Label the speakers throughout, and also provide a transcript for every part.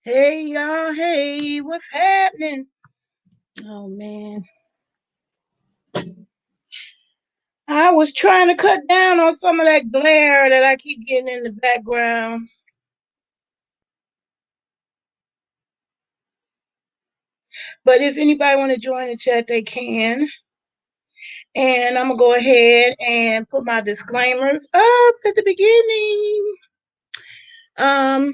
Speaker 1: Hey y'all, hey, what's happening? Oh man, I was trying to cut down on some of that glare that I keep getting in the background. But if anybody want to join the chat, they can. And I'm gonna go ahead and put my disclaimers up at the beginning. Um,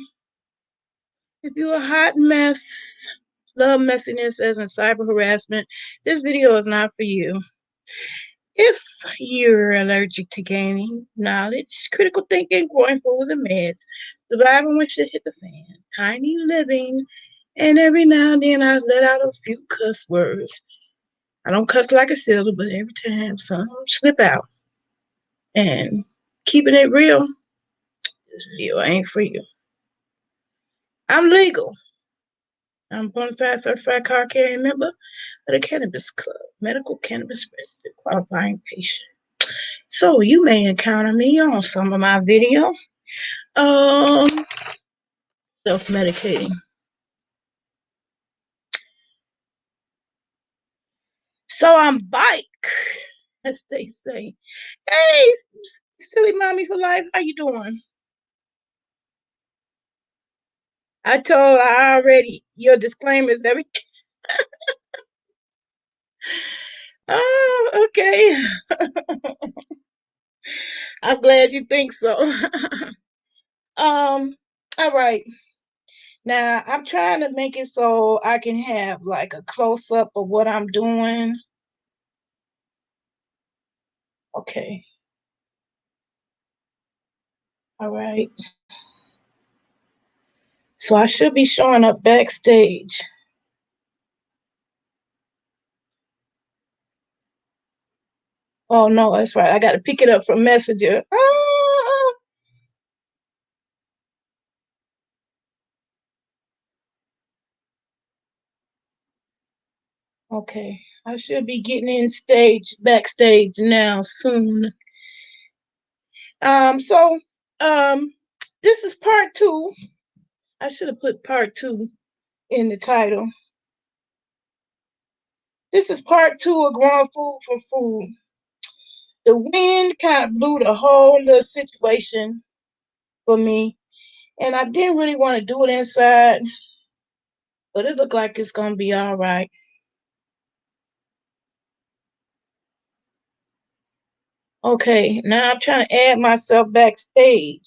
Speaker 1: if you're a hot mess, love messiness as in cyber harassment, this video is not for you. If you're allergic to gaining knowledge, critical thinking, growing foods and meds, surviving when shit hit the fan, tiny living, and every now and then I let out a few cuss words. I don't cuss like a sailor, but every time some slip out. And keeping it real, this video ain't for you. I'm legal. I'm a bona fide certified card carrying member of the Cannabis Club, medical cannabis registered qualifying patient. So you may encounter me on some of my videos. Um, Self-medicating. So I'm bike, as they say. Hey, silly mommy for life, how you doing? I already your disclaimers every. Oh, okay. I'm glad you think so. um, all right. Now I'm trying to make it so I can have like a close up of what I'm doing. Okay. All right. So I should be showing up backstage. Oh no, that's right. I got to pick it up from Messenger. Ah, okay, I should be getting backstage now soon. So um, this is part two. I should have put part two in the title. This is part two of growing food from food. The wind kind of blew the whole little situation for me, and I didn't really want to do it inside, but it looked like it's gonna be all right. Okay, now I'm trying to add myself backstage.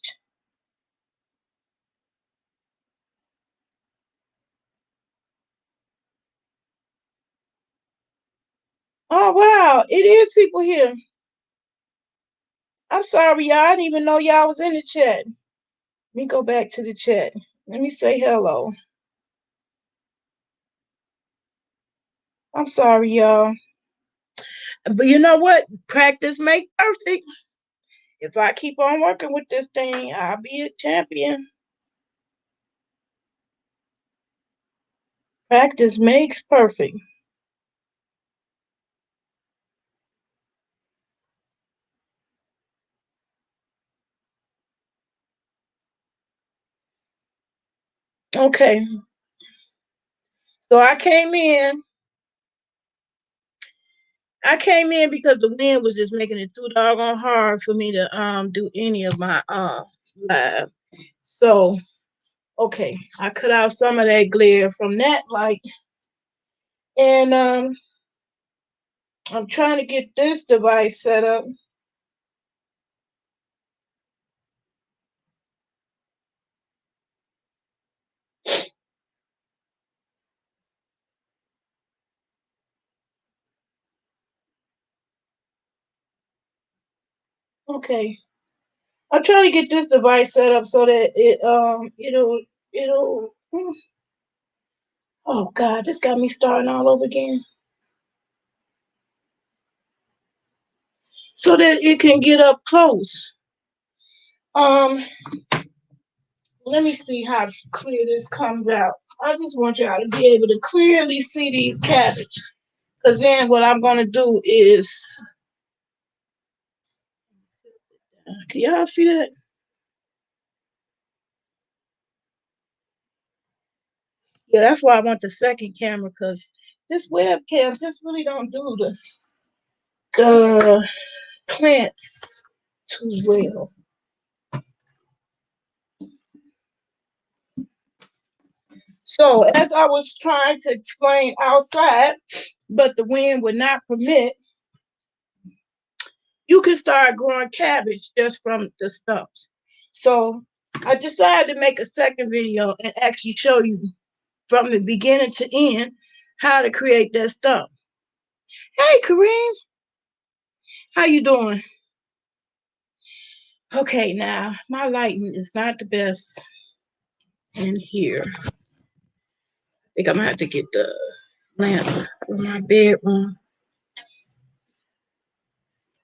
Speaker 1: Oh wow, it is people here. I'm sorry, y'all. I didn't even know y'all was in the chat. Let me go back to the chat. Let me say hello. I'm sorry, y'all. But you know what? Practice make perfect. If I keep on working with this thing, I'll be a champion. Practice makes perfect. Okay. So I came in because the wind was just making it too doggone hard for me to do any of my live. So okay, I cut out some of that glare from that light, and I'm trying to get this device set up. Okay, I'm trying to get this device set up so that it'll. Oh God, this got me starting all over again. So that it can get up close. Um, Let me see how clear this comes out. I just want y'all to be able to clearly see these cabbage. Because then what I'm going to do is, can y'all see that? Yeah, that's why I want the second camera, because this webcam just really don't do the plants too well. So as I was trying to explain outside, but the wind would not permit, you can start growing cabbage just from the stumps. So I decided to make a second video and actually show you from the beginning to end how to create that stump. Hey, Kareem, how you doing? Okay, now my lighting is not the best in here. I think I'm gonna have to get the lamp for my bedroom.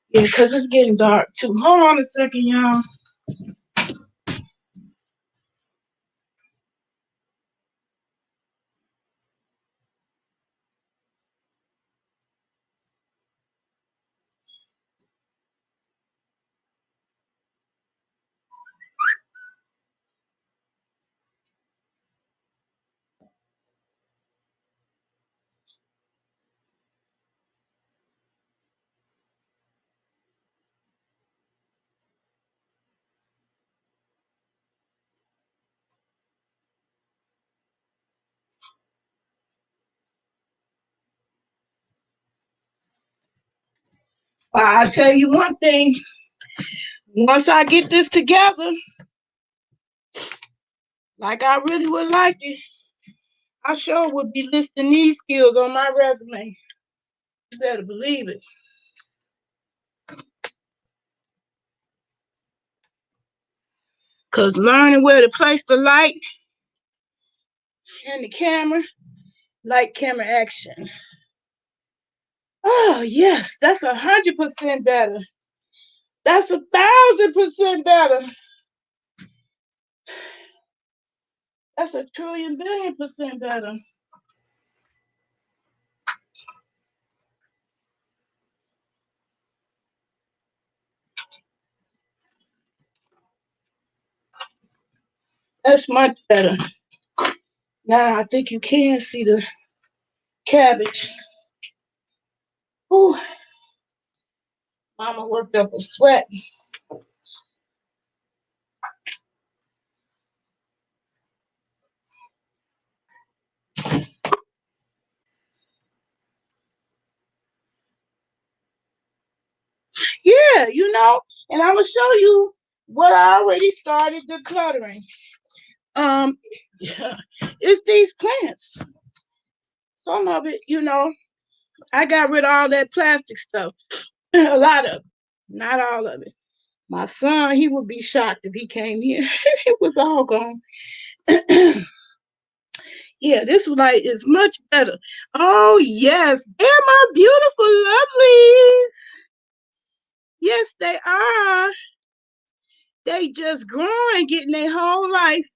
Speaker 1: Yeah, because it's getting dark too. Hold on a second, y'all. I'll tell you one thing. Once I get this together, like I really would like it, I sure would be listing these skills on my resume. You better believe it. Because learning where to place the light and the camera, light, camera, action. Oh, yes, that's 100% better. That's 1,000% better. That's a trillion billion percent better. That's much better. Now I think you can see the cabbage. Ooh, mama worked up a sweat. Yeah, and I will show you what I already started decluttering. Yeah, it's these plants. Some of it, I got rid of all that plastic stuff. A lot of it, not all of it. My son, he would be shocked if he came here. It was all gone. Yeah, this light is much better. Oh, yes. They're my beautiful lovelies. Yes, they are. They just growing, getting their whole life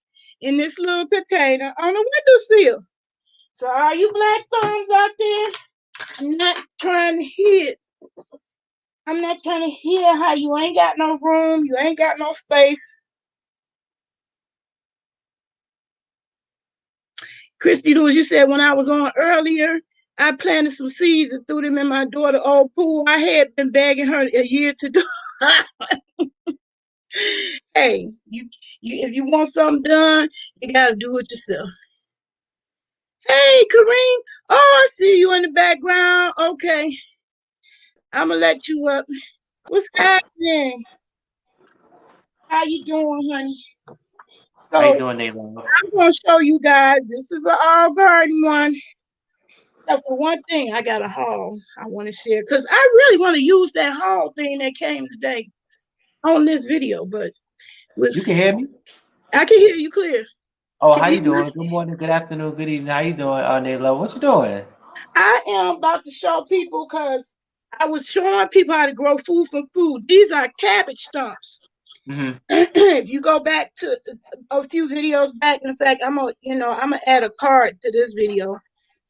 Speaker 1: in this little container on a windowsill. So all you black thumbs out there, I'm not trying to hit. I'm not trying to hear how you ain't got no room, you ain't got no space. Christy Lewis, you said when I was on earlier, I planted some seeds and threw them in my daughter's old pool. I had been begging her a year to do. Hey, you, if you want something done, you gotta do it yourself. Hey, Kareem. Oh, I see you in the background. Okay, I'm gonna let you up. What's happening? How you doing, honey?
Speaker 2: How you
Speaker 1: So
Speaker 2: doing, Nayla?
Speaker 1: I'm gonna show you guys. This is an all garden one. Except for one thing, I got a haul I want to share because I really want to use that haul thing that came today on this video. But
Speaker 2: You
Speaker 1: was
Speaker 2: can hear me?
Speaker 1: I can hear you clear.
Speaker 2: Oh,
Speaker 1: Can
Speaker 2: how
Speaker 1: you
Speaker 2: you
Speaker 1: hear me?
Speaker 2: doing? Good morning, good afternoon, good evening. How you doing, Nayla? What you doing?
Speaker 1: I am about to show people because I was showing people how to grow food from food. These are cabbage stumps.
Speaker 2: Mm-hmm.
Speaker 1: If you go back to a few videos back, in fact, I'm gonna add a card to this video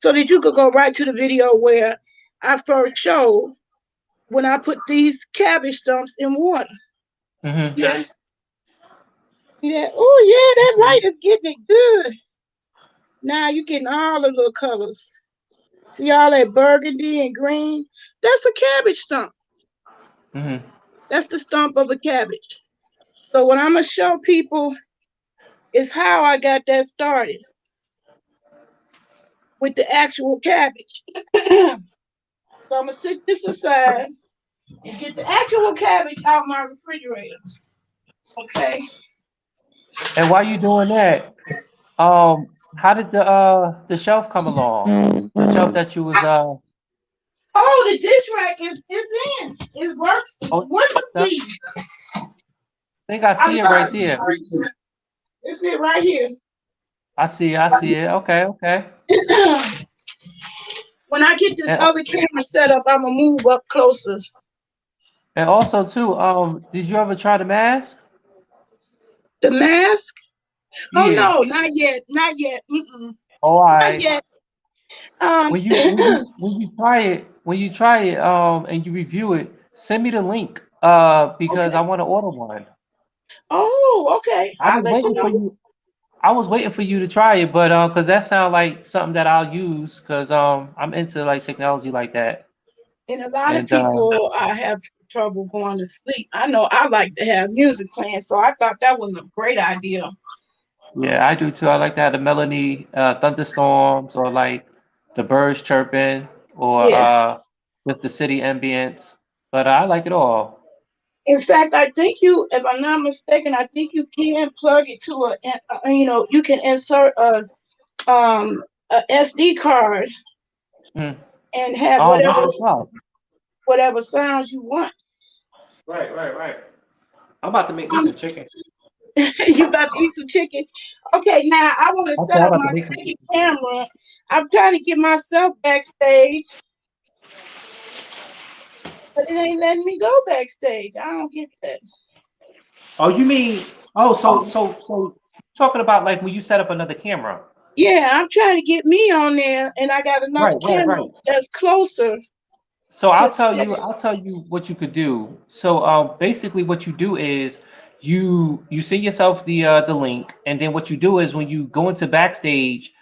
Speaker 1: so that you could go right to the video where I first showed when I put these cabbage stumps in water.
Speaker 2: Mm-hmm.
Speaker 1: See that? See that? Oh yeah, that light is getting it good. Now you getting all the little colors. See all that burgundy and green? That's a cabbage stump.
Speaker 2: Hmm.
Speaker 1: That's the stump of a cabbage. So what I'm gonna show people is how I got that started with the actual cabbage. So I'm gonna sit this aside and get the actual cabbage out of my refrigerator. Okay.
Speaker 2: And while you doing that, how did the shelf come along? The shelf that you was
Speaker 1: Oh, the dish rack is in. It works
Speaker 2: oh, I
Speaker 1: wonderfully.
Speaker 2: think I
Speaker 1: I
Speaker 2: see it right
Speaker 1: love
Speaker 2: there.
Speaker 1: it. It's it right here.
Speaker 2: I see it. Okay, okay.
Speaker 1: When I get this
Speaker 2: And
Speaker 1: other camera set up, I'm gonna move up closer.
Speaker 2: and also too, did you ever try the mask?
Speaker 1: The mask? Oh
Speaker 2: Yeah.
Speaker 1: no, not yet, not yet.
Speaker 2: Oh,
Speaker 1: Not
Speaker 2: I
Speaker 1: yet. Um.
Speaker 2: when you try it and you review it, send me the link because I
Speaker 1: Okay.
Speaker 2: want to order one.
Speaker 1: Oh, okay.
Speaker 2: I
Speaker 1: I'll
Speaker 2: was
Speaker 1: let you
Speaker 2: waiting for
Speaker 1: know.
Speaker 2: you. I was waiting for you to try it, but because that sounds like something that I'll use because I'm into like technology like that.
Speaker 1: And a lot of
Speaker 2: And
Speaker 1: people have trouble going to sleep. I know I like to have music playing, so I thought that was a great idea.
Speaker 2: yeah, I do too. I like to have the melody, thunderstorms, or like the birds chirping, or
Speaker 1: Yeah.
Speaker 2: with the city ambience. But I like it all.
Speaker 1: In fact, I think you, if I'm not mistaken, I think you can plug it to you can insert a SD card
Speaker 2: Mm.
Speaker 1: and have
Speaker 2: Oh, that's what's up.
Speaker 1: whatever sounds you want.
Speaker 2: Right, right, right. I'm about to make me
Speaker 1: Um,
Speaker 2: some chicken.
Speaker 1: you about to eat some chicken? Okay, now I want to
Speaker 2: I
Speaker 1: set
Speaker 2: said I'm
Speaker 1: up
Speaker 2: about to
Speaker 1: my
Speaker 2: make some
Speaker 1: second
Speaker 2: chicken.
Speaker 1: camera. I'm trying to get myself backstage, but it ain't letting me go backstage. I don't get that.
Speaker 2: Oh, you mean? Oh, so talking about like when you set up another camera.
Speaker 1: Yeah, I'm trying to get me on there, and I got another
Speaker 2: Right, right,
Speaker 1: camera
Speaker 2: right.
Speaker 1: that's closer
Speaker 2: So
Speaker 1: to.
Speaker 2: I'll tell you what you could do. So basically what you do is you send yourself the link, and then what you do is when you go into backstage,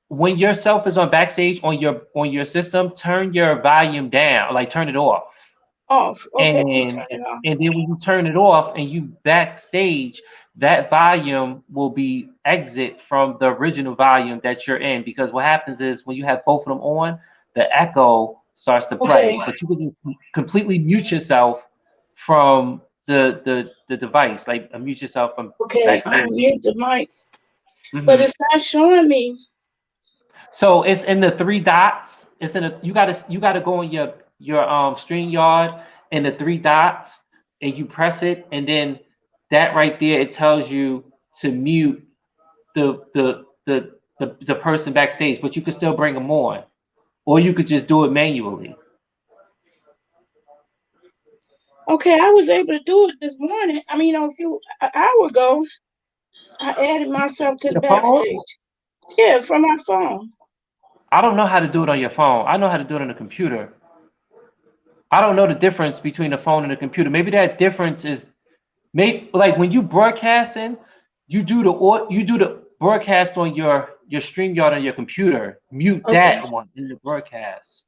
Speaker 2: when yourself is on backstage on your system, turn your volume down, like turn it off.
Speaker 1: Off. Okay, I'm gonna
Speaker 2: and
Speaker 1: turn it off.
Speaker 2: and then when you turn it off and you backstage, that volume will be exit from the original volume that you're in, because what happens is when you have both of them on, the echo starts to
Speaker 1: Okay,
Speaker 2: play, but you can just completely mute yourself from the device, like mute yourself from
Speaker 1: okay, I
Speaker 2: backstage.
Speaker 1: mute the mic, but
Speaker 2: Hmm.
Speaker 1: it's not showing me.
Speaker 2: So it's in the three dots. It's in a you gotta go in your string yard in the three dots, and you press it, and then that right there, it tells you to mute the person backstage, but you can still bring them on, or you could just do it manually.
Speaker 1: Okay, I was able to do it this morning. I mean, a few an hour ago, I added myself to the
Speaker 2: The phone?
Speaker 1: backstage. Yeah, from my phone.
Speaker 2: I don't know how to do it on your phone. I know how to do it on the computer. I don't know the difference between the phone and the computer. Maybe that difference is maybe like when you broadcasting, you do the broadcast on your StreamYard on your computer. Mute
Speaker 1: Okay.
Speaker 2: that one in the broadcast.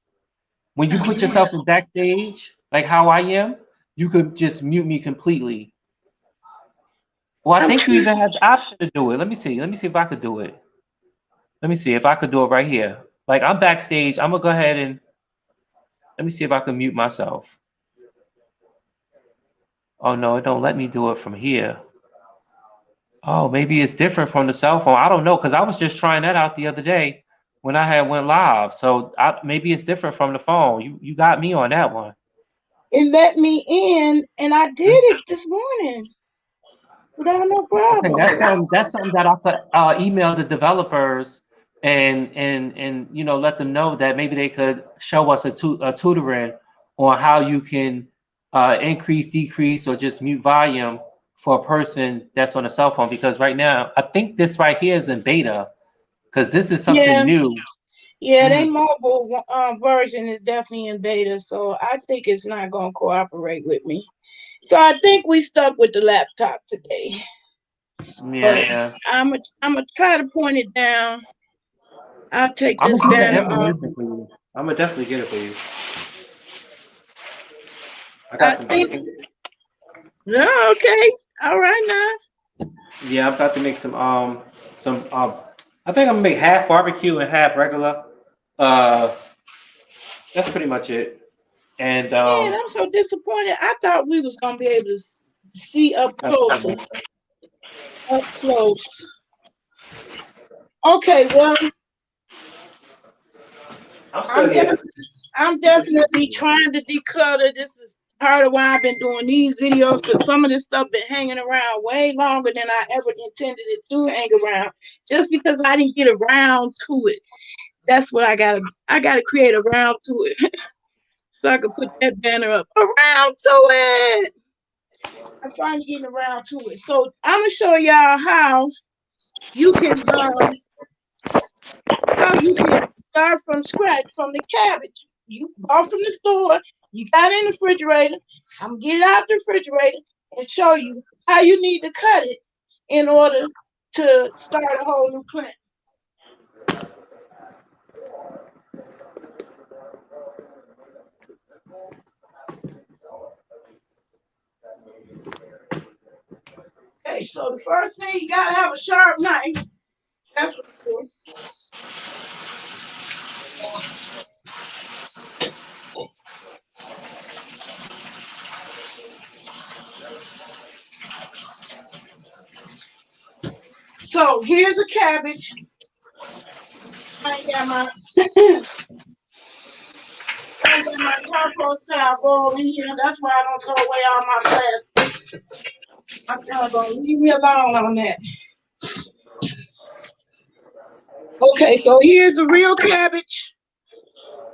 Speaker 2: When you
Speaker 1: Oh
Speaker 2: put
Speaker 1: man,
Speaker 2: yourself in backstage, like how I am, you could just mute me completely. Well, I
Speaker 1: I'm
Speaker 2: think you
Speaker 1: trying.
Speaker 2: even have the option to do it. Let me see. Let me see if I could do it. Let me see if I could do it right here. Like I'm backstage. I'm gonna go ahead and let me see if I can mute myself. Oh no, it don't let me do it from here. Oh, maybe it's different from the cell phone. I don't know because I was just trying that out the other day when I had went live. So maybe it's different from the phone. You got me on that one.
Speaker 1: It let me in, and I did it this morning without no
Speaker 2: Okay,
Speaker 1: problem.
Speaker 2: that's something that I could email the developers and let them know that maybe they could show us a tutoring on how you can increase, decrease, or just mute volume for a person that's on a cell phone. Because right now, I think this right here is in beta because this is something
Speaker 1: Yeah,
Speaker 2: new.
Speaker 1: yeah,
Speaker 2: Hmm.
Speaker 1: they mobile version is definitely in beta, so I think it's not gonna cooperate with me. So I think we stuck with the laptop today. But
Speaker 2: Yeah.
Speaker 1: I'm gonna try to point it down I'll take
Speaker 2: I'm
Speaker 1: this
Speaker 2: gonna get that
Speaker 1: banner off.
Speaker 2: ammunition for you. I'm gonna definitely get it for you. I
Speaker 1: I
Speaker 2: got some
Speaker 1: think,
Speaker 2: chicken.
Speaker 1: no, okay. All right now.
Speaker 2: Yeah, I'm about to make some I think I'm gonna make half barbecue and half regular. Uh, that's pretty much it. And
Speaker 1: Man, I'm so disappointed. I thought we was gonna be able to see up
Speaker 2: that's
Speaker 1: closer.
Speaker 2: fine.
Speaker 1: Up close. Okay, well,
Speaker 2: I'm
Speaker 1: I'm
Speaker 2: still here.
Speaker 1: I'm
Speaker 2: You can talk to
Speaker 1: definitely
Speaker 2: me.
Speaker 1: trying to declutter. This is part of why I've been doing these videos because some of this stuff been hanging around way longer than I ever intended it to hang around. Just because I didn't get around to it. That's what I gotta create around to it so I can put that banner up. Around to it. I'm finally getting around to it. So I'm gonna show y'all you can um how you can start from scratch from the cabbage. You bought from the store, you got it in the refrigerator. I'm gonna get it out the refrigerator and show you how you need to cut it in order to start a whole new plant. Okay, so the first thing you gotta have a sharp knife. That's for sure. So here's a cabbage. I ain't got my I ain't got my compost towel bowl in here. That's why I don't throw away all my plastics. My son's gonna leave me alone on that. Okay, so here's the real cabbage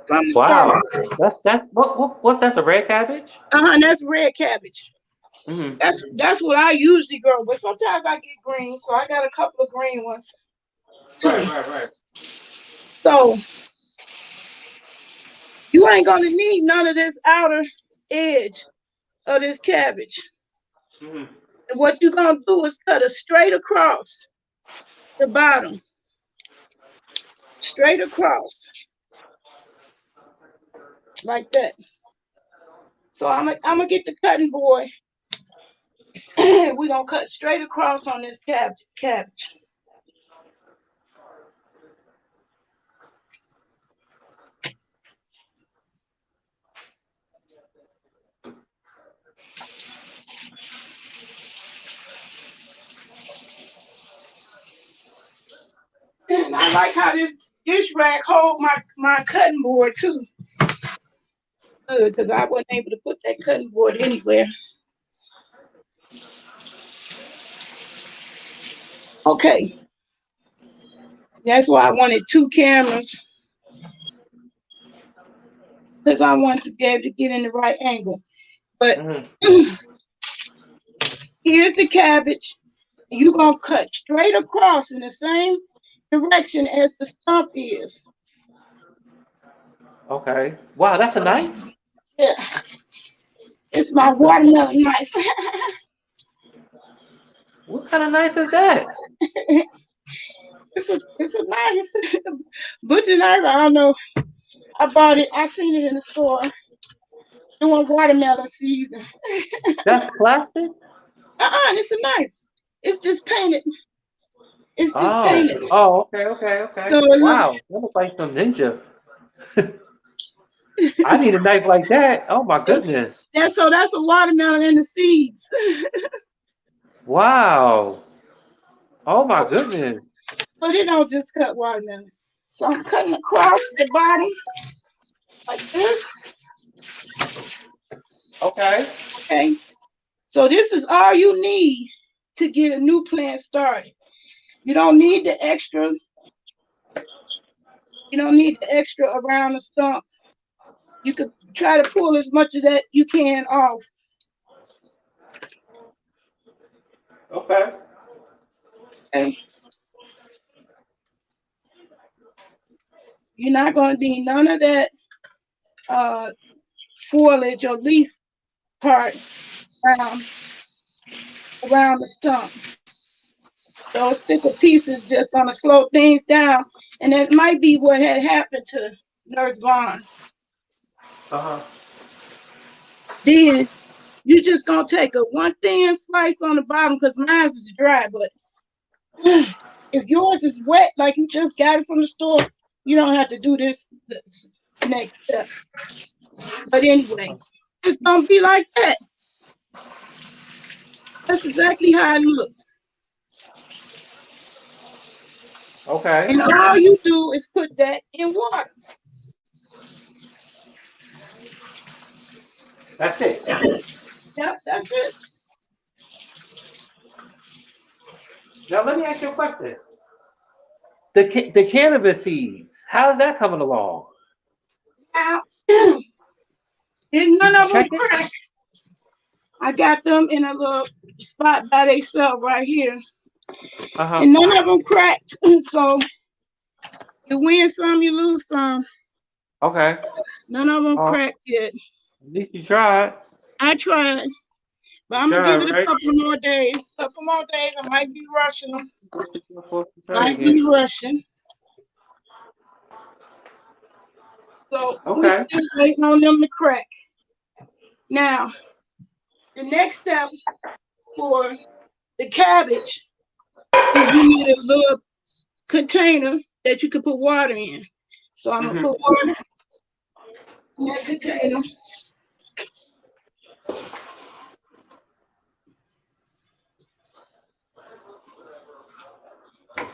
Speaker 1: from the store.
Speaker 2: Wow, that's what's that's a red cabbage?
Speaker 1: That's red cabbage.
Speaker 2: Mm-hmm.
Speaker 1: That's what I usually grow, but sometimes I get green, so I got a couple of green ones too.
Speaker 2: Right, right, right.
Speaker 1: So you ain't gonna need none of this outer edge of this cabbage.
Speaker 2: Mm-hmm.
Speaker 1: And what you're gonna do is cut it straight across the bottom, straight across like that. So I'm gonna get the cutting board. We're gonna cut straight across on this cabbage. And I like how this dish rack hold my cutting board too. Good, because I wasn't able to put that cutting board anywhere. Okay, that's why I wanted two cameras because I wanted to be able to get in the right angle. But
Speaker 2: Mm-hmm.
Speaker 1: here's the cabbage. You're gonna cut straight across in the same direction as the stump is.
Speaker 2: Okay. Wow, that's a knife?
Speaker 1: Yeah, it's my
Speaker 2: What the
Speaker 1: watermelon knife.
Speaker 2: what kind of knife is that?
Speaker 1: It's a knife. Butcher knife. I don't know. I bought it. I seen it in the store during watermelon season.
Speaker 2: That's plastic?
Speaker 1: It's a knife. It's just painted. It's just
Speaker 2: Oh.
Speaker 1: painted.
Speaker 2: Oh, okay, okay, okay.
Speaker 1: So it look
Speaker 2: Wow. That looks like some ninja. I need a knife like that. Oh my goodness.
Speaker 1: that's a watermelon in the seeds.
Speaker 2: Wow. Oh my goodness.
Speaker 1: But it don't just cut watermelon. So I'm cutting across the bottom like this.
Speaker 2: Okay.
Speaker 1: Okay. So this is all you need to get a new plant started. You don't need the extra. You don't need the extra around the stump. You could try to pull as much of that you can off.
Speaker 2: Okay.
Speaker 1: Okay. You're not going to need none of that uh, foliage or leaf part around, around the stump. Those thicker pieces just gonna slow things down, and it might be what had happened to Nurse Vaughn.
Speaker 2: Uh-huh.
Speaker 1: Then you just gonna take a one thin slice on the bottom because mine is dry, but if yours is wet, like you just got it from the store, you don't have to do this next step. But anyway, it's gonna be like that. That's exactly how it looks.
Speaker 2: Okay.
Speaker 1: And all you do is put that in water.
Speaker 2: That's it.
Speaker 1: Yep, that's it.
Speaker 2: Now let me ask you a question. The cannabis seeds, how's that coming along?
Speaker 1: Now, and none
Speaker 2: Did you
Speaker 1: of them
Speaker 2: check it?
Speaker 1: crack. I got them in a little spot by themselves right here,
Speaker 2: Uh-huh.
Speaker 1: and none of them cracked. So you win some, you lose some.
Speaker 2: Okay.
Speaker 1: None of them
Speaker 2: Oh,
Speaker 1: cracked yet.
Speaker 2: at least you tried.
Speaker 1: I tried, but
Speaker 2: You
Speaker 1: I'm gonna
Speaker 2: tried,
Speaker 1: give it a
Speaker 2: right?
Speaker 1: couple more days. Couple more days. I might be rushing them.
Speaker 2: Before you try
Speaker 1: Might be
Speaker 2: again.
Speaker 1: rushing. So we
Speaker 2: Okay.
Speaker 1: still waiting on them to crack. Now, the next step for the cabbage is you need a little container that you can put water in. So I'm gonna
Speaker 2: Mm-hmm.
Speaker 1: put water in that container.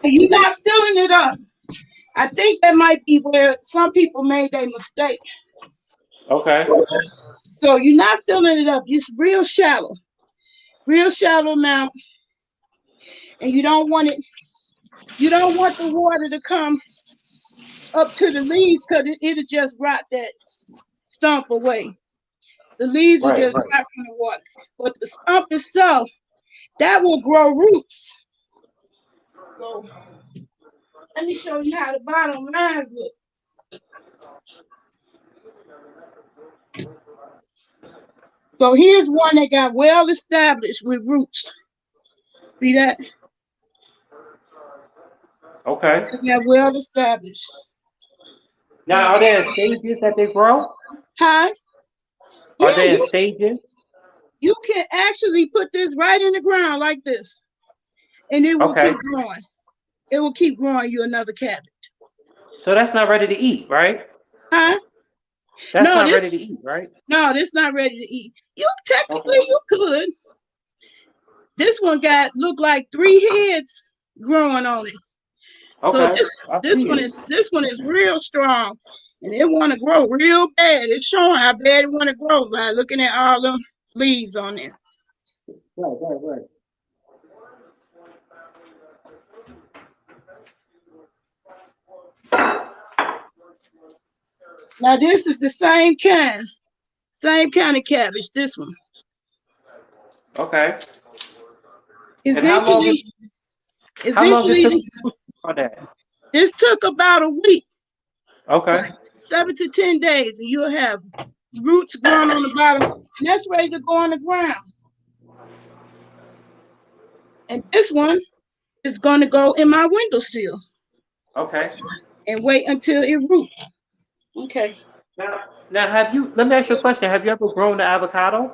Speaker 1: And you're not filling it up. I think that might be where some people made a mistake.
Speaker 2: Okay.
Speaker 1: So you're not filling it up. It's real shallow amount, and you don't want it. You don't want the water to come up to the leaves because it'll just rot that stump away. The leaves will
Speaker 2: Right,
Speaker 1: just
Speaker 2: right.
Speaker 1: rot from the water, but the stump itself that will grow roots. So let me show you how the bottom lines look. So here's one that got well established with roots. See that?
Speaker 2: Okay.
Speaker 1: They got well established.
Speaker 2: Now, are there stages that they grow?
Speaker 1: Hi.
Speaker 2: Are
Speaker 1: Yeah,
Speaker 2: there stages?
Speaker 1: you can actually put this right in the ground like this, and it will
Speaker 2: Okay.
Speaker 1: keep growing. It will keep growing you another cabbage.
Speaker 2: So that's not ready to eat, right?
Speaker 1: Huh?
Speaker 2: That's
Speaker 1: No,
Speaker 2: not ready
Speaker 1: this
Speaker 2: to eat, right?
Speaker 1: no, this not ready to eat. You technically
Speaker 2: Okay.
Speaker 1: you could. This one got look like three heads growing on it. So
Speaker 2: Okay. I
Speaker 1: this
Speaker 2: see
Speaker 1: one
Speaker 2: it.
Speaker 1: is real strong, and it want to grow real bad. It's showing how bad it want to grow by looking at all the leaves on there.
Speaker 2: Right, right, right.
Speaker 1: Now this is the same kind of cabbage. This one.
Speaker 2: Okay. And
Speaker 1: Eventually,
Speaker 2: how long it took
Speaker 1: eventually,
Speaker 2: you for that?
Speaker 1: this took about a week. It's
Speaker 2: Okay.
Speaker 1: like 7 to 10 days, and you'll have roots growing on the bottom, and that's ready to go on the ground. And this one is going to go in my windowsill
Speaker 2: Okay.
Speaker 1: and wait until it roots. Okay.
Speaker 2: Now, have you? Let me ask you a question. Have you ever grown the avocado?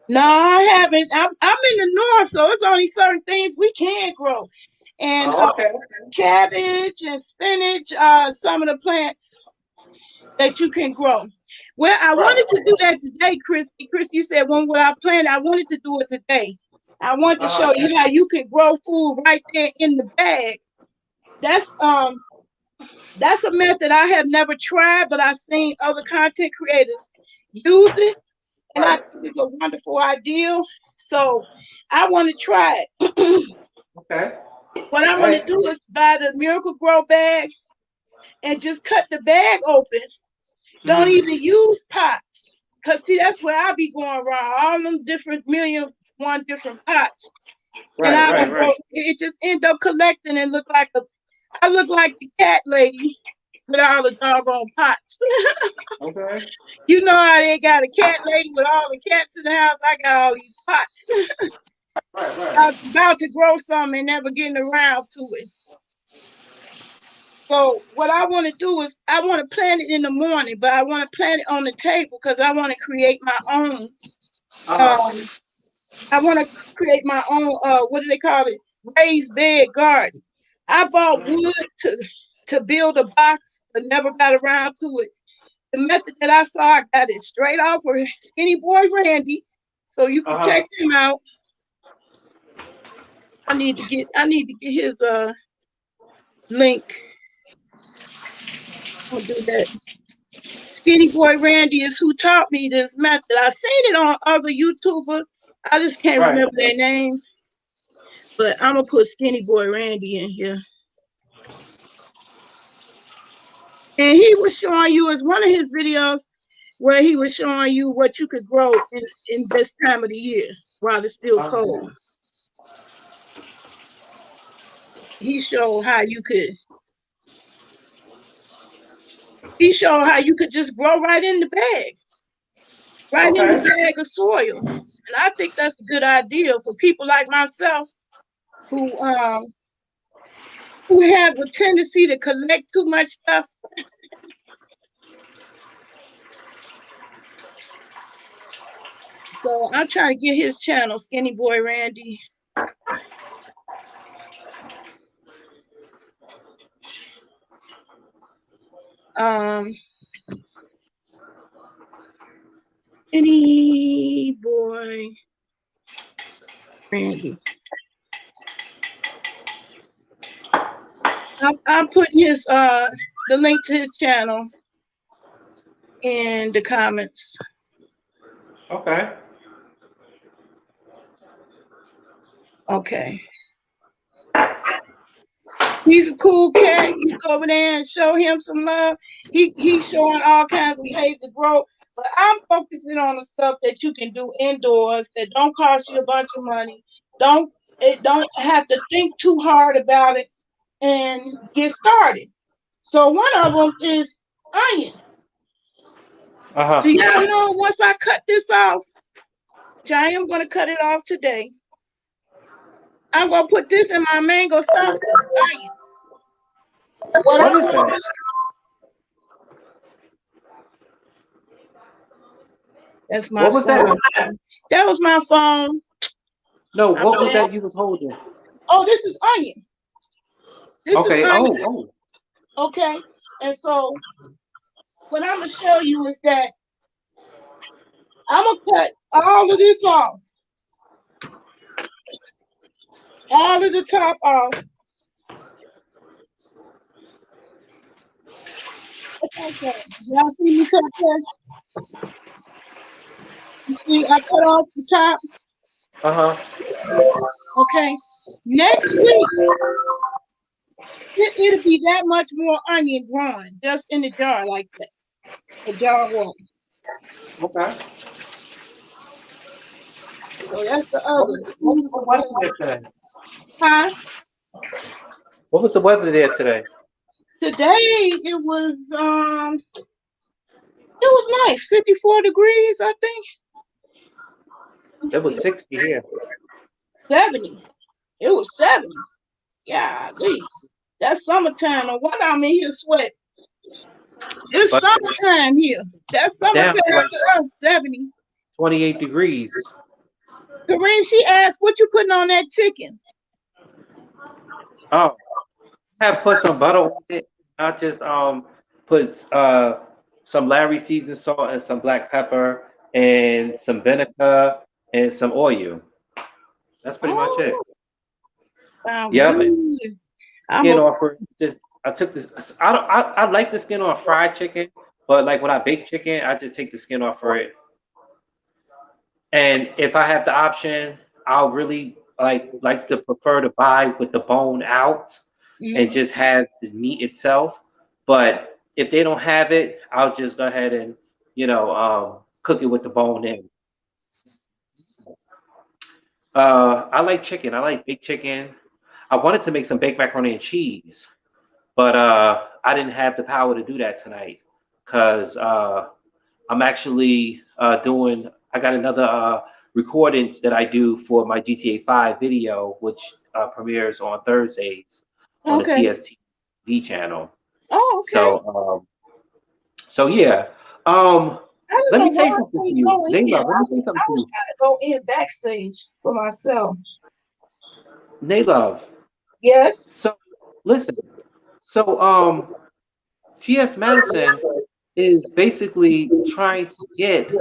Speaker 1: No, I haven't. I'm in the north, so it's only certain things we can grow. And
Speaker 2: Oh, okay.
Speaker 1: cabbage and spinach are some of the plants that you can grow. Well, I
Speaker 2: Right.
Speaker 1: wanted to do that today, Christy. Christy, you said when would I plant? I wanted to do it today. I wanted to
Speaker 2: Uh-huh.
Speaker 1: show you how you can grow food right there in the bag. That's um that's a method I have never tried, but I've seen other content creators use it, and I
Speaker 2: Right.
Speaker 1: think it's a wonderful idea. So I want to try it.
Speaker 2: Okay.
Speaker 1: What I'm going to
Speaker 2: Hey.
Speaker 1: do is buy the Miracle Grow bag and just cut the bag open. Don't
Speaker 2: Mm-hmm.
Speaker 1: even use pots. Because, see, that's where I be going wrong. All them different million, one different pots. And
Speaker 2: Right,
Speaker 1: I
Speaker 2: right,
Speaker 1: don't
Speaker 2: right.
Speaker 1: go, it just end up collecting and I look like the cat lady with all the doggone pots.
Speaker 2: Okay.
Speaker 1: You know how they got a cat lady with all the cats in the house? I got all these pots.
Speaker 2: Right.
Speaker 1: I'm about to grow something and never getting around to it. So what I want to do is I want to plant it in the morning, but I want to plant it on the table because I want to create my own.
Speaker 2: Uh-huh.
Speaker 1: Um, I want to create my own. What do they call it? Raised bed garden. I bought wood to build a box, but never got around to it. The method that I saw, I got it straight off of Skinny Boy Randy, so you can
Speaker 2: Uh-huh.
Speaker 1: check him out. I need to get his link. I'm gonna do that. Skinny Boy Randy is who taught me this method. I seen it on other YouTubers. I just can't
Speaker 2: Right.
Speaker 1: remember their name. But I'm gonna put Skinny Boy Randy in here. And he was showing you as one of his videos where he was showing you what you could grow in this time of the year while it's still cold. He showed how you could he showed how you could just grow right in the bag, right in the
Speaker 2: Okay.
Speaker 1: bag of soil. And I think that's a good idea for people like myself who um who have a tendency to collect too much stuff. So I'm trying to get his channel, Skinny Boy Randy. Um, Skinny Boy Randy. I'm putting his the link to his channel in the comments.
Speaker 2: Okay.
Speaker 1: Okay. He's a cool cat. You go over there and show him some love. He's showing all kinds of ways to grow. But I'm focusing on the stuff that you can do indoors that don't cost you a bunch of money. Don't have to think too hard about it and get started. So one of them is onion.
Speaker 2: Uh-huh.
Speaker 1: Do y'all know once I cut this off, which I am going to cut it off today, I'm going to put this in my mango salsa, onions. What
Speaker 2: What
Speaker 1: I'm
Speaker 2: is
Speaker 1: going to
Speaker 2: that?
Speaker 1: do, that's my
Speaker 2: What was that?
Speaker 1: phone. That was my phone.
Speaker 2: No,
Speaker 1: I'm
Speaker 2: what was
Speaker 1: back.
Speaker 2: that you was holding?
Speaker 1: Oh, this is onion. This is
Speaker 2: Okay.
Speaker 1: onion.
Speaker 2: Oh.
Speaker 1: Okay. And so what I'm going to show you is that I'm going to cut all of this off, all of the top off. Okay. Y'all see me cut that? You see, I cut off the top.
Speaker 2: Uh-huh.
Speaker 1: Okay. Next week, it'll be that much more onion growing just in the jar like that. A jar of water.
Speaker 2: Okay.
Speaker 1: So that's the
Speaker 2: What
Speaker 1: other.
Speaker 2: was, what was the weather there today?
Speaker 1: Huh?
Speaker 2: What was the weather there today?
Speaker 1: Today it was nice. 54 degrees, I think. Let's
Speaker 2: It
Speaker 1: see.
Speaker 2: was 60 here.
Speaker 1: 70. It was 70. Yeah, at least. That's summertime. No wonder I'm in here sweat. It's
Speaker 2: But
Speaker 1: summertime here. That's
Speaker 2: down
Speaker 1: summertime
Speaker 2: to like
Speaker 1: to us, 70.
Speaker 2: 28 degrees.
Speaker 1: Kareem, she asked, what you putting on that chicken?
Speaker 2: Oh, I have put some butter on it. I just put some Larry seasoned salt and some black pepper and some vinegar and some oil. That's pretty much it.
Speaker 1: Oh, sound
Speaker 2: Yep. And
Speaker 1: good. I'm
Speaker 2: skin
Speaker 1: a
Speaker 2: off for just I took this. I like the skin on fried chicken, but like when I bake chicken, I just take the skin off for it. And if I have the option, I'll really like to prefer to buy with the bone out and
Speaker 1: mm,
Speaker 2: just have the meat itself. But if they don't have it, I'll just go ahead and cook it with the bone in. I like chicken. I like baked chicken. I wanted to make some baked macaroni and cheese, but I didn't have the power to do that tonight because I'm actually doing. I got another recordings that I do for my GTA 5 video, which premieres on Thursdays on the
Speaker 1: Okay.
Speaker 2: TSTV channel.
Speaker 1: Oh, okay.
Speaker 2: So, so yeah. Um,
Speaker 1: I don't
Speaker 2: Let
Speaker 1: know
Speaker 2: me
Speaker 1: why
Speaker 2: say
Speaker 1: I
Speaker 2: something to
Speaker 1: can't
Speaker 2: you,
Speaker 1: go in.
Speaker 2: Nayla. Let me say something
Speaker 1: I
Speaker 2: to
Speaker 1: was
Speaker 2: you,
Speaker 1: trying to go in backstage for myself.
Speaker 2: Nayla.
Speaker 1: Yes.
Speaker 2: So, listen. So, T.S. Madison is basically trying to get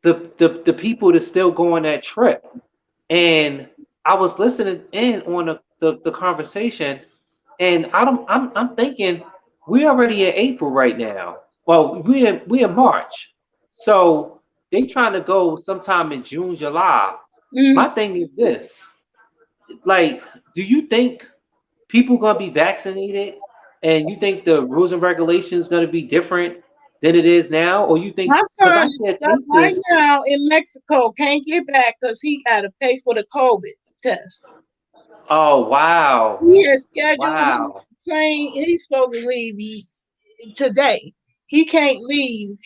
Speaker 2: the people to still go on that trip. And I was listening in on the conversation, and I'm thinking we already in April right now. Well, we in March, so they trying to go sometime in June, July.
Speaker 1: Mm.
Speaker 2: My thing is this: like, do you think people gonna be vaccinated, and you think the rules and regulations gonna be different than it is now, or you think
Speaker 1: My
Speaker 2: because
Speaker 1: son
Speaker 2: I
Speaker 1: is
Speaker 2: hear
Speaker 1: stuck right
Speaker 2: cases?
Speaker 1: now in Mexico. Can't get back because he got to pay for the COVID test.
Speaker 2: Oh wow,
Speaker 1: He is scheduled. His
Speaker 2: wow.
Speaker 1: plane. He's supposed to leave today. He can't leave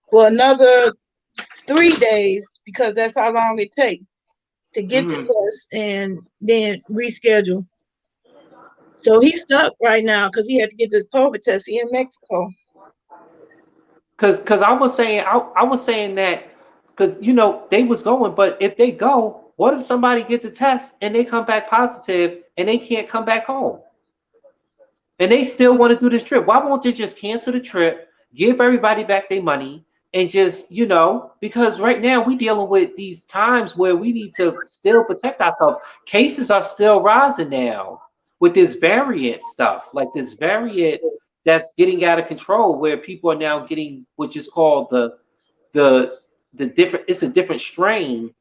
Speaker 1: for another 3 days because that's how long it takes to get the
Speaker 2: Mm-hmm.
Speaker 1: test and then reschedule. So he's stuck right now because he had to get the COVID test. He in Mexico.
Speaker 2: Cause I was saying that because they was going, but if they go, what if somebody get the test and they come back positive and they can't come back home and they still want to do this trip? Why won't they just cancel the trip, give everybody back their money, and just because right now we dealing with these times where we need to still protect ourselves. Cases are still rising now with this variant stuff, like this variant that's getting out of control, where people are now getting which is called the the different. It's a different strain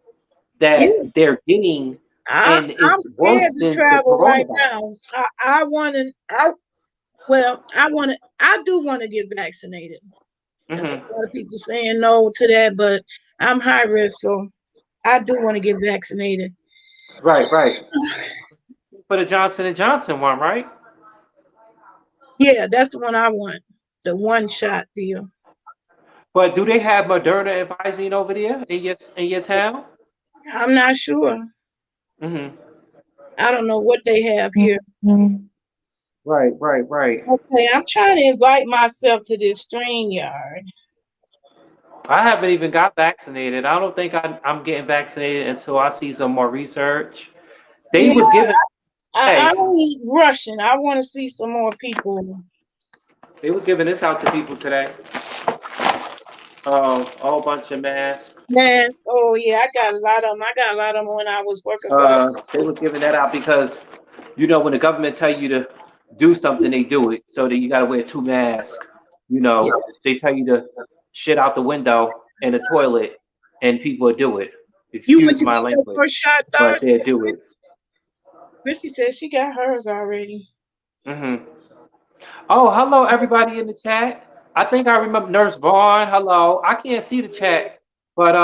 Speaker 2: that
Speaker 1: Yeah,
Speaker 2: they're getting, and
Speaker 1: I'm
Speaker 2: it's
Speaker 1: scared
Speaker 2: worse
Speaker 1: to
Speaker 2: than the
Speaker 1: travel right now.
Speaker 2: coronavirus.
Speaker 1: I want to. Well, I want to. I do want to get vaccinated. That's a
Speaker 2: Hmm.
Speaker 1: lot of people saying no to that, but I'm high risk, so I do want to get vaccinated.
Speaker 2: Right, right. For the Johnson and Johnson one, right?
Speaker 1: Yeah, that's the one I want. The one shot deal.
Speaker 2: But do they have Moderna and Visine over there in your town?
Speaker 1: I'm not sure.
Speaker 2: Hmm.
Speaker 1: I don't know what they have here.
Speaker 2: Right, right, right.
Speaker 1: Okay, I'm trying to invite myself to this string yard.
Speaker 2: I haven't even got vaccinated. I don't think I'm getting vaccinated until I see some more research. They
Speaker 1: Yeah,
Speaker 2: was giving
Speaker 1: I
Speaker 2: hey,
Speaker 1: ain't rushing. I want to see some more people.
Speaker 2: they was giving this out to people today. A whole bunch of masks.
Speaker 1: Masks. Oh yeah, I got a lot of them. I got a lot of them when I was working for the.
Speaker 2: They was giving that out because when the government tell you to do something, they do it. So that you got to wear two masks.
Speaker 1: Yeah.
Speaker 2: They tell you to shit out the window in the toilet, and people will do it.
Speaker 1: You went
Speaker 2: Excuse
Speaker 1: to
Speaker 2: my
Speaker 1: get your
Speaker 2: language,
Speaker 1: first shot
Speaker 2: but
Speaker 1: Thursday.
Speaker 2: they'll do it.
Speaker 1: Chrissy said she got hers already.
Speaker 2: Hmm. Oh, hello everybody in the chat. I think I remember Nurse Vaughn. Hello. I can't see the chat, but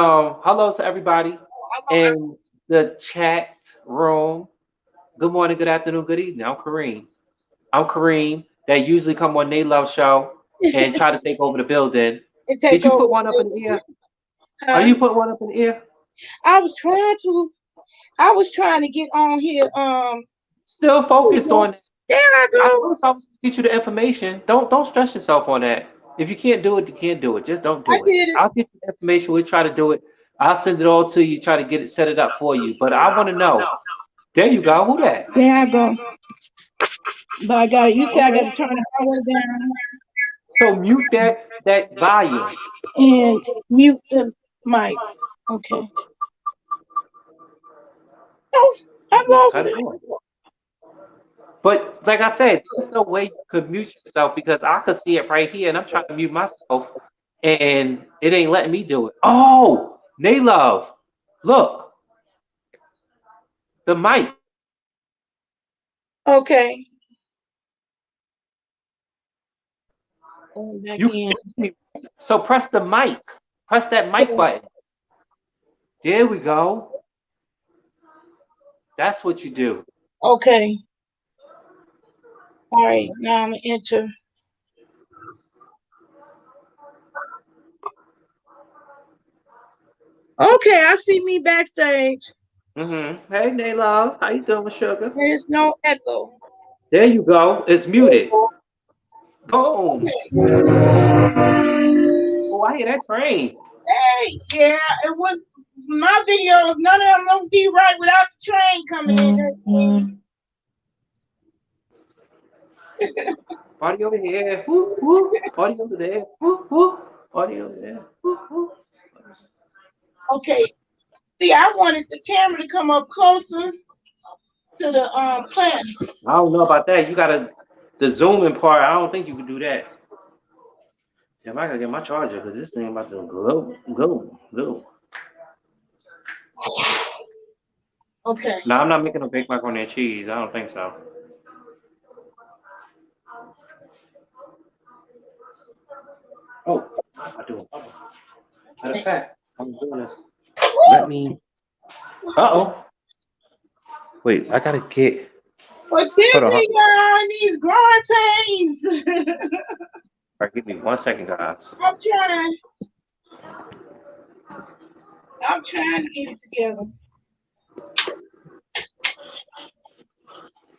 Speaker 2: hello to everybody in the chat room. Good morning, good afternoon, good evening. I'm Kareem. That usually come on Nate Love show and try to take over the building.
Speaker 1: And take
Speaker 2: Did you
Speaker 1: over.
Speaker 2: put one up in the air? Are
Speaker 1: Huh?
Speaker 2: you putting one up in the air?
Speaker 1: I was trying to. I was trying to get on here.
Speaker 2: Still
Speaker 1: There we
Speaker 2: focused
Speaker 1: go.
Speaker 2: on.
Speaker 1: There I
Speaker 2: I
Speaker 1: go.
Speaker 2: told you I was gonna get you the information. Don't stress yourself on that. If you can't do it, you can't do it. Just don't
Speaker 1: I
Speaker 2: do it.
Speaker 1: did it.
Speaker 2: I'll get you the information. We'll try to do it. I'll send it all to you. Try to get it set it up for you. But I want to know. There you go. Who that?
Speaker 1: There I go. But I got it. You said I got
Speaker 2: Okay.
Speaker 1: to turn it all the way down
Speaker 2: So mute that volume.
Speaker 1: and mute the mic. Okay. Oh, I lost
Speaker 2: Cut
Speaker 1: it.
Speaker 2: it off. But like I said, there's no way you could mute yourself because I could see it right here, and I'm trying to mute myself, and it ain't letting me do it. Oh, Naylove, look, the mic.
Speaker 1: Okay. Going back
Speaker 2: You can
Speaker 1: in.
Speaker 2: hear me. So press the mic. Press that mic button. There we go. That's what you do.
Speaker 1: Okay. All right. Now I'm gonna enter. Okay, I see me backstage.
Speaker 2: Hey, Nayla, how you doing, sugar?
Speaker 1: There's no echo.
Speaker 2: There you go. It's muted. Boom. Oh, I hear that train.
Speaker 1: Hey, yeah, it was my videos. None of them don't be right without the train coming in.
Speaker 2: Party over here. Woo, woo. Party over there. Woo, woo. Party over there. Woo, woo.
Speaker 1: Okay, see, I wanted the camera to come up closer to the plants.
Speaker 2: I don't know about that. You gotta the zooming part. I don't think you can do that. Yeah, I gotta get my charger because this thing about to go.
Speaker 1: Okay,
Speaker 2: No, I'm not making a baked macaroni and cheese. I don't think so. Oh, I do. Matter of fact, I'm doing this. Let me. Uh-oh. Wait, I gotta get.
Speaker 1: forgive
Speaker 2: Hold on.
Speaker 1: me, y'all, these growing pains.
Speaker 2: All right, give me 1 second, guys.
Speaker 1: I'm trying. I'm trying to get it together.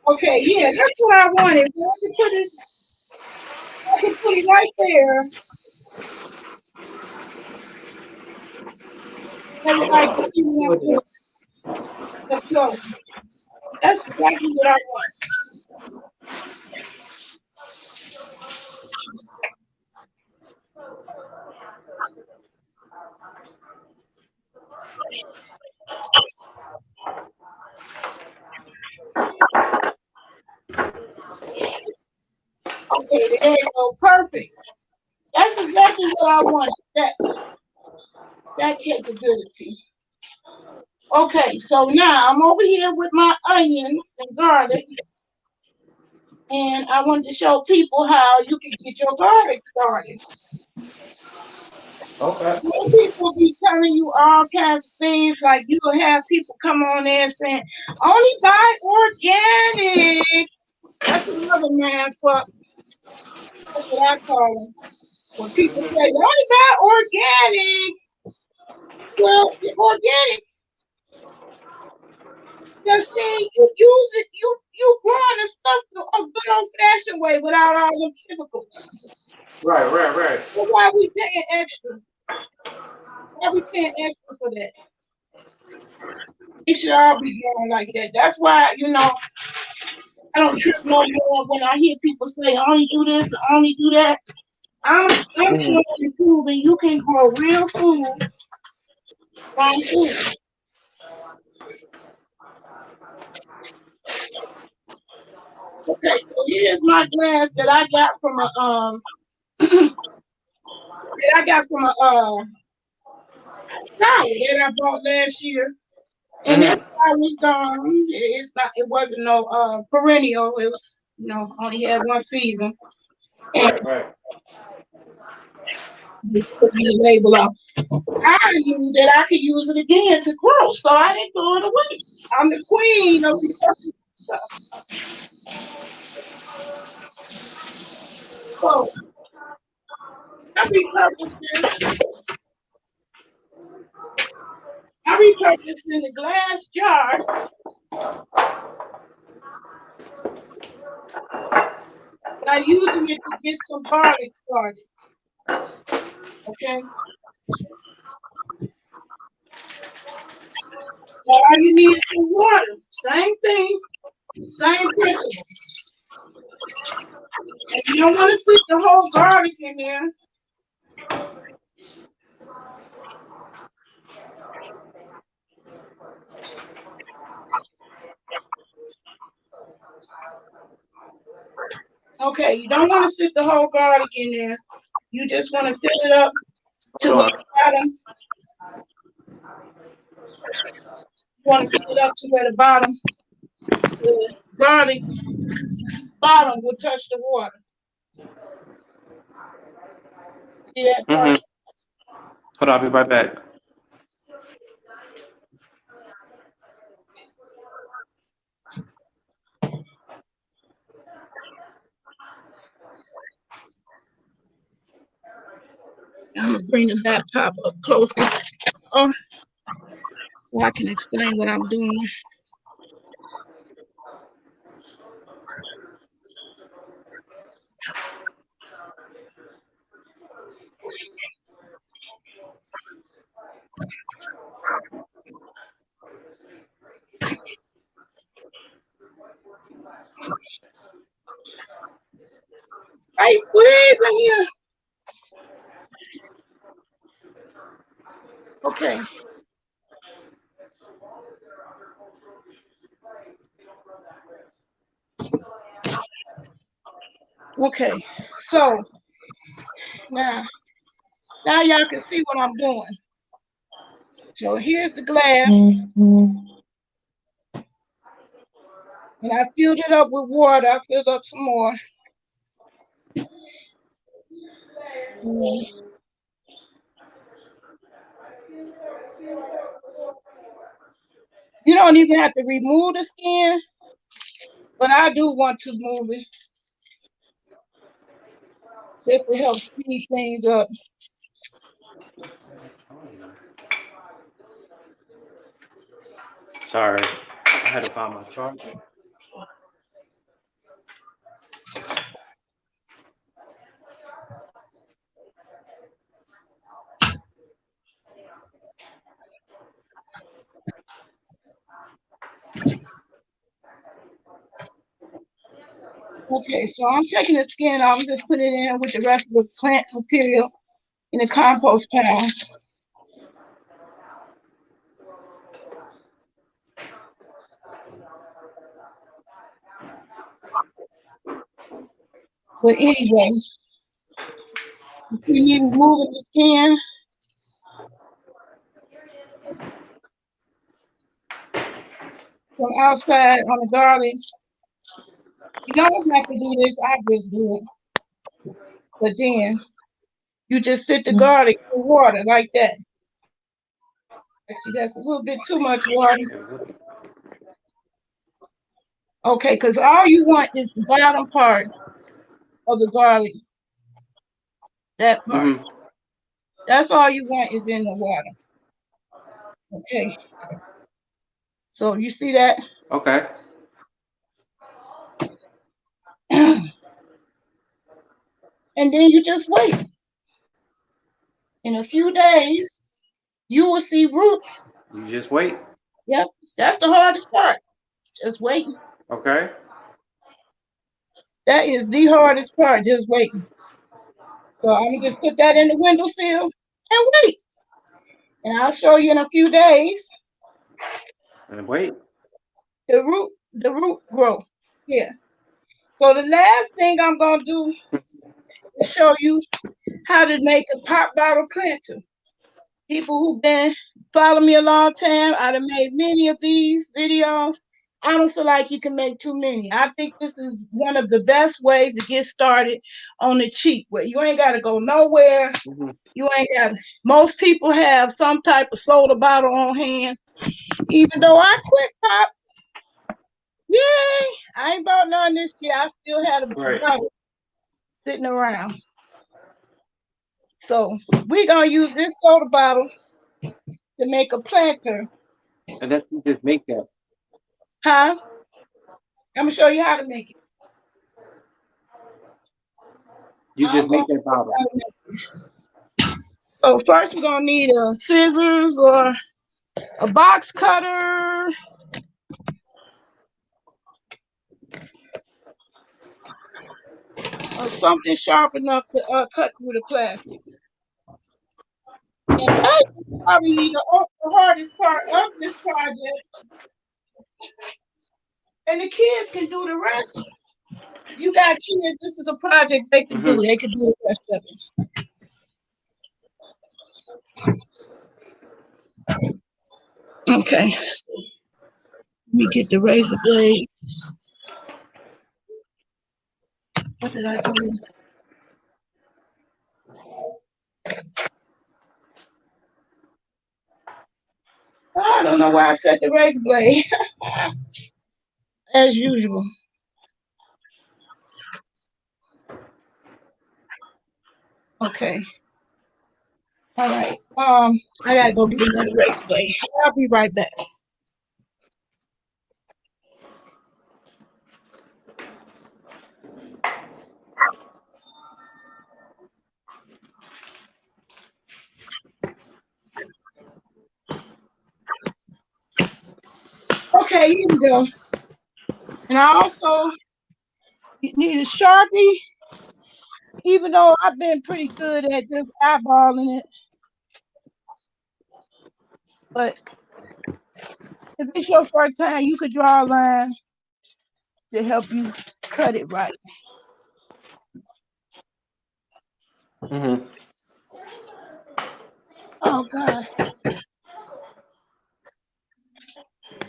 Speaker 1: Okay, yeah, that's what I wanted. So I can put it right there. Everybody can see me up close. That's exactly what I want. Okay, there you go. Perfect. That's exactly what I wanted. That capability. Okay, so now I'm over here with my onions and garlic, and I wanted to show people how you can get your garlic started.
Speaker 2: Okay.
Speaker 1: Some people be telling you all kinds of things, like you will have people come on there saying, only buy organic. That's another man fuck. That's what I call them. When people say, only buy organic. Well, the organic, just mean you use it, you growing the stuff the good old fashioned way without all them chemicals.
Speaker 2: Right.
Speaker 1: So why we paying extra? Why we paying extra for that? It should all be growing like that. That's why, I don't trip no more when I hear people say, only do this, only do that. I'm
Speaker 2: Mm-hmm.
Speaker 1: showing you proving you can grow real food from food. Okay, so here's my glass that I got from a flower that I bought last year. And that
Speaker 2: Mm-hmm.
Speaker 1: flower's gone. It wasn't no perennial. It was, only had one season. And
Speaker 2: Right.
Speaker 1: put the label off. I knew that I could use it again to grow, so I didn't throw it away. I'm the queen of repurposing stuff. So I repurposed this. I repurposed in a glass jar by using it to get some garlic started. Okay. So all you need is some water. Same thing, same principle. And you don't want to stick the whole garlic in there. Okay, you don't want to stick the whole garlic in there. You just want to fill it up to
Speaker 2: Hold
Speaker 1: where
Speaker 2: on.
Speaker 1: the bottom. You want to fill it up to where the garlic bottom will touch the water. See that part?
Speaker 2: Mm-hmm. Hold on, I'll be right back.
Speaker 1: I'm gonna bring the laptop up closer. Oh, so I can explain what I'm doing. Hey, squeeze in here. Okay. Okay. So now y'all can see what I'm doing. So here's the glass. And I filled it up with water. I filled up some more. You don't even have to remove the skin, but I do want to move it just to help speed things up.
Speaker 2: Sorry, I had to find my charger.
Speaker 1: Okay, so I'm taking the skin off. I'm just putting it in with the rest of the plant material in the compost pile. But anyway, we need removing the skin from outside on the garlic. You don't have to do this, I just do it. But then you just sit the garlic in water like that. Actually, that's a little bit too much water. Okay, because all you want is the bottom part of the garlic. That part. That's all you want is in the water. Okay. So you see that?
Speaker 2: Okay.
Speaker 1: And then you just wait. In a few days, you will see roots.
Speaker 2: You just wait.
Speaker 1: Yep. That's the hardest part. Just waiting.
Speaker 2: Okay.
Speaker 1: That is the hardest part, just waiting. So I'm gonna just put that in the windowsill and wait. And I'll show you in a few days.
Speaker 2: And wait.
Speaker 1: The root grow. Yeah. So the last thing I'm gonna do is show you how to make a pop bottle planter. People who've been following me a long time, I've made many of these videos. I don't feel like you can make too many. I think this is one of the best ways to get started on the cheap, where you ain't got to go nowhere. You ain't got. Most people have some type of soda bottle on hand. Even though I quit pop, yay! I ain't bought none this year. I still had a bottle sitting around. So we're gonna use this soda bottle to make a planter.
Speaker 2: And then you just make that.
Speaker 1: Huh? I'm gonna show you how to make it.
Speaker 2: You just make that bottle.
Speaker 1: So first we're gonna need a scissors or a box cutter. Or something sharp enough to cut through the plastic. And that's probably the hardest part of this project. And the kids can do the rest. If you got kids, this is a project they can do. They can do the rest of it. Okay. So let me get the razor blade. What did I do? I don't know why I set the razor blade. As usual. Okay. All right. I gotta go get another razor blade. I'll be right back. Okay, here we go. And I also need a Sharpie, even though I've been pretty good at just eyeballing it. But if it's your first time, you could draw a line to help you cut it right.
Speaker 2: Mm-hmm.
Speaker 1: Oh God,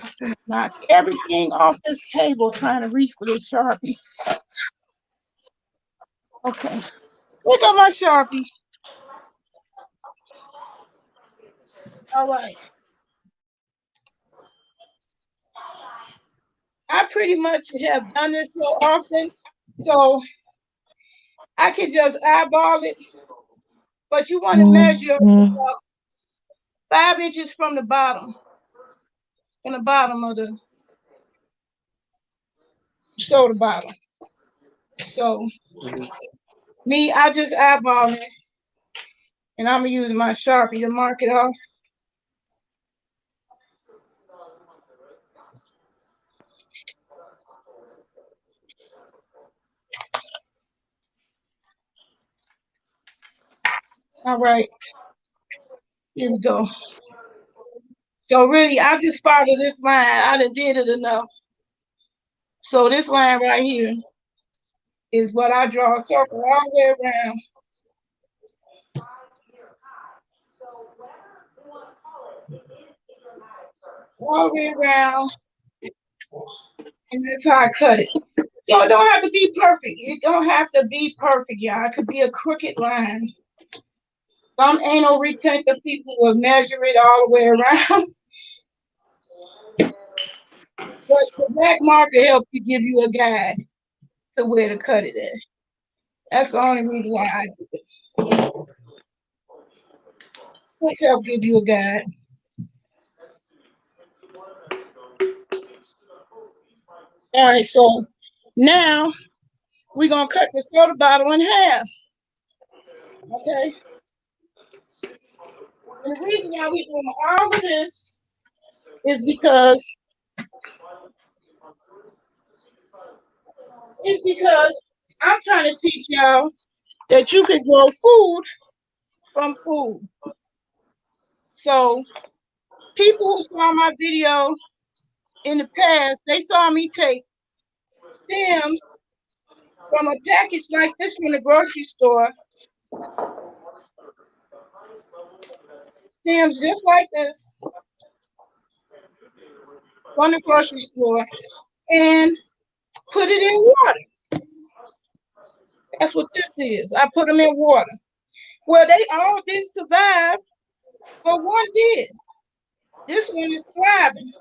Speaker 1: I'm gonna knock everything off this table trying to reach for this Sharpie. Okay, look at my Sharpie. All right, I pretty much have done this so often, so I can just eyeball it. But you want to measure 5 inches from the bottom of the soda bottle. So
Speaker 2: Mm-hmm.
Speaker 1: me, I just eyeball it, and I'm gonna use my Sharpie to mark it off. All right, here we go. So really, I just follow this line. I done did it enough. So this line right here is what I draw a circle all the way around. All the way around, and that's how I cut it. So it don't have to be perfect. It don't have to be perfect, y'all. It could be a crooked line. Some anal retentive people will measure it all the way around. But the black marker helps you give you a guide to where to cut it at. That's the only reason why I do it. Let's help give you a guide. All right, so now we're gonna cut the soda bottle in half. Okay. And the reason why we're doing all of this is because I'm trying to teach y'all that you can grow food from food. So people who saw my video in the past, they saw me take stems from a package like this from the grocery store, stems just like this from the grocery store, and put it in water. That's what this is. I put them in water. Well, they all didn't survive, but one did. This one is thriving.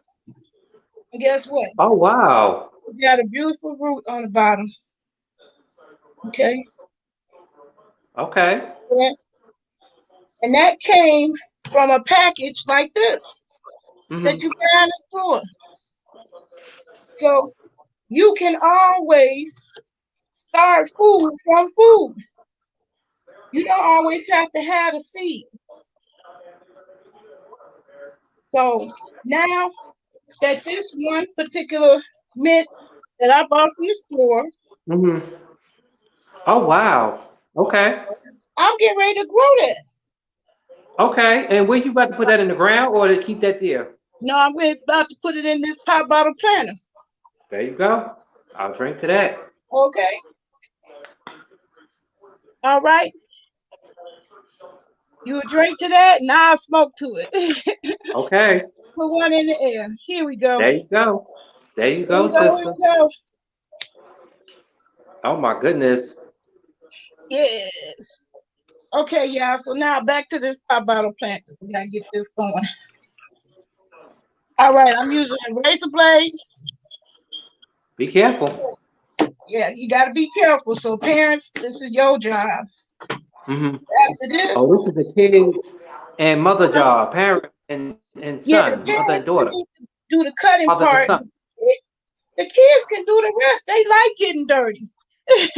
Speaker 1: And guess what?
Speaker 2: Oh wow.
Speaker 1: It got a beautiful root on the bottom. Okay.
Speaker 2: Okay.
Speaker 1: And that came from a package like this that
Speaker 2: Mm-hmm.
Speaker 1: you buy in the store. So you can always start food from food. You don't always have to have a seed. So now that this one particular mint that I bought from the store,
Speaker 2: Mm-hmm. Oh wow. Okay.
Speaker 1: I'm getting ready to grow that.
Speaker 2: Okay. And where you about to put that in the ground or to keep that there?
Speaker 1: No, I'm about to put it in this pop bottle planter.
Speaker 2: There you go. I'll drink to that.
Speaker 1: Okay. All right. You would drink to that, and I'll smoke to it.
Speaker 2: Okay.
Speaker 1: Put one in the air. Here we go.
Speaker 2: There you go. There you
Speaker 1: Here we
Speaker 2: go,
Speaker 1: go. Here
Speaker 2: sister.
Speaker 1: we go.
Speaker 2: Oh my goodness.
Speaker 1: Yes. Okay, y'all. So now back to this pop bottle planter. We gotta get this going. All right, I'm using a razor blade.
Speaker 2: Be careful.
Speaker 1: Yeah, you gotta be careful. So parents, this is your job.
Speaker 2: Mm-hmm.
Speaker 1: After
Speaker 2: Oh,
Speaker 1: this,
Speaker 2: this is the kids. And mother job, parent and
Speaker 1: Yeah,
Speaker 2: son,
Speaker 1: the
Speaker 2: mother and
Speaker 1: parents
Speaker 2: daughter,
Speaker 1: need to do the cutting
Speaker 2: mother and
Speaker 1: part.
Speaker 2: son.
Speaker 1: The kids can do the rest. They like getting dirty. Just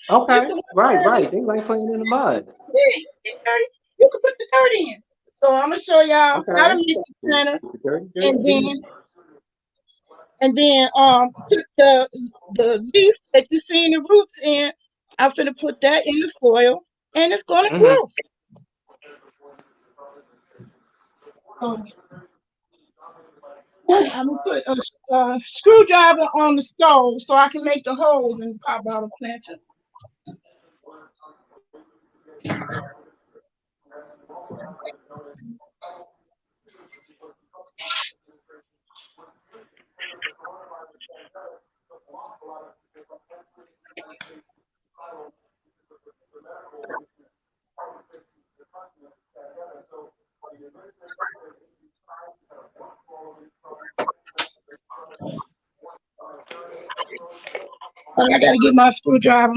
Speaker 2: Okay,
Speaker 1: the
Speaker 2: right,
Speaker 1: one
Speaker 2: right. They like playing in the mud.
Speaker 1: yeah, get dirty. You can put the dirt in. So I'm gonna show y'all how to
Speaker 2: Okay.
Speaker 1: mix the planter,
Speaker 2: Dirty, dirty
Speaker 1: and then
Speaker 2: deeds.
Speaker 1: put the leaf that you see in the roots in. I'm gonna put that in the soil, and it's gonna
Speaker 2: Mm-hmm.
Speaker 1: grow. So I'm gonna put a screwdriver on the stove so I can make the holes and pop out a planter. But I gotta get my screwdriver.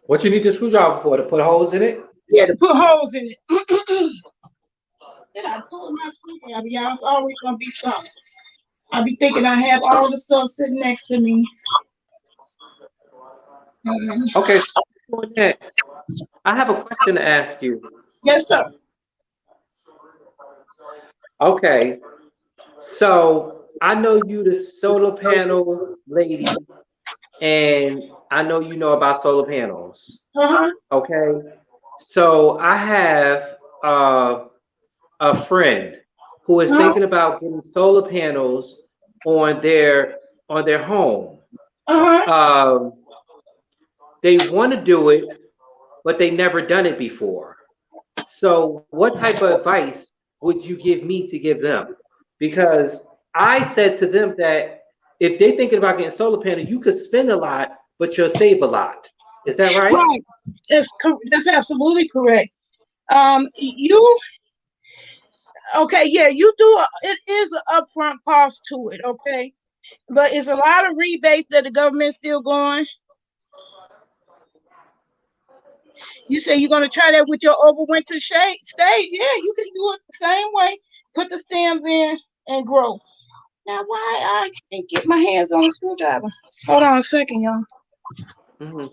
Speaker 2: What you need the screwdriver for? To put holes in it?
Speaker 1: Yeah, to put holes in it. Then I pull my screwdriver, y'all. It's always gonna be something. I'll be thinking I have all the stuff sitting next to me. Um,
Speaker 2: Okay. I have a question to ask you.
Speaker 1: yes, sir.
Speaker 2: Okay. So I know you the solar panel lady, and I know you know about solar panels.
Speaker 1: Uh-huh.
Speaker 2: Okay. So I have a friend who is
Speaker 1: Uh-huh.
Speaker 2: thinking about getting solar panels on their home.
Speaker 1: Uh-huh.
Speaker 2: Um, they want to do it, but they never done it before. So, what type of advice would you give me to give them? Because I said to them that if they're thinking about getting solar panel, you could spend a lot, but you'll save a lot. Is that right?
Speaker 1: Right. That's absolutely correct. You okay? Yeah, you do. It is an upfront cost to it. Okay, but it's a lot of rebates that the government's still going. You say you're gonna try that with your overwinter shade stage. Yeah, you can do it the same way. Put the stems in and grow. Now, why I can't get my hands on a screwdriver? Hold on a second, y'all.
Speaker 2: Hmm.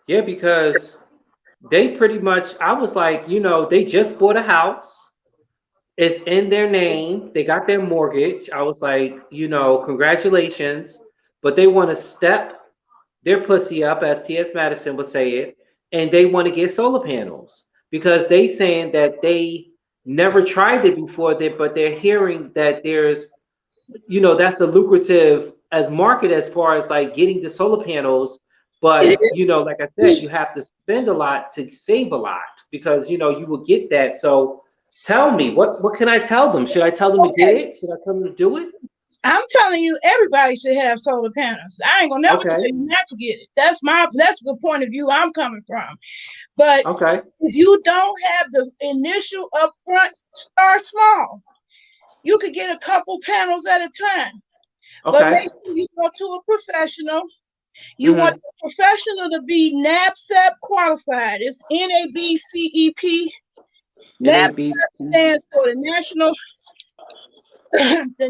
Speaker 2: Yeah, because they pretty much, I was like, they just bought a house. It's in their name. They got their mortgage. I was like, congratulations. But they want to step their pussy up, as T.S. Madison would say it, and they want to get solar panels because they saying that they never tried it before, but they're hearing that that's a lucrative as market as far as like getting the solar panels.
Speaker 1: It
Speaker 2: But like I said, you have to spend a lot to save a lot because you will get that. So tell me, what can I tell them? Should I tell them to get
Speaker 1: okay.
Speaker 2: it? Should I tell them to do it?
Speaker 1: I'm telling you, everybody should have solar panels. I ain't gonna never tell
Speaker 2: Okay.
Speaker 1: you not to get it. That's the point of view I'm coming from. But
Speaker 2: Okay.
Speaker 1: if you don't have the initial upfront, start small. You could get a couple panels at a time. But make
Speaker 2: Okay.
Speaker 1: sure you go to a professional. You want
Speaker 2: Mm-hmm.
Speaker 1: the professional to be NABCEP qualified. It's NABCEP. NABCEP
Speaker 2: NAB.
Speaker 1: stands for the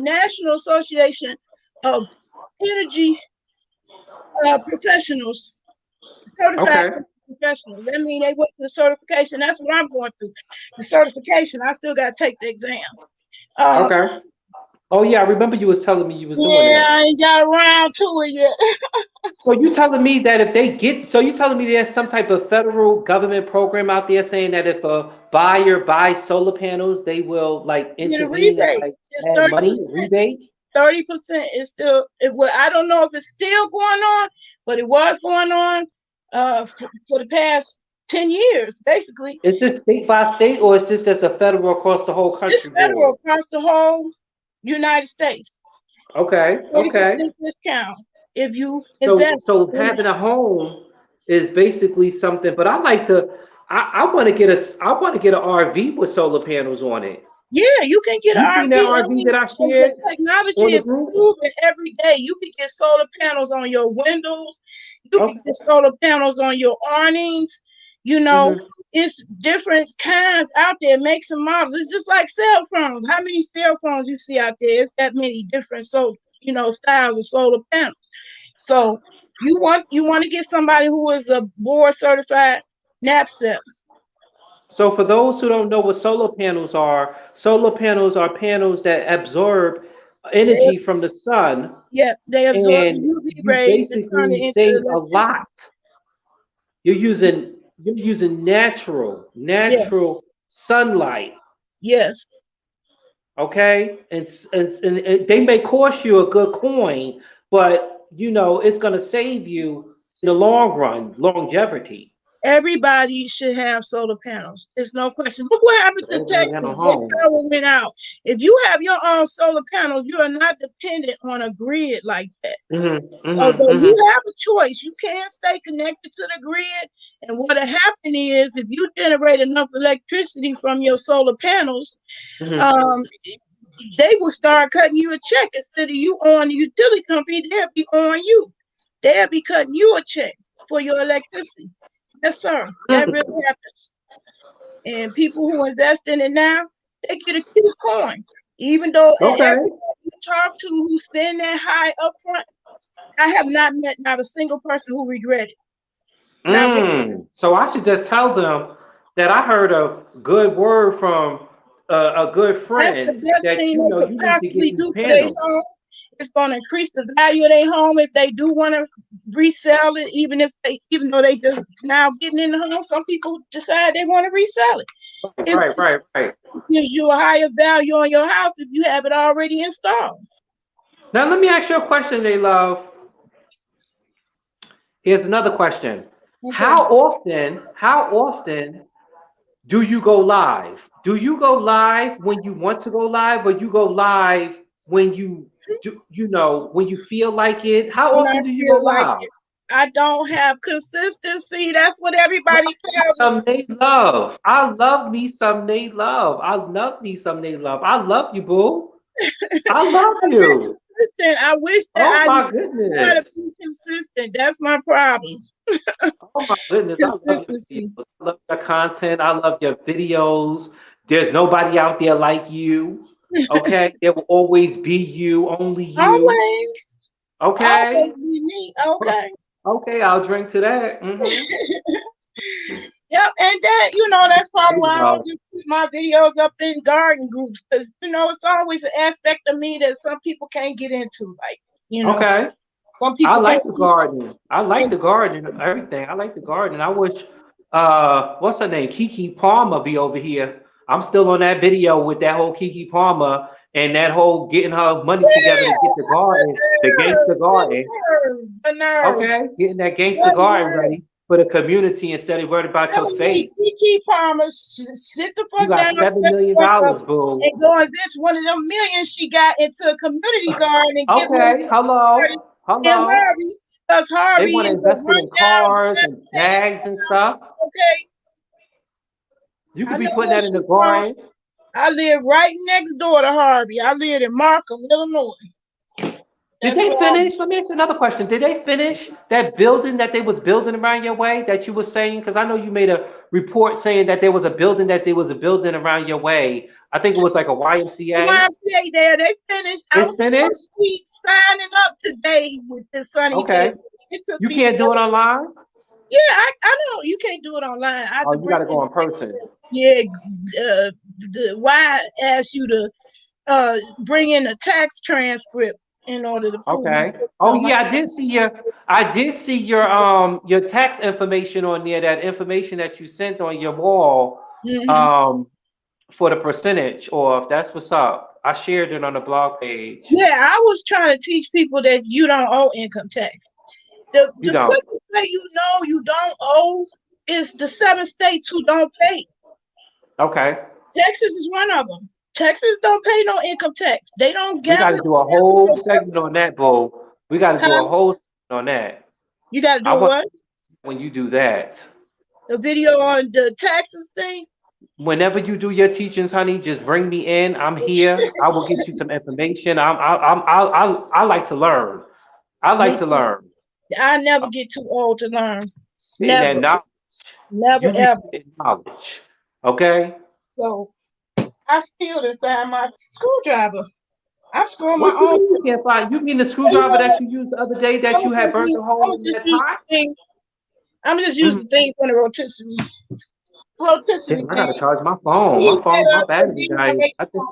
Speaker 1: National Association of Energy Professionals, certified
Speaker 2: Okay.
Speaker 1: professionals. That means they went to the certification. That's what I'm going through. The certification. I still got to take the exam. Uh,
Speaker 2: Okay. Oh yeah, I remember you was telling me you was doing
Speaker 1: yeah,
Speaker 2: that.
Speaker 1: I ain't got around to it yet.
Speaker 2: So you telling me that if they get, so you telling me there's some type of federal government program out there saying that if a buyer buys solar panels, they will like
Speaker 1: Get a
Speaker 2: intervene and
Speaker 1: rebate.
Speaker 2: like
Speaker 1: It's
Speaker 2: add
Speaker 1: thirty
Speaker 2: money,
Speaker 1: percent.
Speaker 2: rebate?
Speaker 1: 30% is still. Well, I don't know if it's still going on, but it was going on for the past 10 years, basically.
Speaker 2: Is this state by state or is this just the federal across the whole country
Speaker 1: It's federal
Speaker 2: board?
Speaker 1: across the whole United States.
Speaker 2: Okay,
Speaker 1: Thirty
Speaker 2: okay.
Speaker 1: percent discount if you
Speaker 2: So
Speaker 1: invest
Speaker 2: so
Speaker 1: in
Speaker 2: having a home is basically something, but I want to get an RV with solar panels on it.
Speaker 1: Yeah, you can get an
Speaker 2: You seen that
Speaker 1: RV. I
Speaker 2: RV
Speaker 1: mean,
Speaker 2: that I
Speaker 1: and the
Speaker 2: shared
Speaker 1: technology
Speaker 2: on the
Speaker 1: is
Speaker 2: group?
Speaker 1: improving every day. You can get solar panels on your windows. You can
Speaker 2: Okay.
Speaker 1: get solar panels on your awnings. You know,
Speaker 2: Hmm.
Speaker 1: it's different kinds out there, makes and models. It's just like cell phones. How many cell phones you see out there? It's that many different styles of solar panels. So you want to get somebody who is a board certified NAPSEP.
Speaker 2: So for those who don't know what solar panels are panels that absorb
Speaker 1: They
Speaker 2: energy from the sun,
Speaker 1: Yeah, they absorb the
Speaker 2: and
Speaker 1: UV
Speaker 2: you
Speaker 1: rays and turn it
Speaker 2: basically
Speaker 1: into
Speaker 2: save a
Speaker 1: electricity.
Speaker 2: lot. You're
Speaker 1: Yeah,
Speaker 2: using
Speaker 1: yeah,
Speaker 2: natural sunlight,
Speaker 1: yes.
Speaker 2: okay? And they may cost you a good coin, but it's going to save you in the long run, longevity.
Speaker 1: Everybody should have solar panels. It's no question. Look what happened
Speaker 2: So
Speaker 1: to
Speaker 2: everybody have a
Speaker 1: Texas. Their
Speaker 2: home.
Speaker 1: power went out. If you have your own solar panels, you are not dependent on a grid like that. Although you
Speaker 2: Hmm.
Speaker 1: have a choice, you can stay connected to the grid. And what'll happen is if you generate enough electricity from your solar panels,
Speaker 2: Hmm.
Speaker 1: um, they will start cutting you a check instead of you on the utility company. They'll be on you. They'll be cutting you a check for your electricity. Yes, sir. That really
Speaker 2: Hmm.
Speaker 1: happens. And people who invest in it now, they get a cute coin. Even though
Speaker 2: Okay.
Speaker 1: everybody you talk to who spend that high upfront, I have not met not a single person who regretted. Not one.
Speaker 2: So I should just tell them that I heard a good word from a good
Speaker 1: That's the
Speaker 2: friend
Speaker 1: best
Speaker 2: that
Speaker 1: thing they could
Speaker 2: you need to get
Speaker 1: possibly
Speaker 2: these
Speaker 1: do for their
Speaker 2: panels.
Speaker 1: home. It's going to increase the value of their home if they do want to resell it, even though they just now getting in the home. Some people decide they want to resell it. It
Speaker 2: Right, right, right.
Speaker 1: gives you a higher value on your house if you have it already installed.
Speaker 2: Now let me ask you a question, they love. Here's another question.
Speaker 1: Okay.
Speaker 2: How often do you go live? Do you go live when you want to go live, or you go live when when you feel like it? How
Speaker 1: When I
Speaker 2: often do you go
Speaker 1: feel like
Speaker 2: live?
Speaker 1: it, I don't have consistency. That's what everybody
Speaker 2: Love me
Speaker 1: tells me.
Speaker 2: some Nate Love. I love me some Nate Love. I love me some Nate Love. I love you, boo. I love
Speaker 1: I'm not
Speaker 2: you.
Speaker 1: consistent. I wish that
Speaker 2: Oh
Speaker 1: I knew
Speaker 2: my
Speaker 1: how to
Speaker 2: goodness.
Speaker 1: be consistent. That's my problem.
Speaker 2: Oh my goodness. I love your
Speaker 1: Consistency.
Speaker 2: videos. I love your content. I love your videos. There's nobody out there like you. Okay. There will always be you, only you.
Speaker 1: Always.
Speaker 2: Okay.
Speaker 1: Always be me. Okay.
Speaker 2: Okay. I'll drink to that.
Speaker 1: Yep, and that's
Speaker 2: There
Speaker 1: probably
Speaker 2: you
Speaker 1: why I don't
Speaker 2: go.
Speaker 1: just put my videos up in garden groups because it's always an aspect of me that some people can't get into. Like, you know,
Speaker 2: Okay.
Speaker 1: some
Speaker 2: I
Speaker 1: people can't.
Speaker 2: like the garden. I like the garden. Everything. I like the garden. I wish what's her name? Kiki Palmer be over here. I'm still on that video with that whole Kiki Palmer and that whole getting her money together to get the garden, the gangster garden.
Speaker 1: The nerve,
Speaker 2: Okay, getting that gangster
Speaker 1: the
Speaker 2: garden
Speaker 1: nerve.
Speaker 2: ready for the community instead of worried about your
Speaker 1: Telling me
Speaker 2: face.
Speaker 1: Kiki Palmer sit the
Speaker 2: You
Speaker 1: fuck
Speaker 2: got
Speaker 1: down, shut
Speaker 2: $7
Speaker 1: the
Speaker 2: million,
Speaker 1: fuck up, and
Speaker 2: boo.
Speaker 1: go invest one of them millions she got into a community garden and give one
Speaker 2: Okay, hello,
Speaker 1: in
Speaker 2: hello.
Speaker 1: Harvey, because
Speaker 2: They
Speaker 1: Harvey
Speaker 2: want to
Speaker 1: is a
Speaker 2: invest it in
Speaker 1: rundown,
Speaker 2: cars and
Speaker 1: dilapidated
Speaker 2: bags and
Speaker 1: town.
Speaker 2: stuff.
Speaker 1: Okay,
Speaker 2: You
Speaker 1: I
Speaker 2: could be
Speaker 1: know
Speaker 2: putting
Speaker 1: what
Speaker 2: that in the
Speaker 1: she's from.
Speaker 2: garden.
Speaker 1: I live right next door to Harvey. I live in Markham, Illinois.
Speaker 2: Did
Speaker 1: That's
Speaker 2: they
Speaker 1: where I
Speaker 2: finish? Let me ask you another question. Did they finish that building that they was building around your way that you were saying? Because I know you made a report saying that there was a building around your way. I think it was like a
Speaker 1: the
Speaker 2: YMCA.
Speaker 1: YMCA there. They finished. I
Speaker 2: It's
Speaker 1: was supposed
Speaker 2: finished?
Speaker 1: to be signing up today with the Sunny Day.
Speaker 2: Okay.
Speaker 1: It took
Speaker 2: You
Speaker 1: me
Speaker 2: can't do it
Speaker 1: forever.
Speaker 2: online?
Speaker 1: Yeah, I know you can't do it online. I have
Speaker 2: Oh,
Speaker 1: to
Speaker 2: you
Speaker 1: bring
Speaker 2: got to go
Speaker 1: in.
Speaker 2: in person.
Speaker 1: Yeah, the why asked you to bring in a tax transcript in order to prove you
Speaker 2: Okay.
Speaker 1: put
Speaker 2: Oh
Speaker 1: on my.
Speaker 2: yeah, I did see your tax information on there, that information that you sent on your wall
Speaker 1: Hmm.
Speaker 2: um for the percentage, or if that's what's up. I shared it on the blog page.
Speaker 1: Yeah, I was trying to teach people that you don't owe income tax.
Speaker 2: You
Speaker 1: The
Speaker 2: don't.
Speaker 1: quickest way you know you don't owe is the 7 states who don't pay.
Speaker 2: Okay.
Speaker 1: Texas is one of them. Texas don't pay no income tax. They don't
Speaker 2: We got
Speaker 1: gather
Speaker 2: to do a
Speaker 1: your
Speaker 2: whole segment
Speaker 1: government.
Speaker 2: on that, Bo. We got to do a
Speaker 1: Huh?
Speaker 2: whole segment on that.
Speaker 1: You got to
Speaker 2: I
Speaker 1: do
Speaker 2: want
Speaker 1: what?
Speaker 2: when you do that.
Speaker 1: The video on the taxes thing.
Speaker 2: Whenever you do your teachings, honey, just bring me in. I'm here. I will get you some information. I like to learn. I like
Speaker 1: Me
Speaker 2: to
Speaker 1: too.
Speaker 2: learn.
Speaker 1: I never
Speaker 2: I'm
Speaker 1: get too old to learn.
Speaker 2: spitting that
Speaker 1: Never,
Speaker 2: knowledge.
Speaker 1: never
Speaker 2: You be
Speaker 1: ever.
Speaker 2: spitting knowledge. Okay?
Speaker 1: So I still didn't find my screwdriver. I screw my
Speaker 2: What you
Speaker 1: own.
Speaker 2: mean you can't find? You mean the
Speaker 1: Well, you
Speaker 2: screwdriver
Speaker 1: know
Speaker 2: that
Speaker 1: what?
Speaker 2: you used the other day
Speaker 1: I'm
Speaker 2: that you
Speaker 1: gonna
Speaker 2: had
Speaker 1: just
Speaker 2: burnt
Speaker 1: use.
Speaker 2: the
Speaker 1: I'm
Speaker 2: hole
Speaker 1: gonna
Speaker 2: in
Speaker 1: just
Speaker 2: that
Speaker 1: use
Speaker 2: pot?
Speaker 1: the thing. I'm just use
Speaker 2: Mhm.
Speaker 1: the thing from the rotisserie
Speaker 2: Damn, I
Speaker 1: thing.
Speaker 2: gotta charge my phone.
Speaker 1: Heat that
Speaker 2: My
Speaker 1: up and
Speaker 2: battery
Speaker 1: then I
Speaker 2: died.
Speaker 1: make
Speaker 2: I think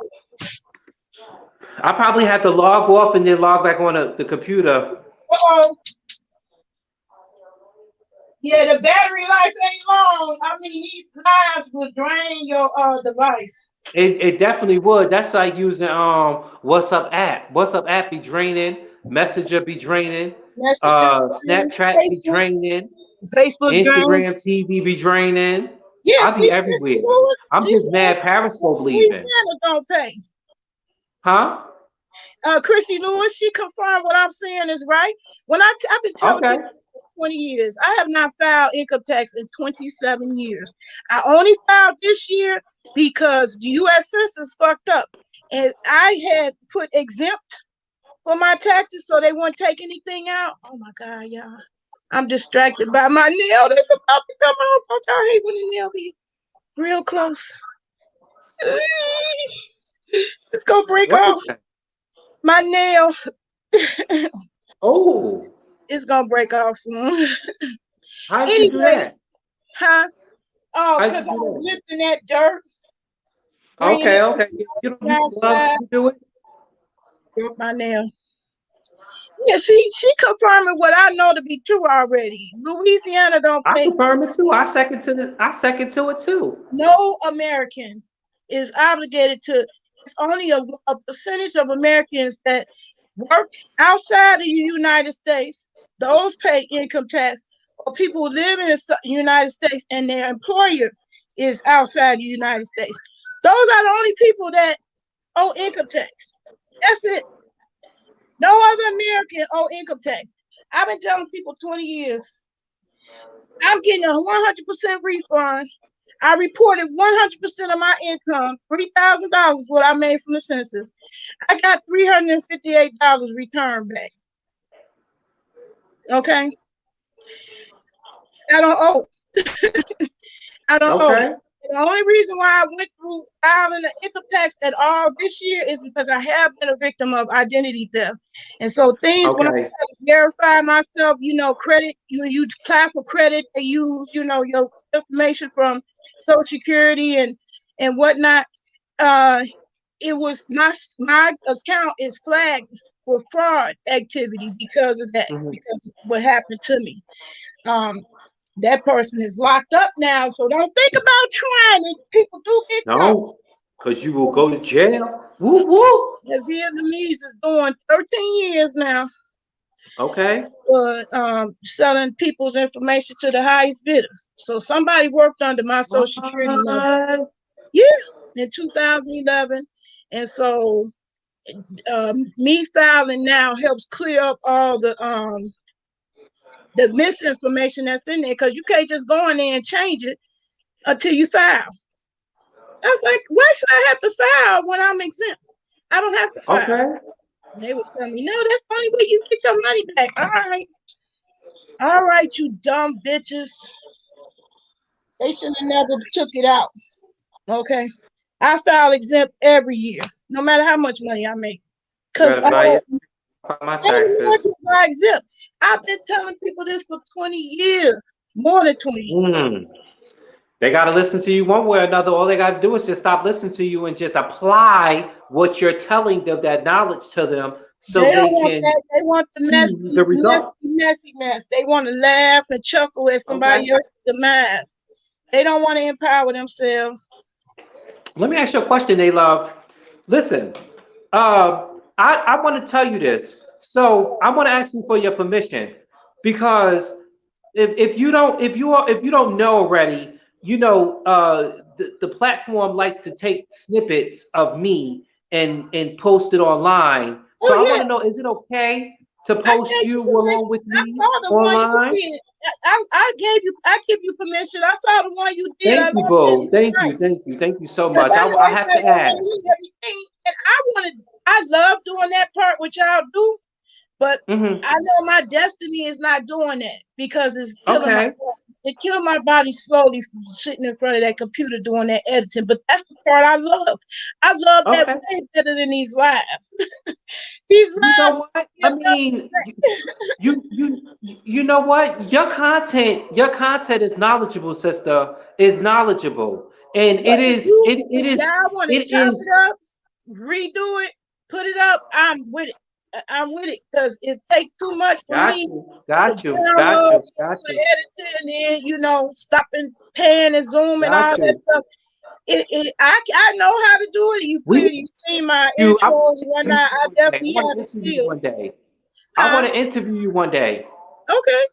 Speaker 2: I probably had to log off and then log back on the computer.
Speaker 1: oh yeah, the battery life ain't long. I mean these lives will drain your device.
Speaker 2: It definitely would. That's like using WhatsApp app. WhatsApp app be draining. Messenger be draining.
Speaker 1: Messenger drains,
Speaker 2: Snapchat be draining.
Speaker 1: Facebook drains.
Speaker 2: Instagram TV be draining.
Speaker 1: Yeah,
Speaker 2: I
Speaker 1: see,
Speaker 2: be
Speaker 1: Christy
Speaker 2: everywhere.
Speaker 1: Lewis,
Speaker 2: I'm
Speaker 1: she
Speaker 2: just
Speaker 1: said
Speaker 2: mad Periscope leaving.
Speaker 1: Louisiana don't pay.
Speaker 2: Huh?
Speaker 1: Christy Lewis, she confirmed what I'm saying is right. I've been telling
Speaker 2: Okay.
Speaker 1: people for 20 years, I have not filed income tax in 27 years. I only filed this year because the U.S. Census fucked up, and I had put exempt for my taxes, so they wouldn't take anything out. Oh my God, y'all! I'm distracted by my nail that's about to come off. Don't y'all hate when the nail be real close? It's gonna break
Speaker 2: What
Speaker 1: off.
Speaker 2: is that?
Speaker 1: My nail
Speaker 2: Oh,
Speaker 1: is gonna break off soon.
Speaker 2: how'd you do
Speaker 1: Anyway,
Speaker 2: that?
Speaker 1: huh? Oh,
Speaker 2: How'd
Speaker 1: because
Speaker 2: you
Speaker 1: I
Speaker 2: do
Speaker 1: was
Speaker 2: that?
Speaker 1: lifting that dirt, bringing
Speaker 2: Okay,
Speaker 1: it
Speaker 2: okay. You don't use gloves
Speaker 1: outside.
Speaker 2: when you do it?
Speaker 1: Broke my nail. Yeah, she confirming what I know to be true already. Louisiana don't
Speaker 2: I
Speaker 1: pay.
Speaker 2: confirm it too. I second to it too.
Speaker 1: No American is obligated to. It's only a percentage of Americans that work outside of the United States. Those pay income tax, or people who live in the United States and their employer is outside the United States. Those are the only people that owe income tax. That's it. No other American owe income tax. I've been telling people 20 years. I'm getting a 100% refund. I reported 100% of my income. $3,000 is what I made from the census. I got $358 returned back. Okay, I don't owe. I don't owe.
Speaker 2: Okay.
Speaker 1: The only reason why I went through filing the income tax at all this year is because I have been a victim of identity theft. And so things when I
Speaker 2: Okay.
Speaker 1: verify myself, credit, you apply for credit, they use, your information from Social Security and whatnot. Uh it was my account is flagged for fraud activity because of that,
Speaker 2: Mhm.
Speaker 1: because of what happened to me. Um, that person is locked up now, so don't think about trying it. People do get caught.
Speaker 2: No, because you will go to jail. Whoop whoop.
Speaker 1: The Vietnamese is doing 13 years now
Speaker 2: Okay.
Speaker 1: for selling people's information to the highest bidder. So somebody worked under my social security number.
Speaker 2: What?
Speaker 1: Yeah, in 2011. And so me filing now helps clear up all the misinformation that's in there, because you can't just go in there and change it until you file. I was like, why should I have to file when I'm exempt? I don't have to file.
Speaker 2: Okay.
Speaker 1: And they was telling me, no, that's the only way you get your money back. All right, you dumb bitches. They should have never took it out. Okay. I file exempt every year, no matter how much money I make.
Speaker 2: I
Speaker 1: Because
Speaker 2: gotta file my
Speaker 1: all
Speaker 2: taxes.
Speaker 1: Americans are exempt. I've been telling people this for 20 years, more than 20 years.
Speaker 2: Mm. They gotta listen to you one way or another. All they gotta do is just stop listening to you and just apply what you're telling them, that knowledge to them, so
Speaker 1: They don't
Speaker 2: they
Speaker 1: want
Speaker 2: can
Speaker 1: that. They want the
Speaker 2: see the result.
Speaker 1: messy mess. They want to laugh and chuckle at
Speaker 2: Okay.
Speaker 1: somebody else's demise. They don't want to empower themselves.
Speaker 2: Let me ask you a question, they love. Listen, I want to tell you this. So I want to ask you for your permission, because if you don't know already, the platform likes to take snippets of me and post it online. So
Speaker 1: Oh
Speaker 2: I want
Speaker 1: yeah,
Speaker 2: to know, is it okay to
Speaker 1: I
Speaker 2: post
Speaker 1: gave you
Speaker 2: you along
Speaker 1: permission.
Speaker 2: with
Speaker 1: I
Speaker 2: me
Speaker 1: saw the one you
Speaker 2: online?
Speaker 1: did. I give you permission. I saw the one you did. I
Speaker 2: Thank you,
Speaker 1: loved
Speaker 2: boo.
Speaker 1: every
Speaker 2: Thank
Speaker 1: night.
Speaker 2: you, thank you, thank you so
Speaker 1: Because
Speaker 2: much.
Speaker 1: I know
Speaker 2: I have
Speaker 1: everybody
Speaker 2: to
Speaker 1: don't want to
Speaker 2: ask.
Speaker 1: hear everything. And I love doing that part which y'all do, but
Speaker 2: Hmm.
Speaker 1: I know my destiny is not doing that because it's killing my
Speaker 2: Okay,
Speaker 1: body. It killed my body slowly from sitting in front of that computer doing that editing. But that's the part I love. I love that
Speaker 2: okay.
Speaker 1: way better than these lives. These
Speaker 2: You
Speaker 1: lives
Speaker 2: know what?
Speaker 1: be
Speaker 2: I
Speaker 1: enough.
Speaker 2: mean, you know what? Your content is knowledgeable, sister. Is knowledgeable, and
Speaker 1: But if
Speaker 2: it is
Speaker 1: y'all want to
Speaker 2: it
Speaker 1: chop
Speaker 2: is.
Speaker 1: it up, redo it, put it up, I'm with it. I'm with it because it takes too much for
Speaker 2: Got
Speaker 1: me
Speaker 2: you,
Speaker 1: to
Speaker 2: got you, got
Speaker 1: download
Speaker 2: you,
Speaker 1: and
Speaker 2: got
Speaker 1: do
Speaker 2: you,
Speaker 1: the editing and then stop and pan and zoom and
Speaker 2: got
Speaker 1: all that
Speaker 2: you.
Speaker 1: stuff. I know how to do it. You
Speaker 2: We
Speaker 1: clearly see my
Speaker 2: you. I
Speaker 1: intros
Speaker 2: want
Speaker 1: and
Speaker 2: to interview
Speaker 1: whatnot.
Speaker 2: you
Speaker 1: I
Speaker 2: one day. I
Speaker 1: definitely
Speaker 2: want
Speaker 1: have
Speaker 2: to
Speaker 1: the
Speaker 2: interview you
Speaker 1: skill.
Speaker 2: one day. I want
Speaker 1: Huh?
Speaker 2: to interview you one day.
Speaker 1: Okay.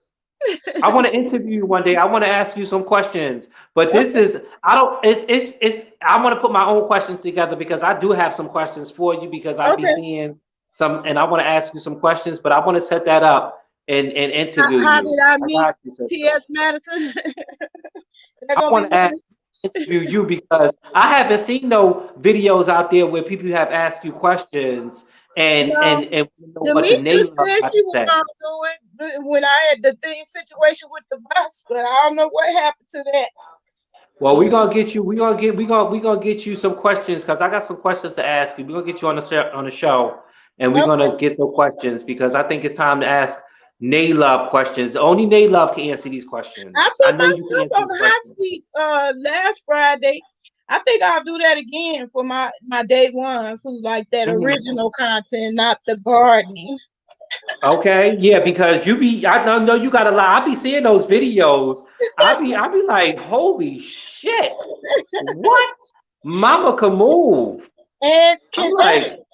Speaker 2: I want to interview you one day. I want to ask you some questions. But this
Speaker 1: Okay.
Speaker 2: is I don't it's I want to put my own questions together because I do have some questions for you because I be
Speaker 1: Okay.
Speaker 2: seeing some and I want to ask you some questions, but I want to set that up and interview
Speaker 1: How
Speaker 2: you.
Speaker 1: did I
Speaker 2: I
Speaker 1: meet
Speaker 2: got you, sister.
Speaker 1: T.S. Madison? Is that
Speaker 2: I
Speaker 1: gonna be
Speaker 2: want to
Speaker 1: one?
Speaker 2: ask interview you because I haven't seen no videos out there where people have asked you questions
Speaker 1: No.
Speaker 2: and you know what the
Speaker 1: Demetra
Speaker 2: name of
Speaker 1: said
Speaker 2: got
Speaker 1: she
Speaker 2: to
Speaker 1: was
Speaker 2: say.
Speaker 1: gonna do it when I had the thing situation with the bus, but I don't know what happened to that.
Speaker 2: Well,
Speaker 1: Yeah.
Speaker 2: we're gonna get you. We're gonna get you some questions because I got some questions to ask you. We're gonna get you on the show, and we're
Speaker 1: Okay.
Speaker 2: gonna get some questions because I think it's time to ask Nay Love questions. Only Nay Love can answer these
Speaker 1: I
Speaker 2: questions. I
Speaker 1: put
Speaker 2: know you can
Speaker 1: myself
Speaker 2: answer
Speaker 1: on
Speaker 2: these
Speaker 1: the hot
Speaker 2: questions.
Speaker 1: seat last Friday. I think I'll do that again for my day ones who like that
Speaker 2: Hmm.
Speaker 1: original content, not the gardening.
Speaker 2: Okay, yeah, because you be. I know you got a lot. I be seeing those videos. I be like, holy shit, what? Mama can move.
Speaker 1: And
Speaker 2: I'm
Speaker 1: can
Speaker 2: like,
Speaker 1: edit.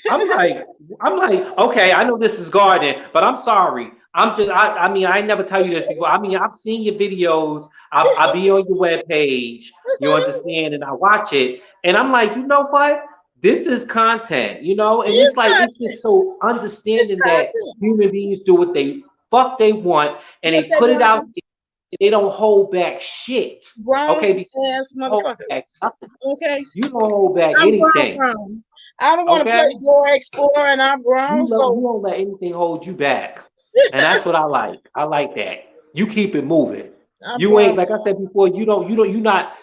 Speaker 2: I'm like, I'm like, okay, I know this is gardening, but I'm sorry. I mean, I ain't never tell you this before. I mean, I've seen your videos. I be on your web page. You understand, and I watch it, and I'm like, you know what? This is content,
Speaker 1: It
Speaker 2: and
Speaker 1: is
Speaker 2: it's like it's
Speaker 1: content.
Speaker 2: just so
Speaker 1: It's
Speaker 2: understanding that
Speaker 1: content.
Speaker 2: human beings do what they fuck they want, and
Speaker 1: What
Speaker 2: they
Speaker 1: they
Speaker 2: put it
Speaker 1: want to
Speaker 2: out.
Speaker 1: do.
Speaker 2: They don't hold back shit. Okay,
Speaker 1: Grown
Speaker 2: because you
Speaker 1: ass
Speaker 2: don't hold back
Speaker 1: motherfuckers.
Speaker 2: nothing.
Speaker 1: Okay.
Speaker 2: You don't hold back
Speaker 1: I'm grown,
Speaker 2: anything.
Speaker 1: grown. I don't want to
Speaker 2: Okay.
Speaker 1: play Dora Explorer, and I'm grown,
Speaker 2: You
Speaker 1: so
Speaker 2: don't let anything hold you back, and that's what I like. I like that. You keep it moving.
Speaker 1: I'm
Speaker 2: You
Speaker 1: grown.
Speaker 2: ain't like I said before. You're not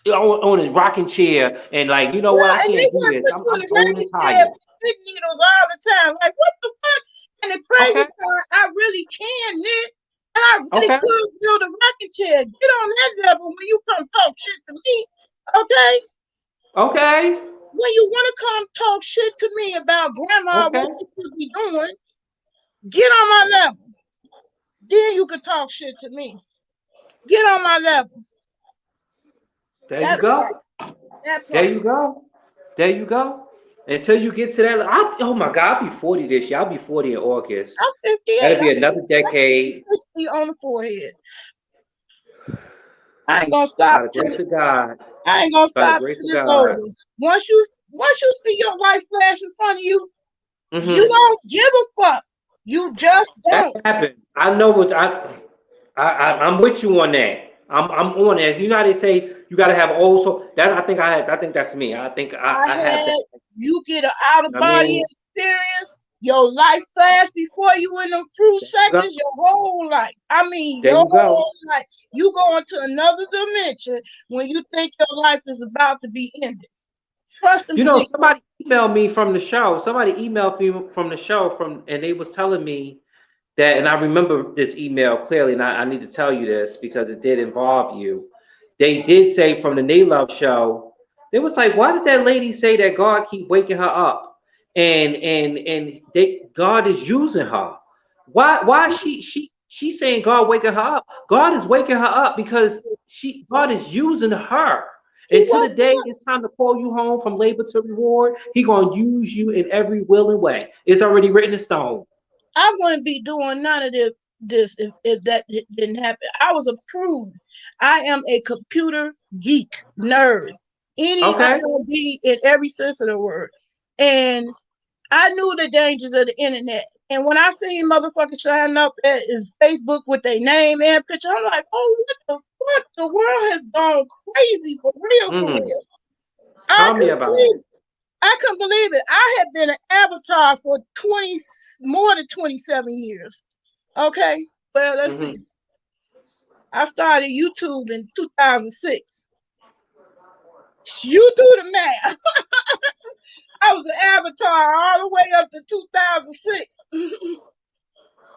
Speaker 2: on a rocking chair and like you know what
Speaker 1: Well,
Speaker 2: I
Speaker 1: and they
Speaker 2: can't do
Speaker 1: want to
Speaker 2: this.
Speaker 1: put you in
Speaker 2: I'm
Speaker 1: the
Speaker 2: old and
Speaker 1: rocking chair
Speaker 2: tired.
Speaker 1: with stick needles all the time. Like, what the fuck? And the crazy
Speaker 2: Okay.
Speaker 1: part, I really can knit, and I really
Speaker 2: Okay.
Speaker 1: could build a rocking chair. Get on that level when you come talk shit to me, okay?
Speaker 2: Okay.
Speaker 1: When you want to come talk shit to me about grandma,
Speaker 2: Okay.
Speaker 1: what you should be doing, get on my level. Then you can talk shit to me. Get on my level.
Speaker 2: There you
Speaker 1: That part.
Speaker 2: go.
Speaker 1: That
Speaker 2: There
Speaker 1: part.
Speaker 2: you go. There you go. Until you get to that, oh my God, I'll be 40 this year. I'll be 40 in August.
Speaker 1: I'm 58.
Speaker 2: That'll be another
Speaker 1: I'm
Speaker 2: decade
Speaker 1: 60 on the forehead. I ain't gonna
Speaker 2: by
Speaker 1: stop
Speaker 2: the
Speaker 1: till
Speaker 2: grace of God.
Speaker 1: I ain't gonna
Speaker 2: By the
Speaker 1: stop
Speaker 2: grace
Speaker 1: till
Speaker 2: of
Speaker 1: it's
Speaker 2: God.
Speaker 1: over. Once you see your life flash in front of you, you
Speaker 2: Hmm.
Speaker 1: don't give a fuck. You just
Speaker 2: That
Speaker 1: don't.
Speaker 2: happened. I know what I'm with you on that. I'm on it. As you know how they say you gotta have also that I think that's me. I think
Speaker 1: I
Speaker 2: I have that.
Speaker 1: had you get an out of
Speaker 2: I
Speaker 1: body
Speaker 2: mean,
Speaker 1: experience. Your life flash before you in them few
Speaker 2: there you go.
Speaker 1: seconds. Your whole life. I mean,
Speaker 2: There
Speaker 1: your
Speaker 2: you go.
Speaker 1: whole life. You go into another dimension when you think your life is about to be ended. Trust and believe.
Speaker 2: Somebody emailed me from the show. Somebody emailed me from the show and they was telling me that, and I remember this email clearly, and I need to tell you this because it did involve you. They did say from the Love show, it was like, why did that lady say that God keep waking her up, and God is using her? Why she saying God waking her up? God is waking her up because God is using her.
Speaker 1: He
Speaker 2: Until the
Speaker 1: woke me
Speaker 2: day
Speaker 1: up.
Speaker 2: it's time to call you home from labor to reward, He gonna use you in every willing way. It's already written in stone.
Speaker 1: I wouldn't be doing none of this if that didn't happen. I was approved. I am a computer geek nerd.
Speaker 2: Okay.
Speaker 1: NERD in every sense of the word. And I knew the dangers of the internet. And when I seen motherfuckers signing up at Facebook with their name and picture, I'm like, oh, what the fuck? The world has gone crazy for real, for
Speaker 2: Mm.
Speaker 1: real. I
Speaker 2: Tell me
Speaker 1: couldn't
Speaker 2: about
Speaker 1: believe
Speaker 2: it.
Speaker 1: it. I couldn't believe it. I had been an avatar for 20, more than 27 years. Okay. Well, let's see.
Speaker 2: Hmm.
Speaker 1: I started YouTube in 2006. You do the math. I was an avatar all the way up to 2006.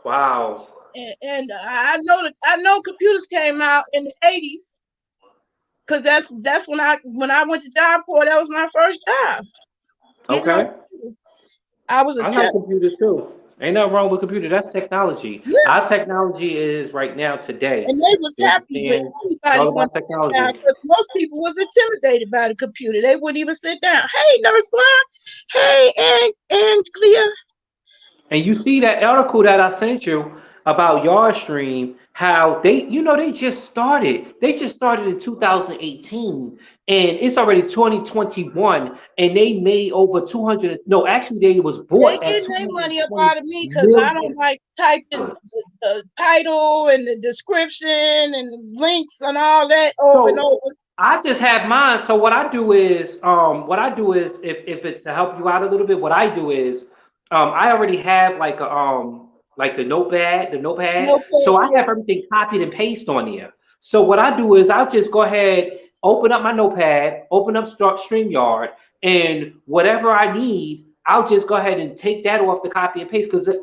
Speaker 2: Wow.
Speaker 1: And I know computers came out in the 80s because that's when I went to Job Corps. That was my first job. Getting on
Speaker 2: Okay.
Speaker 1: computers. I was a
Speaker 2: I like
Speaker 1: tech.
Speaker 2: computers too. Ain't nothing wrong with computer. That's technology.
Speaker 1: Yeah,
Speaker 2: Our technology is right now today.
Speaker 1: and they was
Speaker 2: You
Speaker 1: happy with
Speaker 2: understand? It's
Speaker 1: everybody
Speaker 2: all
Speaker 1: going
Speaker 2: about
Speaker 1: to sit down
Speaker 2: technology.
Speaker 1: because most people was intimidated by the computer. They wouldn't even sit down. Hey, Nurse Glenn. Hey, and Clea.
Speaker 2: And you see that article that I sent you about Yardstream, how they just started. They just started in 2018, and it's already 2021, and they made over 200. No, actually, they was
Speaker 1: They
Speaker 2: bought at
Speaker 1: getting their money up
Speaker 2: 220
Speaker 1: out of me because I don't
Speaker 2: million.
Speaker 1: like typing the title and the description and the links and all that over and
Speaker 2: So
Speaker 1: over.
Speaker 2: I just have mine. So what I do is if it to help you out a little bit, what I do is I already have like the notepad. So
Speaker 1: Okay,
Speaker 2: I
Speaker 1: yeah.
Speaker 2: have everything copied and paste on there. So what I do is I'll just go ahead, open up my notepad, open up StreamYard, and whatever I need, I'll just go ahead and take that off the copy and paste because I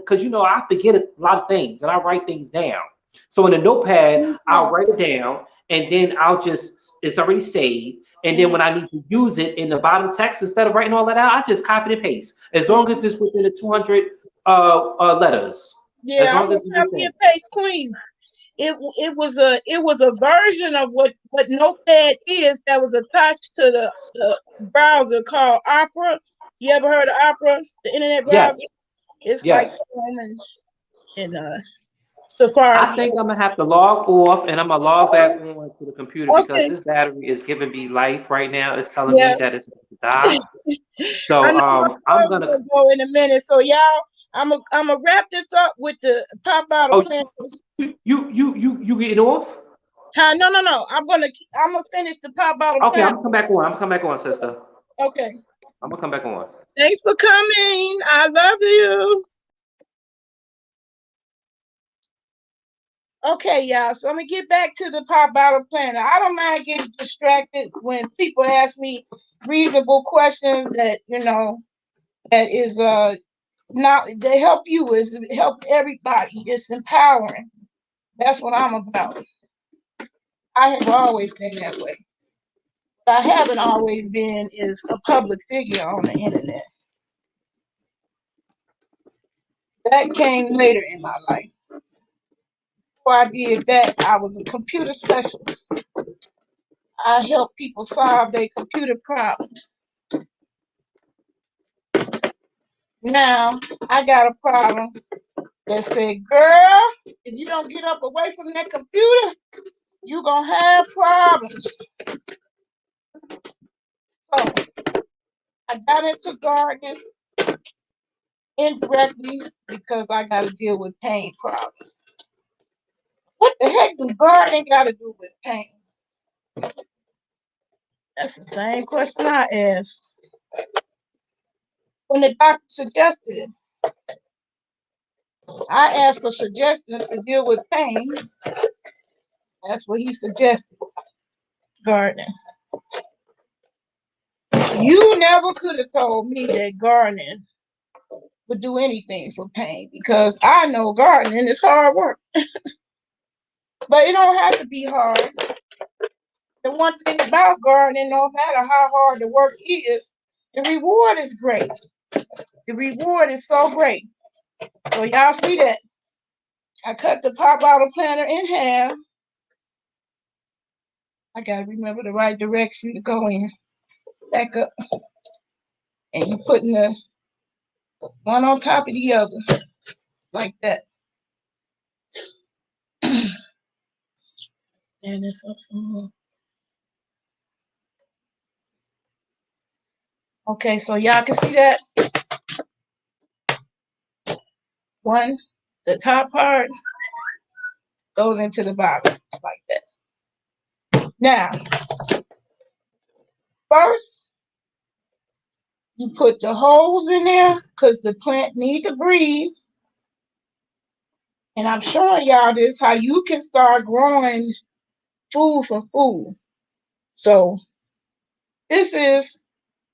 Speaker 2: forget a lot of things and I write things down. So in the notepad, I'll
Speaker 1: Mhm.
Speaker 2: write it down and then it's already saved. And then when I need to use it in the bottom text, instead of writing all that out, I just copy and paste. As long as
Speaker 1: Mhm.
Speaker 2: it's within the 200 letters. As
Speaker 1: Yeah, I'm
Speaker 2: long
Speaker 1: a
Speaker 2: as it's
Speaker 1: copy
Speaker 2: within.
Speaker 1: and paste queen. It was a version of what Notepad is that was attached to the browser called Opera. You ever heard of Opera, the internet
Speaker 2: Yes,
Speaker 1: browser? It's like
Speaker 2: yes.
Speaker 1: Chrome and
Speaker 2: I
Speaker 1: Safari.
Speaker 2: think I'm gonna have to log off and I'm gonna log back on to the computer because
Speaker 1: Okay,
Speaker 2: this battery is giving me life right now. It's telling me
Speaker 1: yeah.
Speaker 2: that it's about to die.
Speaker 1: I
Speaker 2: So
Speaker 1: know my
Speaker 2: I'm
Speaker 1: phone's
Speaker 2: gonna.
Speaker 1: gonna go in a minute, so y'all, I'm gonna wrap this up with the pop bottle
Speaker 2: Oh,
Speaker 1: plant.
Speaker 2: you getting off?
Speaker 1: No, no, no. I'm gonna finish the pop bottle
Speaker 2: Okay, I'm
Speaker 1: plant.
Speaker 2: gonna come back on. I'm gonna come back on, sister.
Speaker 1: Okay.
Speaker 2: I'm gonna come back on.
Speaker 1: Thanks for coming. I love you. Okay, y'all. So I'm gonna get back to the pop bottle planner. I don't mind getting distracted when people ask me reasonable questions that that is not they help you, is help everybody. It's empowering. That's what I'm about. I have always been that way. What I haven't always been is a public figure on the internet. That came later in my life. Before I did that, I was a computer specialist. I help people solve their computer problems. Now I got a problem that said, girl, if you don't get up away from that computer, you're gonna have problems. So I got into gardening indirectly because I got to deal with pain problems. What the heck do gardening got to do with pain? That's the same question I asked. When the doctor suggested it, I asked for suggestions to deal with pain. That's what he suggested, gardening. You never could have told me that gardening would do anything for pain because I know gardening is hard work. But it don't have to be hard. The one thing about gardening, no matter how hard the work is, the reward is great. The reward is so great. So y'all see that? I cut the pop bottle planter in half. I gotta remember the right direction to go in. Back up. And you putting the one on top of the other. Like that. And it's up some more. Okay, so y'all can see that. The top part goes into the bottom like that. Now, first, you put the holes in there because the plant needs to breathe. And I'm showing y'all this, how you can start growing food from food. So this is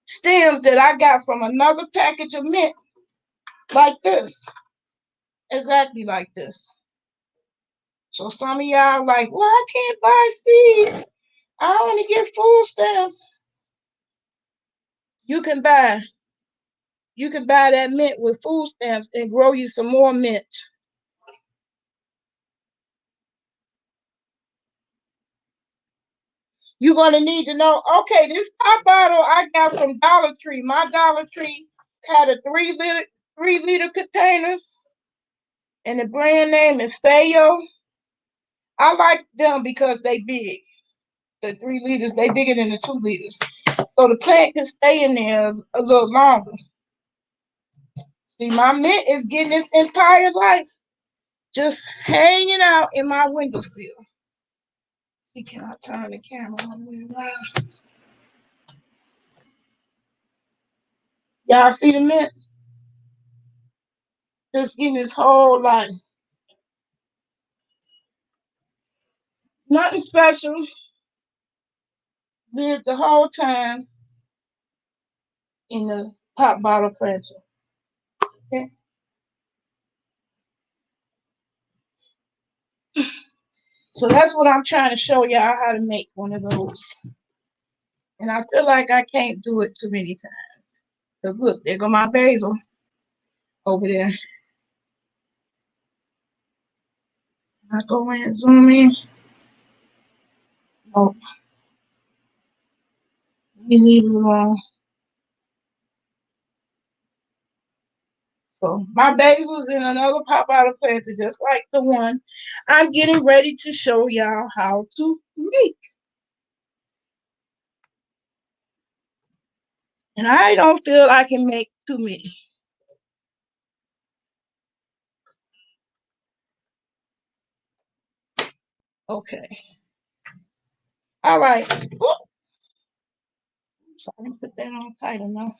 Speaker 1: stems that I got from another package of mint, like this. Exactly like this. So some of y'all like, well, I can't buy seeds. I only get food stamps. You can buy that mint with food stamps and grow you some more mint. You're gonna need to know, okay, this pop bottle I got from Dollar Tree. My Dollar Tree had a 3 liter containers, and the brand name is Fayo. I like them because they big. The 3 liters, they bigger than the 2 liters. So the plant can stay in there a little longer. See, my mint is getting its entire life just hanging out in my windowsill. See, can I turn the camera on around? Y'all see the mint? Just getting its whole life. Nothing special. Lived the whole time in the pop bottle planter. Okay. So that's what I'm trying to show y'all, how to make one of those. And I feel like I can't do it too many times. Because look, there go my basil over there. I go in and zoom in. Oh, let me leave it alone. So my basil's in another pop out of planter, just like the one I'm getting ready to show y'all how to make. And I don't feel I can make too many. Okay. All right. So I didn't put that on title now.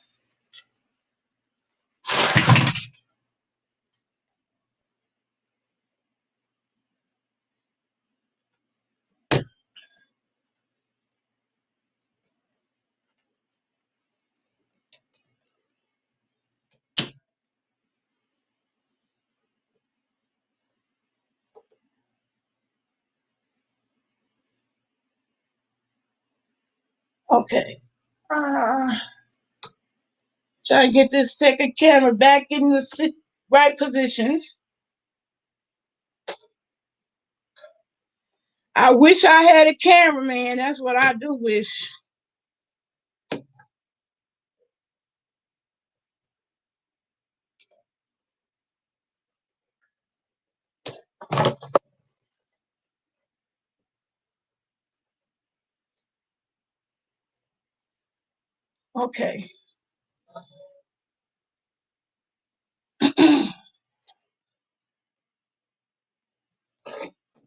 Speaker 1: Okay. Try to get this second camera back in the right position. I wish I had a cameraman. That's what I do wish. Okay.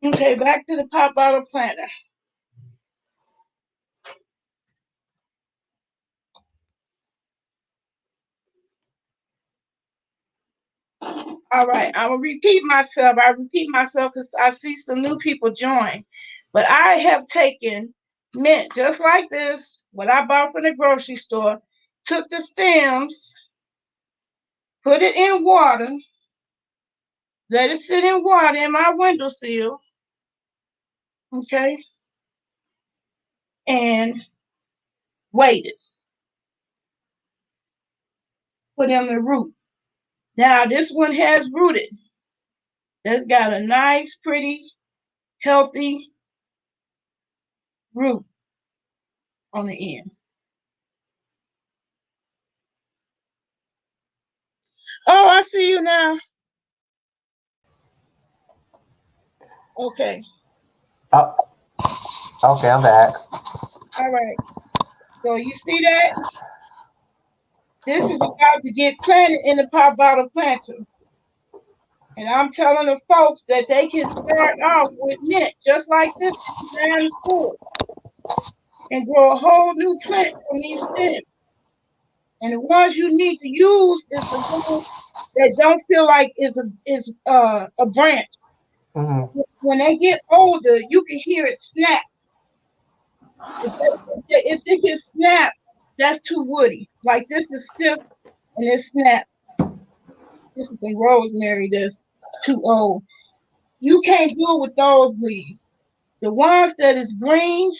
Speaker 1: Okay, back to the pop bottle planter. All right, I'm gonna repeat myself. I repeat myself because I see some new people join. But I have taken mint just like this, what I bought from the grocery store, took the stems, put it in water, let it sit in water in my windowsill, okay, and waited for them to root. Now this one has rooted. It's got a nice, pretty, healthy root on the end. Oh, I see you now. Okay.
Speaker 2: Oh, okay, I'm back.
Speaker 1: All right. So you see that? This is about to get planted in the pop bottle planter. And I'm telling the folks that they can start off with mint, just like this around the store, and grow a whole new plant from these stems. And the ones you need to use is the ones that don't feel like is a branch.
Speaker 2: Mm-hmm.
Speaker 1: When they get older, you can hear it snap. If it gets snapped, that's too woody. Like this is stiff and it snaps. This is some rosemary that's too old. You can't do it with those leaves. The ones that is green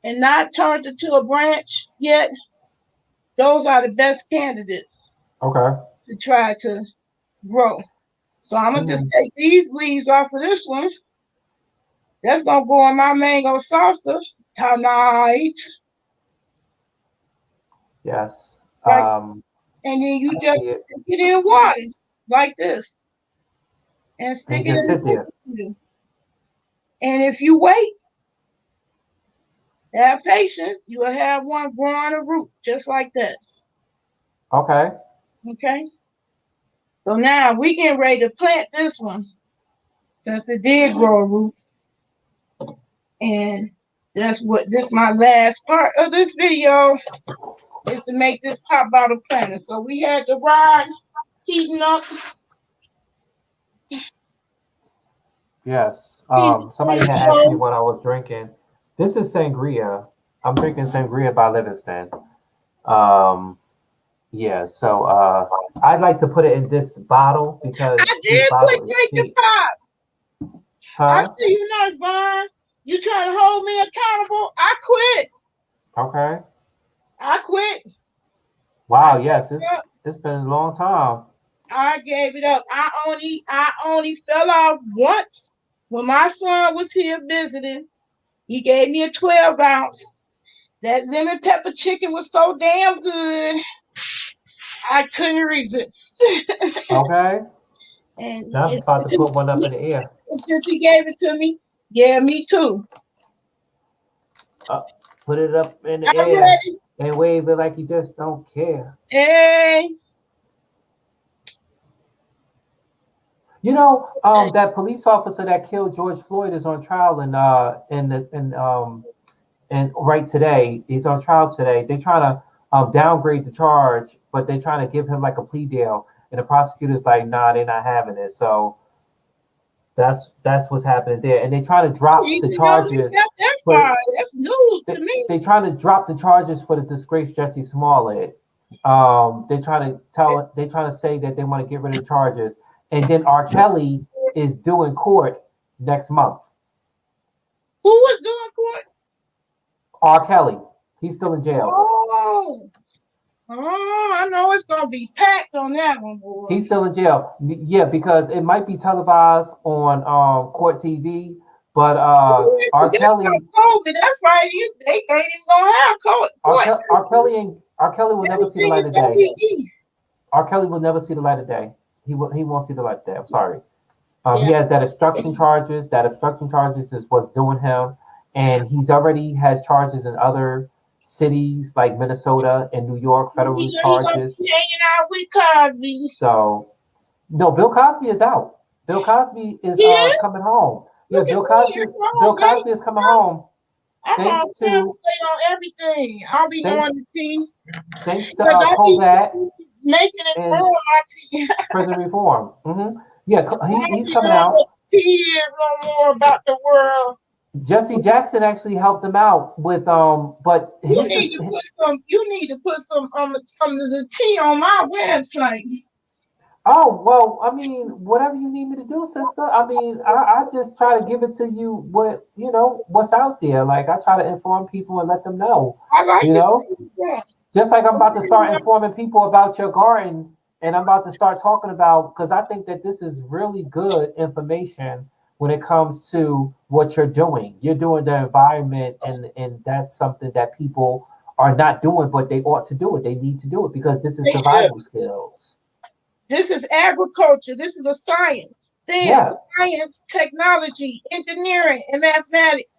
Speaker 1: and not turned into a branch yet, those are the best candidates
Speaker 2: Okay.
Speaker 1: to try to grow. So I'm gonna just
Speaker 2: Mm-hmm.
Speaker 1: take these leaves off of this one. That's gonna go on my mango salsa tonight,
Speaker 2: Yes.
Speaker 1: right? And then you
Speaker 2: I
Speaker 1: just
Speaker 2: see it.
Speaker 1: stick it in water like this, and stick
Speaker 2: And
Speaker 1: it
Speaker 2: just
Speaker 1: in
Speaker 2: sit there.
Speaker 1: water. And if you wait, have patience, you will have one growing a root just like that.
Speaker 2: Okay.
Speaker 1: Okay. So now we getting ready to plant this one since it did grow a root. And that's what this my last part of this video is to make this pop bottle planter. So we had the rod heating up,
Speaker 2: Yes.
Speaker 1: heating up on
Speaker 2: Somebody
Speaker 1: the
Speaker 2: had asked me
Speaker 1: stove.
Speaker 2: what I was drinking. This is sangria. I'm drinking sangria by Livingston. Um, yeah, so I'd like to put it in this bottle because
Speaker 1: I
Speaker 2: this
Speaker 1: did quit
Speaker 2: bottle is
Speaker 1: drinking
Speaker 2: cheap.
Speaker 1: pop. I
Speaker 2: Huh?
Speaker 1: see you not Vaughn. You trying to hold me accountable? I quit.
Speaker 2: Okay.
Speaker 1: I quit. I
Speaker 2: Wow,
Speaker 1: gave
Speaker 2: yes,
Speaker 1: it up.
Speaker 2: it's been a long time.
Speaker 1: I gave it up. I only fell off once when my son was here visiting. He gave me a 12 ounce. That lemon pepper chicken was so damn good. I couldn't resist.
Speaker 2: Okay.
Speaker 1: and,
Speaker 2: Now I'm
Speaker 1: and
Speaker 2: about to
Speaker 1: since,
Speaker 2: put one up in
Speaker 1: he,
Speaker 2: the air.
Speaker 1: since he gave it to me, yeah, me too.
Speaker 2: Uh, put it up in the
Speaker 1: I'm
Speaker 2: air
Speaker 1: ready.
Speaker 2: and wave it like you just don't care.
Speaker 1: Hey,
Speaker 2: That police officer that killed George Floyd is on trial and right today. He's on trial today. They trying to downgrade the charge, but they trying to give him like a plea deal. And the prosecutor's like, nah, they're not having it. So that's what's happening there. And they trying to
Speaker 1: I
Speaker 2: drop
Speaker 1: didn't
Speaker 2: the
Speaker 1: even know they
Speaker 2: charges
Speaker 1: got that
Speaker 2: for
Speaker 1: far. That's news to me.
Speaker 2: they trying to drop the charges for the disgraced Jesse Smollett. They trying to say that they want to get rid of the charges, and then R. Kelly is due in court next month.
Speaker 1: Who was doing court?
Speaker 2: R. Kelly, he's still in jail.
Speaker 1: Oh, I know it's gonna be packed on that one, boy.
Speaker 2: He's still in jail. Yeah, because it might be televised on court TV, but R.
Speaker 1: Forget
Speaker 2: Kelly,
Speaker 1: about COVID. That's right. They ain't even gonna have court.
Speaker 2: R. Kelly will never see the
Speaker 1: Everything
Speaker 2: light
Speaker 1: is
Speaker 2: of
Speaker 1: gonna
Speaker 2: day.
Speaker 1: be easy.
Speaker 2: R. Kelly will never see the light of day. He won't see the light of day. I'm sorry. He
Speaker 1: Yeah.
Speaker 2: has that obstruction charges. That obstruction charges is what's doing him, and he's already has charges in other cities like Minnesota and New York, federally
Speaker 1: He gonna
Speaker 2: charges.
Speaker 1: be hanging out with Cosby.
Speaker 2: So no, Bill Cosby is out. Bill Cosby is
Speaker 1: He is?
Speaker 2: coming home. Yeah,
Speaker 1: Look at me.
Speaker 2: Bill Cosby is coming home
Speaker 1: I'm
Speaker 2: thanks
Speaker 1: all
Speaker 2: to
Speaker 1: concentrate on everything. I'll be
Speaker 2: thanks
Speaker 1: knowing the tea.
Speaker 2: thanks to
Speaker 1: Because I be
Speaker 2: Colbert
Speaker 1: making it
Speaker 2: and
Speaker 1: ruin my tea.
Speaker 2: prison reform. Yeah,
Speaker 1: I don't
Speaker 2: he's
Speaker 1: be
Speaker 2: coming
Speaker 1: knowing
Speaker 2: out.
Speaker 1: what tea is no more about the world.
Speaker 2: Jesse Jackson actually helped him out with but
Speaker 1: You need to put some. You need to put some of the tea on my website.
Speaker 2: oh well, I mean, whatever you need me to do, sister. I mean, I just try to give it to you what's out there. Like I try to inform people and let them know.
Speaker 1: I like
Speaker 2: You
Speaker 1: this.
Speaker 2: know, just like I'm about to start informing people about your garden, and I'm about to start talking about because I think that this is really good information when it comes to what you're doing. You're doing the environment, and that's something that people are not doing, but they ought to do it. They need to do it because this is
Speaker 1: They should.
Speaker 2: survival skills.
Speaker 1: This is agriculture. This is a science. STEM,
Speaker 2: Yes,
Speaker 1: science, technology, engineering, and mathematics.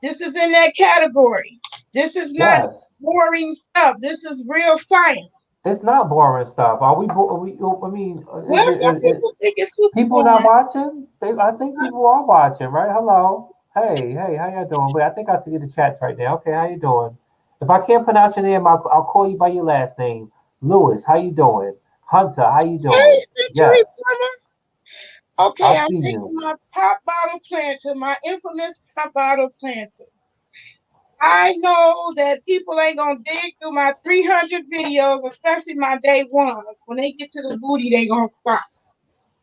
Speaker 1: This is in that category. This is not
Speaker 2: yes,
Speaker 1: boring stuff. This is real science.
Speaker 3: It's not boring stuff. Are we? I mean,
Speaker 1: Well, some people think it's super
Speaker 3: people not
Speaker 1: boring.
Speaker 3: watching? I think people are watching, right? Hello. Hey, how y'all doing? But I think I see the chats right now. Okay, how you doing? If I can't pronounce your name, I'll call you by your last name. Lewis, how you doing? Hunter, how you
Speaker 1: Hey,
Speaker 3: doing?
Speaker 1: Century
Speaker 3: Yes,
Speaker 1: Plumber.
Speaker 3: I
Speaker 1: Okay, I'm
Speaker 3: see
Speaker 1: taking
Speaker 3: you.
Speaker 1: my pop bottle planter, my infamous pop bottle planter. I know that people ain't gonna dig through my 300 videos, especially my day ones. When they get to the booty, they gonna stop.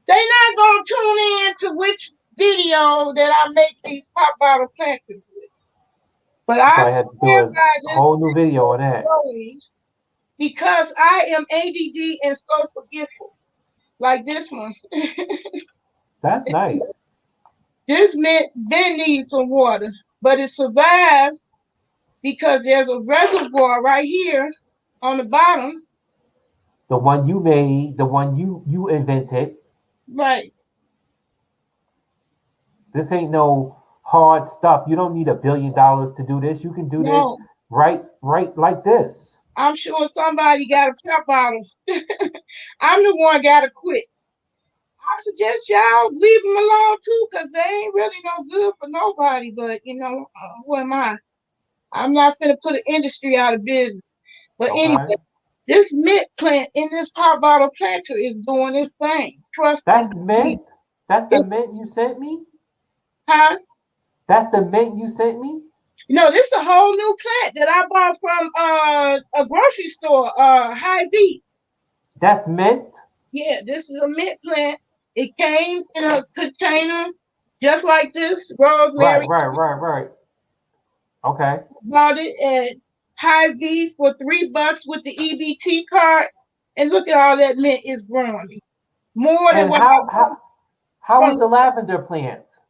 Speaker 1: They not gonna tune in to which video that I make these pop bottle planters with. But
Speaker 3: You
Speaker 1: I
Speaker 3: probably had to do
Speaker 1: swear by
Speaker 3: a
Speaker 1: this
Speaker 3: whole new video on that.
Speaker 1: growing because I am ADD and so forgetful. Like this one.
Speaker 3: That's nice.
Speaker 1: This mint been needs some water, but it survived because there's a reservoir right here on the bottom.
Speaker 3: The one you made, the one you invented.
Speaker 1: Right.
Speaker 3: This ain't no hard stuff. You don't need $1 billion to do this. You can do this
Speaker 1: No.
Speaker 3: right like this.
Speaker 1: I'm sure somebody got a pep bottle. I'm the one got to quit. I suggest y'all leave them alone too, because they ain't really no good for nobody. But who am I? I'm not gonna put an industry out of business. But
Speaker 3: Okay.
Speaker 1: anyway, this mint plant in this pop bottle planter is doing its thing. Trust and
Speaker 3: That's
Speaker 1: believe.
Speaker 3: mint. That's the
Speaker 1: It's
Speaker 3: mint you sent me.
Speaker 1: huh?
Speaker 3: That's the mint you sent me.
Speaker 1: No, this is a whole new plant that I bought from a grocery store, Hy-Vee.
Speaker 3: That's mint.
Speaker 1: Yeah, this is a mint plant. It came in a container just like this,
Speaker 3: Right,
Speaker 1: rosemary.
Speaker 3: right, right, right. Okay.
Speaker 1: Bought it at Hy-Vee for $3 with the EBT card. And look at all that mint is growing. More than
Speaker 3: And
Speaker 1: what I bought
Speaker 3: how
Speaker 1: from
Speaker 3: is the lavender plants?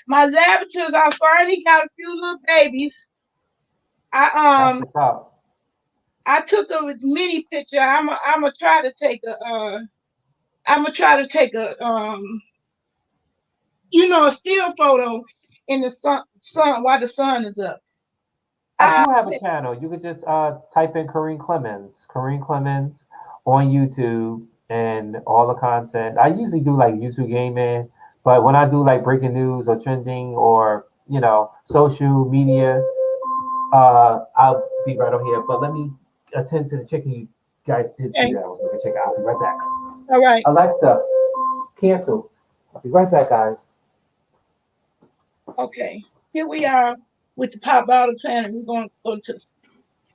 Speaker 1: my lavenders. I finally got a few little babies. I
Speaker 3: That's what's up.
Speaker 1: I took a mini picture. I'm gonna try to take a still photo in the sun while the sun is up.
Speaker 3: I
Speaker 1: I
Speaker 3: do have a channel. You could just type in Kareem Clemens on YouTube, and all the content. I usually do like YouTube gaming, but when I do like breaking news or trending or social media, I'll be right on here. But let me attend to the chicken. You guys did see
Speaker 1: okay.
Speaker 3: that. Okay, check it out. I'll be right back.
Speaker 1: All right.
Speaker 3: Alexa, cancel. I'll be right back, guys.
Speaker 1: Okay. Here we are with the pop bottle plant, and we're going to go to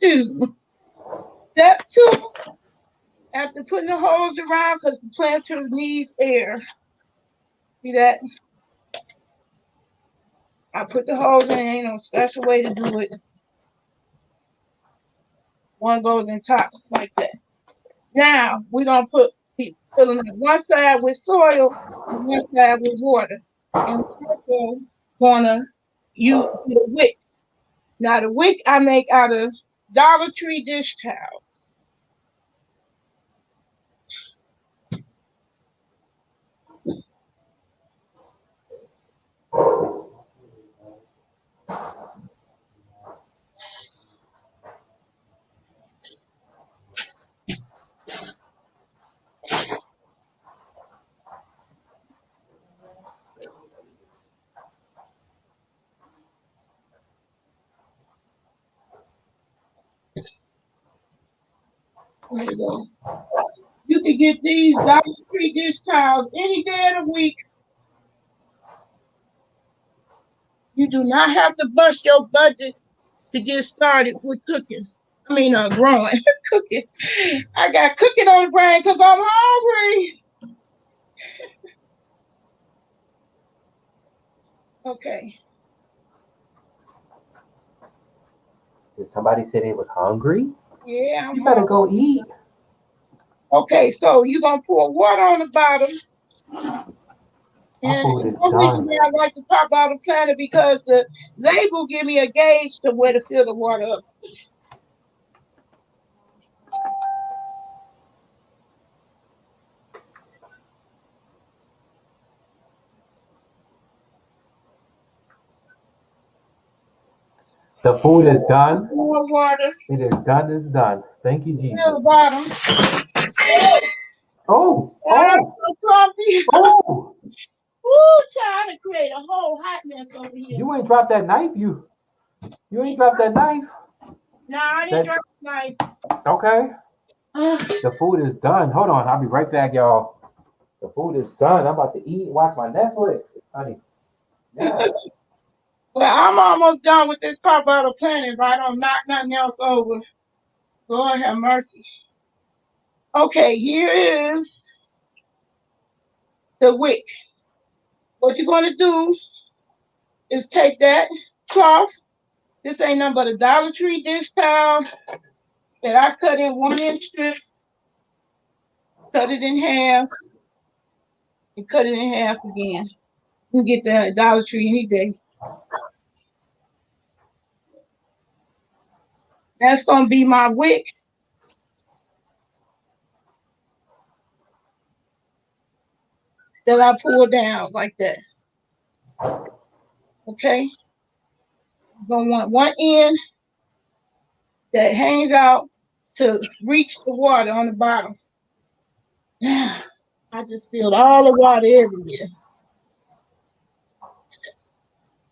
Speaker 1: two. Step two. After putting the hose around, because the planter needs air. See that? I put the hose in. Ain't no special way to do it. One goes in top like that. Now we're gonna keep filling it one side with soil and one side with water. And we're also gonna use the wick. Now the wick I make out of Dollar Tree dish towel. There you go. You can get these Dollar Tree dish towels any day of the week. You do not have to bust your budget to get started with cooking. I mean, growing, cooking. I got cooking on the brain because I'm hungry. Okay.
Speaker 3: Did somebody say they was hungry?
Speaker 1: Yeah, I'm
Speaker 3: You better
Speaker 1: hungry.
Speaker 3: go eat.
Speaker 1: Okay, so you're gonna pour water on the bottom.
Speaker 3: My
Speaker 1: And
Speaker 3: food
Speaker 1: it's
Speaker 3: is
Speaker 1: one reason
Speaker 3: done.
Speaker 1: why I like the pop bottle planter because the label give me a gauge to where to fill the water up.
Speaker 3: The food is done.
Speaker 1: More water.
Speaker 3: It is done. It's done. Thank you,
Speaker 1: At
Speaker 3: Jesus.
Speaker 1: the bottom.
Speaker 3: Oh,
Speaker 1: I'm
Speaker 3: oh,
Speaker 1: so clumsy.
Speaker 3: oh!
Speaker 1: Woo, trying to create a whole hot mess over here.
Speaker 3: You ain't dropped that knife. You ain't dropped that knife.
Speaker 1: Nah, I didn't
Speaker 3: That
Speaker 1: drop the knife.
Speaker 3: okay? The food is done. Hold on, I'll be right back, y'all. The food is done. I'm about to eat. Watch my Netflix, honey. Yeah.
Speaker 1: Well, I'm almost done with this part of the planet if I don't knock nothing else over. Lord have mercy. Okay, here is the wick. What you're going to do is take that cloth. This ain't nothing but a Dollar Tree dish towel that I cut in 1-inch strips, cut it in half, and cut it in half again. You can get that at Dollar Tree any day. That's going to be my wick. That I pull down like that. Okay? You're going to want one end that hangs out to reach the water on the bottom. I just spilled all the water everywhere.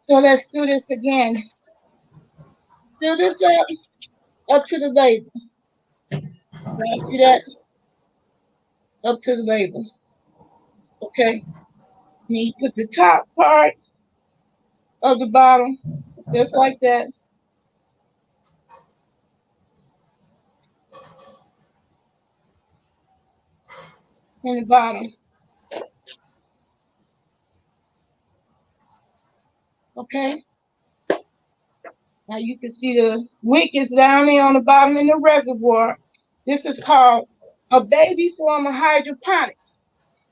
Speaker 1: So let's do this again. Fill this up to the label. Now see that? Up to the label. Okay? Then you put the top part of the bottom, just like that. In the bottom. Okay? Now you can see the wick is down there on the bottom in the reservoir. This is called a baby form of hydroponics.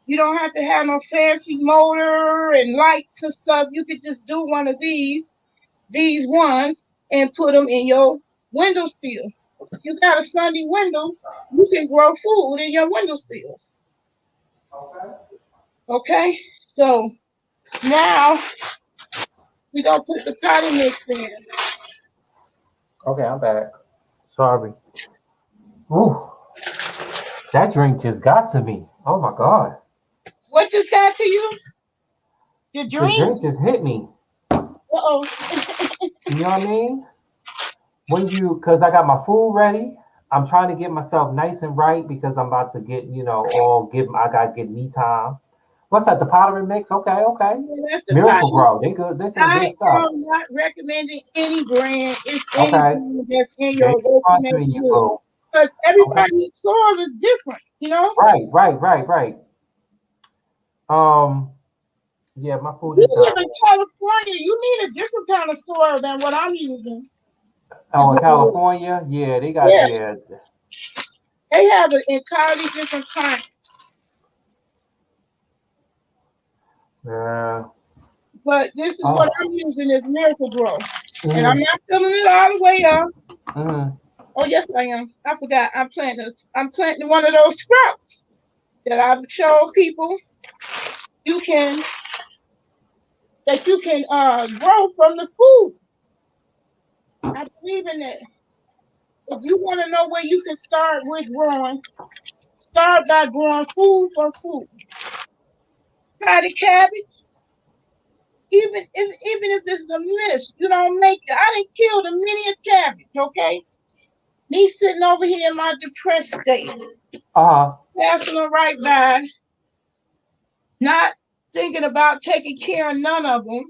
Speaker 1: You don't have to have no fancy motor and lights and stuff. You could just do one of these ones, and put them in your windowsill. You got a sunny window, you can grow food in your windowsill. Okay? So now we're going to put the potting mix in.
Speaker 3: Okay, I'm back. Sorry. Ooh, that drink just got to me. Oh my God.
Speaker 1: What just got to you? Your
Speaker 3: The drink
Speaker 1: dreams?
Speaker 3: just hit me.
Speaker 1: Uh-oh.
Speaker 3: You know what I mean? Because I got my food ready. I'm trying to get myself nice and right because I'm about to get, I got to get me time. What's that? The pottery mix? Okay, okay.
Speaker 1: That's the
Speaker 3: Miracle
Speaker 1: potting.
Speaker 3: Grow. They good. They some
Speaker 1: I
Speaker 3: good stuff.
Speaker 1: am not recommending any brand. It's any
Speaker 3: Okay.
Speaker 1: brand that's in
Speaker 3: They
Speaker 1: your local
Speaker 3: trust me, you
Speaker 1: neighborhood.
Speaker 3: boo.
Speaker 1: Because
Speaker 3: Okay.
Speaker 1: everybody's soil is different, you know?
Speaker 3: Right. Um, yeah, my food
Speaker 1: You
Speaker 3: is done.
Speaker 1: live in California, you need a different kind of soil than what I'm using.
Speaker 3: Oh, in California? Yeah, they got
Speaker 1: Yeah,
Speaker 3: yeah.
Speaker 1: they have an entirely different kind.
Speaker 3: Yeah.
Speaker 1: But this is what
Speaker 3: Oh.
Speaker 1: I'm using is Miracle Grow. And I'm
Speaker 3: Mm,
Speaker 1: not filling it all the way up.
Speaker 3: mm.
Speaker 1: Oh yes I am. I forgot. I'm planting one of those sprouts that I've showed people you can grow from the food. I believe in it. If you want to know where you can start with growing, start by growing food for food. Try the cabbage. Even if it's a miss, you don't make it. I didn't kill the many a cabbage, okay? Me sitting over here in my depressed state,
Speaker 3: Uh-huh.
Speaker 1: passing them right by, not thinking about taking care of none of them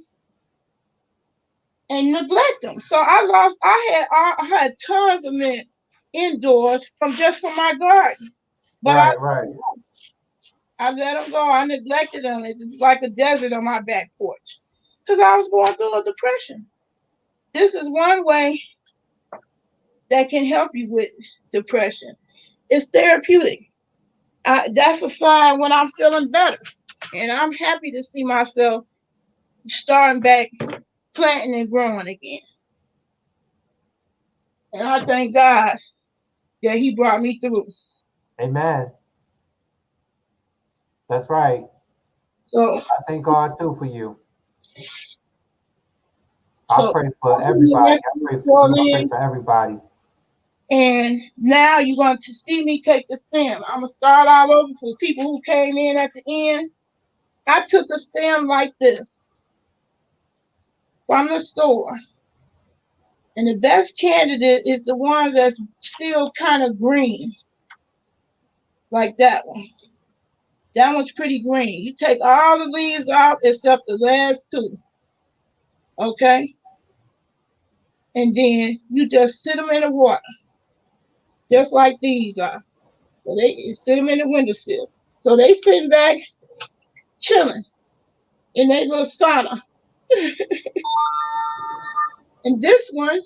Speaker 1: and neglect them. So I had tons of mint indoors from my garden. But
Speaker 3: Right, right.
Speaker 1: I let them go. I neglected them. It's like a desert on my back porch because I was going through a depression. This is one way that can help you with depression. It's therapeutic. That's a sign when I'm feeling better. And I'm happy to see myself starting back planting and growing again. And I thank God that He brought me through.
Speaker 3: Amen. That's right.
Speaker 1: So,
Speaker 3: I thank God too for you. I
Speaker 1: so
Speaker 3: pray for
Speaker 1: hopefully the
Speaker 3: everybody.
Speaker 1: rest
Speaker 3: I
Speaker 1: of you
Speaker 3: pray for
Speaker 1: fall
Speaker 3: you. I pray
Speaker 1: in
Speaker 3: for everybody.
Speaker 1: And now you're going to see me take the stem. I'm going to start all over for the people who came in at the end. I took a stem like this from the store. And the best candidate is the one that's still kind of green, like that one. That one's pretty green. You take all the leaves out except the last two, okay? And then you just sit them in the water, just like these are. So they sit them in the windowsill. So they sitting back, chilling in their little sauna. And this one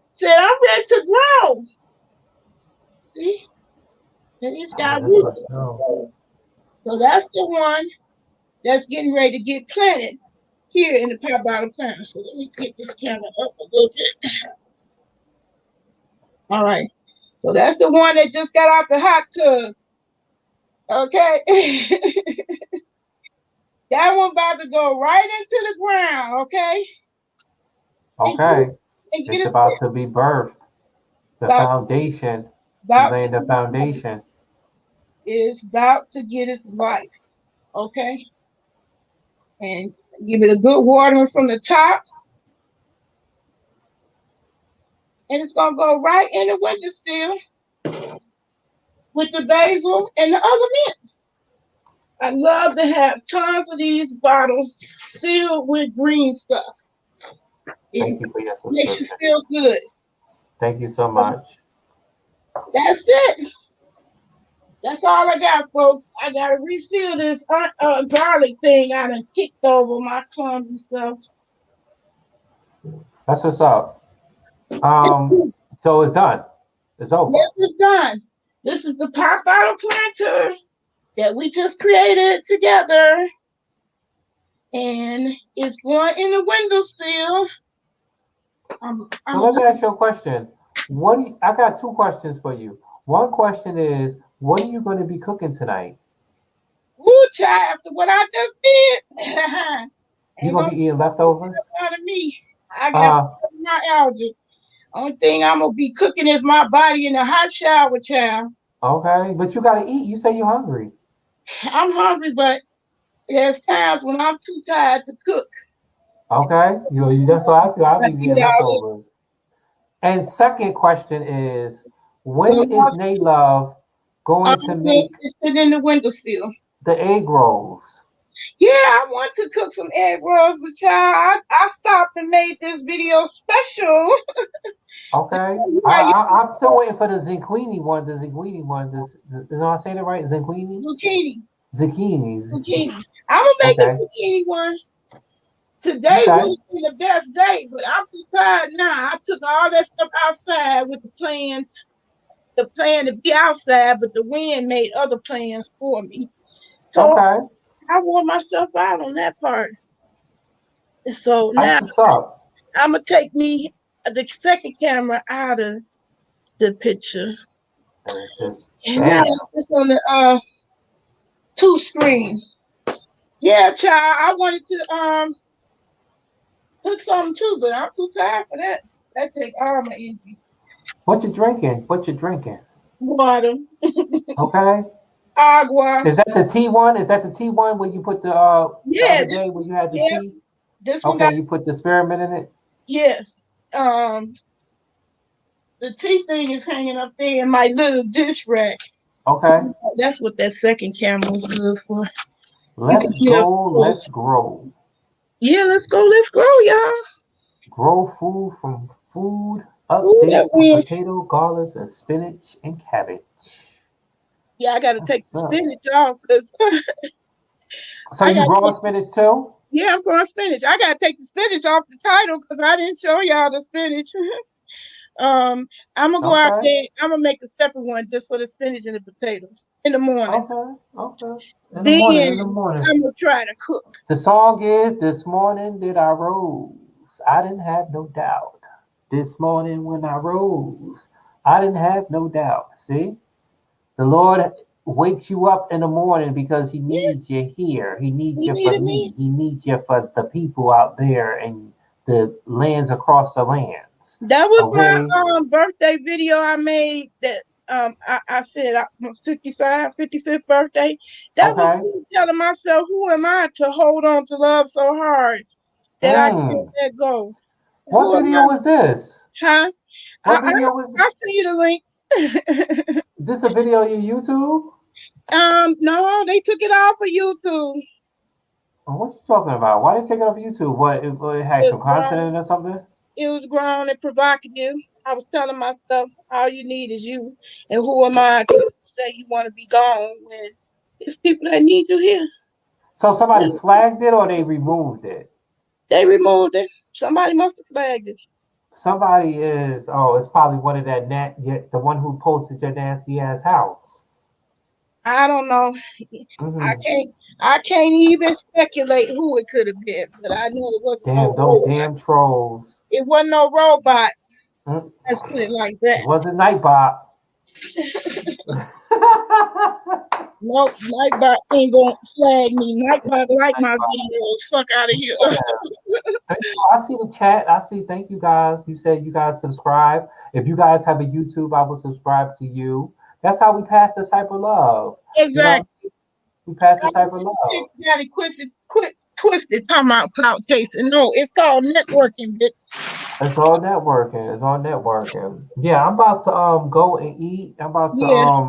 Speaker 1: said, I'm ready to grow. See? And it's got roots. So that's the one that's getting ready to get planted here in the pop bottle planter. So let me get this camera up a little bit. All right. So that's the one that just got out the hot tub. Okay. That one about to go right into the ground, okay?
Speaker 3: Okay.
Speaker 1: And get
Speaker 3: It's
Speaker 1: its
Speaker 3: about to be birthed. The foundation. Laying the foundation.
Speaker 1: Is about to get its life, okay? And give it a good watering from the top. And it's going to go right in the windowsill with the basil and the other mint. I love to have tons of these bottles filled with green stuff.
Speaker 3: Thank you for your
Speaker 1: Makes you
Speaker 3: subscription.
Speaker 1: feel good.
Speaker 3: Thank you so much.
Speaker 1: That's it. That's all I got, folks. I got to refill this garlic thing I done kicked over my clumsy stuff.
Speaker 3: That's what's up. So it's done. It's over.
Speaker 1: Yes, it's done. This is the pop bottle planter that we just created together. And it's going in the windowsill.
Speaker 3: So let me ask you a question. I got two questions for you. One question is, what are you going to be cooking tonight?
Speaker 1: Ooh, child, after what I just did.
Speaker 3: You going to be eating leftovers?
Speaker 1: Out of me. I got my allergy. Only thing I'm going to be cooking is my body in a hot shower, child.
Speaker 3: Okay, but you got to eat. You say you're hungry.
Speaker 1: I'm hungry, but there's times when I'm too tired to cook.
Speaker 3: Okay, that's what I do. I'll be eating leftovers. And second question is, when is Naylove going to make
Speaker 1: it in the windowsill?
Speaker 3: The egg rolls?
Speaker 1: Yeah, I want to cook some egg rolls, but child, I stopped and made this video special.
Speaker 3: Okay, I'm still waiting for the zucchini one. The zucchini one. Did I say that right? Zucchini. Zucchini.
Speaker 1: I'm gonna make a zucchini one. Today would have been the best day, but I'm too tired now. I took all that stuff outside with the plan to be outside, but the wind made other plans for me. So I wore myself out on that part. So now I'm gonna take me the second camera out of the picture. And now it's on the 2 screen. Yeah, child, I wanted to cook something too, but I'm too tired for that. That take all my energy.
Speaker 3: What you drinking?
Speaker 1: Water.
Speaker 3: Okay.
Speaker 1: Agua.
Speaker 3: Is that the tea one? Is that the tea one where you put the other day where you had the tea?
Speaker 1: This
Speaker 3: one. You put the spearmint in it?
Speaker 1: Yes. The tea thing is hanging up there in my little dish rack.
Speaker 3: Okay.
Speaker 1: That's what that second camera was good for.
Speaker 3: Let's grow.
Speaker 1: Yeah, let's grow, y'all.
Speaker 3: Grow food from food updates on potato, garlics, and spinach and cabbage.
Speaker 1: Yeah, I gotta take the spinach off because
Speaker 3: So you growing spinach too?
Speaker 1: Yeah, I'm growing spinach. I gotta take the spinach off the title because I didn't show y'all the spinach. I'm gonna go out there. I'm gonna make a separate one just for the spinach and the potatoes in the morning.
Speaker 3: Okay. In the morning.
Speaker 1: I'm gonna try to cook.
Speaker 3: The song is "This Morning Did I Rose, I Didn't Have No Doubt. This morning when I rose, I didn't have no doubt." See, the Lord wakes you up in the morning because He needs you here. He needs you for me. He needs you for the people out there and the lands across the land.
Speaker 1: That was
Speaker 3: Okay.
Speaker 1: my birthday video I made that I said my 55th birthday. That was
Speaker 3: Okay.
Speaker 1: me telling myself, who am I to hold on to love so hard that I can't
Speaker 3: Mm.
Speaker 1: let go?
Speaker 3: What
Speaker 1: Who am
Speaker 3: video
Speaker 1: I?
Speaker 3: was this?
Speaker 1: Huh?
Speaker 3: What video was
Speaker 1: I send you the link.
Speaker 3: this? A video on your YouTube?
Speaker 1: No, they took it off of YouTube.
Speaker 3: Oh, what you talking about? Why they take it off YouTube? It had some
Speaker 1: It's
Speaker 3: content
Speaker 1: grown.
Speaker 3: in it or something?
Speaker 1: It was grown and provocative. I was telling myself, all you need is you. And who am I to say you want to be gone when it's people that need you here?
Speaker 3: So somebody flagged it or they removed it?
Speaker 1: They removed it. Somebody must have flagged it.
Speaker 3: Somebody is. Oh, it's probably one of that the one who posted your nasty ass house.
Speaker 1: I don't know. I
Speaker 3: Hmm.
Speaker 1: can't. I can't even speculate who it could have been, but I know it wasn't no
Speaker 3: Damn, those
Speaker 1: robot.
Speaker 3: damn trolls.
Speaker 1: It wasn't no robot.
Speaker 3: Mm.
Speaker 1: Let's put it like
Speaker 3: It
Speaker 1: that.
Speaker 3: wasn't Nightbot.
Speaker 1: Nope, Nightbot ain't gonna flag me. Nightbot like my videos. Fuck out of here.
Speaker 3: I see the chat. I see. Thank you guys. You said you guys subscribe. If you guys have a YouTube, I will subscribe to you. That's how we pass the cyber love. You know,
Speaker 1: Exactly.
Speaker 3: we pass the cyber love.
Speaker 1: Got it twisted. Talking about clout chasing. No, it's called networking, bitch.
Speaker 3: It's all networking. It's all networking. Yeah, I'm about to go and eat. I'm about to
Speaker 1: Yeah.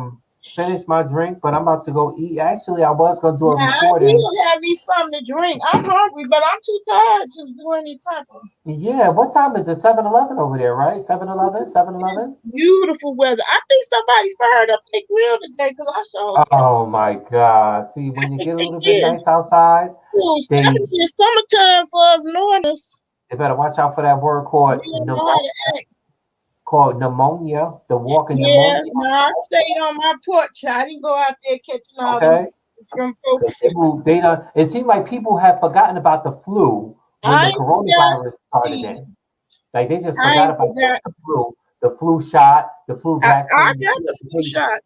Speaker 3: finish my drink, but I'm about to go eat. Actually, I was gonna do a
Speaker 1: Now I
Speaker 3: recording.
Speaker 1: will have me something to drink. I'm hungry, but I'm too tired to do any type of
Speaker 3: Yeah, what time is it? 7-Eleven over there, right? 7-Eleven? 7-Eleven?
Speaker 1: beautiful weather. I think somebody fired up their grill today because I saw
Speaker 3: Oh my God. See, when you get a
Speaker 1: they
Speaker 3: little bit
Speaker 1: did.
Speaker 3: nice outside,
Speaker 1: Ooh,
Speaker 3: they
Speaker 1: 70 is summertime for us Northerners.
Speaker 3: they better watch out for that word
Speaker 1: We don't know how to act.
Speaker 3: called pneumonia, the walking
Speaker 1: Yeah,
Speaker 3: pneumonia.
Speaker 1: no, I stayed on my porch. I didn't go out there catching all them
Speaker 3: Okay?
Speaker 1: from
Speaker 3: Because
Speaker 1: folks.
Speaker 3: people, they don't, it seems like people have forgotten about the flu when
Speaker 1: I
Speaker 3: the
Speaker 1: ain't forgot.
Speaker 3: coronavirus started in. Like they just
Speaker 1: I
Speaker 3: forgot
Speaker 1: ain't
Speaker 3: about
Speaker 1: forgot.
Speaker 3: the flu shot, the flu
Speaker 1: I
Speaker 3: vaccine.
Speaker 1: got the flu shot.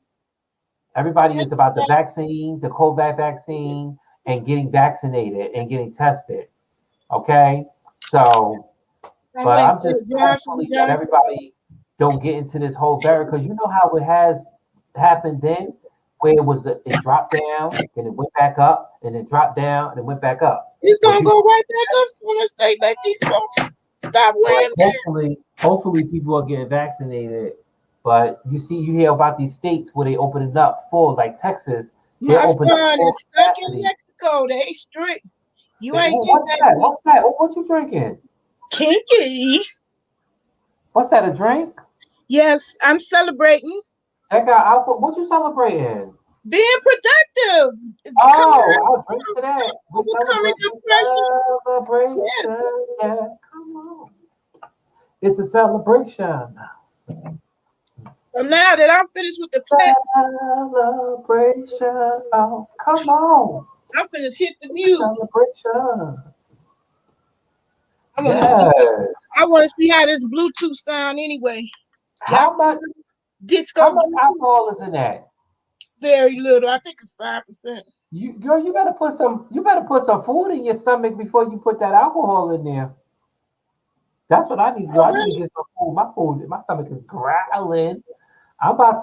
Speaker 3: Everybody
Speaker 1: I
Speaker 3: is about the
Speaker 1: got
Speaker 3: vaccine, the COVID vaccine, and getting vaccinated and getting tested. Okay? So,
Speaker 1: I'm
Speaker 3: but
Speaker 1: waiting
Speaker 3: I'm
Speaker 1: for
Speaker 3: just
Speaker 1: the Johnson
Speaker 3: hopefully that
Speaker 1: Johnson.
Speaker 3: everybody don't get into this whole variant because you know how it has happened then, where it dropped down, then it went back up, and it dropped down, and it went back up.
Speaker 1: It's
Speaker 3: Where
Speaker 1: gonna go
Speaker 3: people,
Speaker 1: right back up soon as they let these folks stop
Speaker 3: like
Speaker 1: wearing masks.
Speaker 3: hopefully people are getting vaccinated. But you hear about these states where they open it up full, like Texas, they
Speaker 1: My
Speaker 3: open up
Speaker 1: son
Speaker 3: full
Speaker 1: is stuck in
Speaker 3: capacity.
Speaker 1: Mexico. They strict. You ain't
Speaker 3: Oh,
Speaker 1: getting
Speaker 3: what's
Speaker 1: that
Speaker 3: that? What's that? Oh, what you drinking?
Speaker 1: kinky.
Speaker 3: What's that? A drink?
Speaker 1: Yes, I'm celebrating
Speaker 3: That got alcohol. What you celebrating?
Speaker 1: being productive. Coming
Speaker 3: Oh,
Speaker 1: out,
Speaker 3: I'll drink to that. We
Speaker 1: overcoming
Speaker 3: celebrate
Speaker 1: depression. Yes.
Speaker 3: celebration. Yeah, come on. It's a celebration.
Speaker 1: So now that I'm finished with the flat,
Speaker 3: Celebration. Oh, come on.
Speaker 1: I'm finished hit the
Speaker 3: It's a
Speaker 1: music.
Speaker 3: celebration.
Speaker 1: I want to see.
Speaker 3: Yes.
Speaker 1: I want to see how this Bluetooth sound anyway. Y'all
Speaker 3: How
Speaker 1: see
Speaker 3: much
Speaker 1: disco
Speaker 3: how much
Speaker 1: Bluetooth?
Speaker 3: alcohol is in that?
Speaker 1: Very little. I think it's 5%.
Speaker 3: Girl, you better put some food in your stomach before you put that alcohol in there. That's what I need to do.
Speaker 1: Oh
Speaker 3: I need to
Speaker 1: really?
Speaker 3: get some food. My stomach is growling. I'm about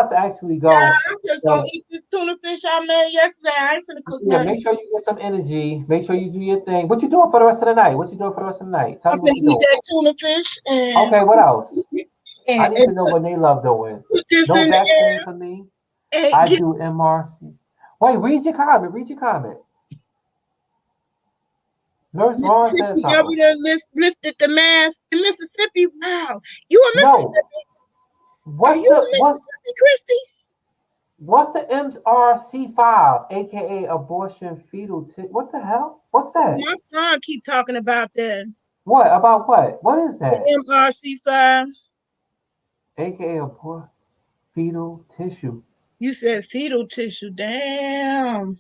Speaker 3: to actually
Speaker 1: Yeah,
Speaker 3: go.
Speaker 1: I'm just gonna
Speaker 3: So
Speaker 1: eat this tuna fish I made yesterday. I ain't finna cook
Speaker 3: yeah,
Speaker 1: nothing.
Speaker 3: make sure you get some energy. Make sure you do your thing. What you doing for the rest of the night? What you doing for the rest of the night? Tell
Speaker 1: I'm
Speaker 3: me what
Speaker 1: finna
Speaker 3: you
Speaker 1: eat
Speaker 3: doing.
Speaker 1: that tuna fish
Speaker 3: Okay, what else? I need
Speaker 1: and
Speaker 3: to know what they love doing.
Speaker 1: put this
Speaker 3: No
Speaker 1: in the
Speaker 3: vaccine
Speaker 1: air
Speaker 3: for me.
Speaker 1: and
Speaker 3: I
Speaker 1: get
Speaker 3: do MRC. Wait, read your comment. Read your comment. Nurse Ron said
Speaker 1: Mississippi
Speaker 3: something.
Speaker 1: governor lifted the mask in Mississippi. Wow, you in
Speaker 3: No.
Speaker 1: Mississippi? Are
Speaker 3: What's
Speaker 1: you
Speaker 3: the
Speaker 1: in
Speaker 3: what's
Speaker 1: Mississippi, Christy?
Speaker 3: what's the MRC5, aka abortion fetal what the hell? What's that?
Speaker 1: My son keep talking about that.
Speaker 3: What about what? What is
Speaker 1: The
Speaker 3: that?
Speaker 1: MRC5.
Speaker 3: AKA abortion fetal tissue.
Speaker 1: You said fetal tissue. Damn.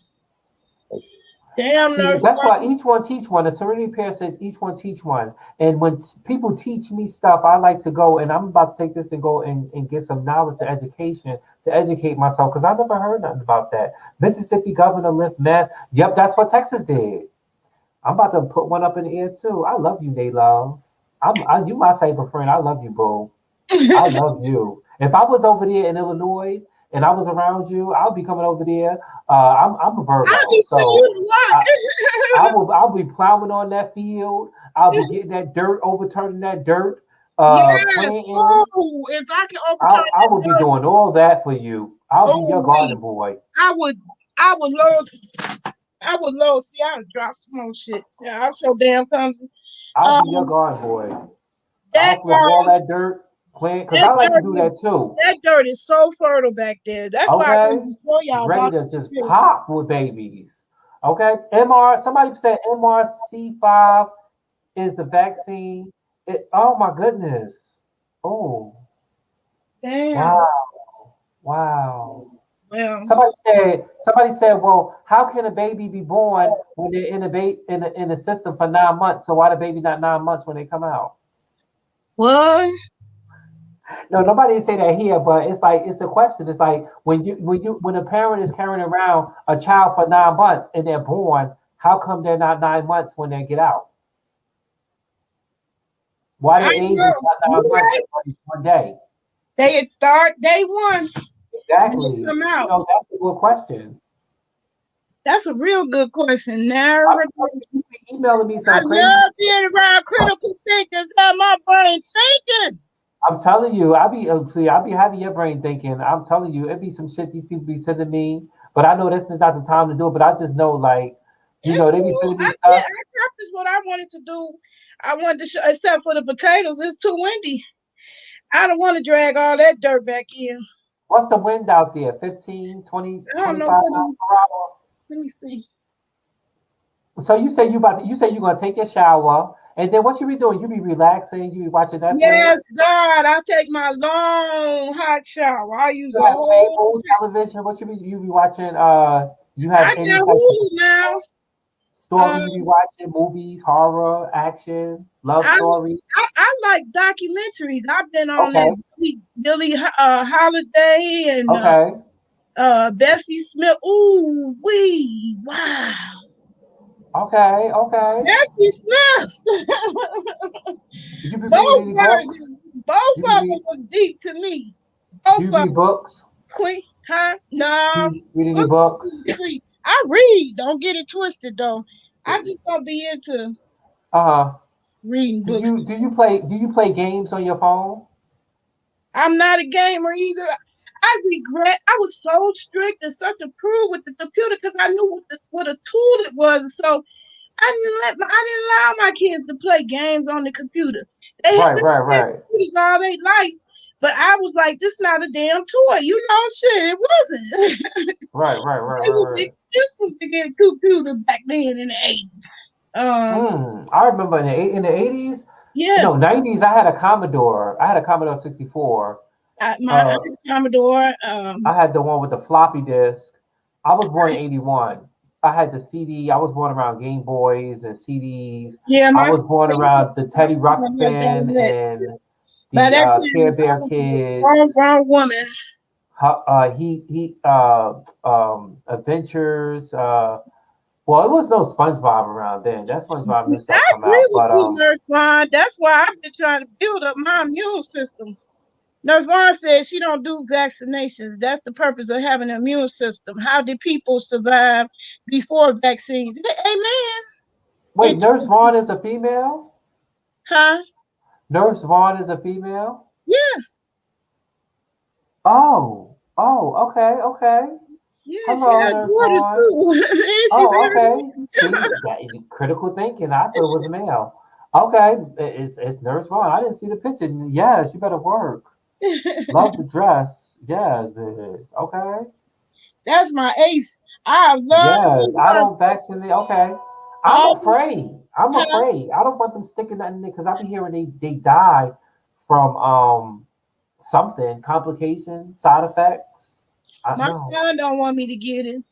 Speaker 1: Damn,
Speaker 3: See,
Speaker 1: nurse.
Speaker 3: that's why each one teach one. The Serenity Pair says each one teach one. And when people teach me stuff, I like to go and I'm about to take this and go and get some knowledge and education to educate myself because I never heard nothing about that. Mississippi governor lift mask. Yep, that's what Texas did. I'm about to put one up in the air too. I love you, they love. You my type of friend. I love you, boo. I love you. If I was over there in Illinois and I was around you, I'll be coming over there. I'm a
Speaker 1: I'll
Speaker 3: Virgo,
Speaker 1: be putting
Speaker 3: so
Speaker 1: you to
Speaker 3: I'll be plowing on that field. I'll be
Speaker 1: work.
Speaker 3: getting that dirt, overturning that dirt,
Speaker 1: Yes.
Speaker 3: planting.
Speaker 1: Oh, if I can overturn
Speaker 3: I will be
Speaker 1: that dirt,
Speaker 3: doing all that for you. I'll be your
Speaker 1: oh
Speaker 3: garden
Speaker 1: wait,
Speaker 3: boy.
Speaker 1: I would, I would load, I would load. See, I would drop some more shit. Yeah, I'm so damn clumsy.
Speaker 3: I'll be your
Speaker 1: Um,
Speaker 3: garden boy.
Speaker 1: that
Speaker 3: I'll flip all that dirt, plant, because
Speaker 1: that
Speaker 3: I like to
Speaker 1: dirt
Speaker 3: do
Speaker 1: is
Speaker 3: that too.
Speaker 1: that dirt is so fertile back there. That's why I
Speaker 3: Okay?
Speaker 1: wanted to show y'all
Speaker 3: Ready
Speaker 1: about
Speaker 3: to
Speaker 1: the
Speaker 3: just
Speaker 1: field.
Speaker 3: pop with babies. Okay? Somebody said MRC5 is the vaccine. Oh my goodness. Oh,
Speaker 1: Damn.
Speaker 3: wow. Wow.
Speaker 1: Well,
Speaker 3: Somebody said, well, how can a baby be born when they're in the system for 9 months? So why the baby not 9 months when they come out?
Speaker 1: what?
Speaker 3: No, nobody didn't say that here, but it's like it's a question. It's like when a parent is carrying around a child for 9 months and they're born, how come they're not 9 months when they get out? Why
Speaker 1: I
Speaker 3: their
Speaker 1: don't
Speaker 3: age is
Speaker 1: know.
Speaker 3: not
Speaker 1: You
Speaker 3: 9 months
Speaker 1: right?
Speaker 3: but it's one day?
Speaker 1: They had start day one when they
Speaker 3: Exactly.
Speaker 1: come out.
Speaker 3: That's a good question.
Speaker 1: That's a real good question.
Speaker 3: I'm
Speaker 1: Narrow.
Speaker 3: telling you, you be emailing me
Speaker 1: I
Speaker 3: some crazy.
Speaker 1: love being around critical thinkers. Have my brain thinking.
Speaker 3: I'm telling you, I be having your brain thinking. I'm telling you, it be some shit these people be sending me, but I know this is not the time to do it. But I just know, like,
Speaker 1: It's
Speaker 3: they be
Speaker 1: cool.
Speaker 3: sending me
Speaker 1: I did.
Speaker 3: stuff.
Speaker 1: I accomplished what I wanted to do. I wanted to show, except for the potatoes. It's too windy. I don't want to drag all that dirt back in.
Speaker 3: What's the wind out there? 15, 20,
Speaker 1: I don't know
Speaker 3: 25
Speaker 1: what.
Speaker 3: miles per hour.
Speaker 1: Let me see.
Speaker 3: So you say you're gonna take your shower, and then what you be doing? You be relaxing. You be watching Netflix.
Speaker 1: Yes, God, I take my long hot shower. I use
Speaker 3: You
Speaker 1: a
Speaker 3: have
Speaker 1: whole.
Speaker 3: cable, television. What you be watching? You have
Speaker 1: I
Speaker 3: any
Speaker 1: got
Speaker 3: type of
Speaker 1: Hulu now.
Speaker 3: story you be
Speaker 1: Um,
Speaker 3: watching? Movies, horror, action, love
Speaker 1: I,
Speaker 3: story.
Speaker 1: I like documentaries. I've been on
Speaker 3: Okay,
Speaker 1: that Billy Holiday and
Speaker 3: okay.
Speaker 1: Bessie Smith. Ooh, wee, wow.
Speaker 3: Okay, okay.
Speaker 1: Bessie Smith.
Speaker 3: You be reading
Speaker 1: Both
Speaker 3: any books?
Speaker 1: versions, both
Speaker 3: You be
Speaker 1: of them
Speaker 3: read?
Speaker 1: was deep to me.
Speaker 3: Do
Speaker 1: Both
Speaker 3: you
Speaker 1: of
Speaker 3: read
Speaker 1: them.
Speaker 3: books?
Speaker 1: Queen, huh?
Speaker 3: Do
Speaker 1: No,
Speaker 3: you read any
Speaker 1: books
Speaker 3: books?
Speaker 1: sleep. I read. Don't get it twisted though. I just don't be into
Speaker 3: Uh huh.
Speaker 1: reading books.
Speaker 3: Do you play games on your phone?
Speaker 1: I'm not a gamer either. I regret I was so strict and such a prude with the computer because I knew what a tool it was. So I didn't allow my kids to play games on the computer.
Speaker 3: Right,
Speaker 1: They
Speaker 3: right,
Speaker 1: had
Speaker 3: right,
Speaker 1: computers all their life. But I was like, this not a damn toy. Shit, it wasn't.
Speaker 3: right, right, right,
Speaker 1: It was
Speaker 3: right, right.
Speaker 1: expensive to get a computer back then in the 80s.
Speaker 3: I remember in the 80s,
Speaker 1: Yeah,
Speaker 3: no 90s. I had a Commodore. I had a Commodore 64.
Speaker 1: I had a Commodore.
Speaker 3: I had the one with the floppy disk. I was born in 81. I had the CD. I was born around Game Boys and CDs.
Speaker 1: Yeah,
Speaker 3: I was born around the
Speaker 1: my
Speaker 3: Teddy
Speaker 1: son has done
Speaker 3: Ruxpin
Speaker 1: that.
Speaker 3: and
Speaker 1: By
Speaker 3: the
Speaker 1: that
Speaker 3: Care
Speaker 1: time, I
Speaker 3: Bear
Speaker 1: was a grown,
Speaker 3: Kids.
Speaker 1: grown woman.
Speaker 3: Adventures. Well, it was no SpongeBob around then. That SpongeBob new stuff
Speaker 1: I
Speaker 3: come
Speaker 1: agree
Speaker 3: out,
Speaker 1: with
Speaker 3: but
Speaker 1: you, Nurse Vaughn. That's why I've been trying to build up my immune system. Nurse Vaughn said she don't do vaccinations. That's the purpose of having an immune system. How did people survive before vaccines? Amen.
Speaker 3: wait,
Speaker 1: It,
Speaker 3: Nurse Vaughn is a female.
Speaker 1: huh?
Speaker 3: Nurse Vaughn is a female.
Speaker 1: Yeah,
Speaker 3: Oh, okay, okay.
Speaker 1: yeah. She
Speaker 3: Hello,
Speaker 1: had a
Speaker 3: Nurse
Speaker 1: daughter
Speaker 3: Vaughn.
Speaker 1: too. And she
Speaker 3: Oh,
Speaker 1: married.
Speaker 3: okay. See, that critical thinking. I thought it was a male. Okay, it's Nurse Vaughn. I didn't see the picture. Yes, you better work. Love the dress. Yes, it is. Okay.
Speaker 1: That's my ace. I love
Speaker 3: Yes, I
Speaker 1: her.
Speaker 3: don't vaccinate. Okay. I'm
Speaker 1: All
Speaker 3: afraid. I'm
Speaker 1: her.
Speaker 3: afraid. I don't want them sticking that in there because I be hearing they die from something, complications, side effects.
Speaker 1: My
Speaker 3: No.
Speaker 1: son don't want me to get it.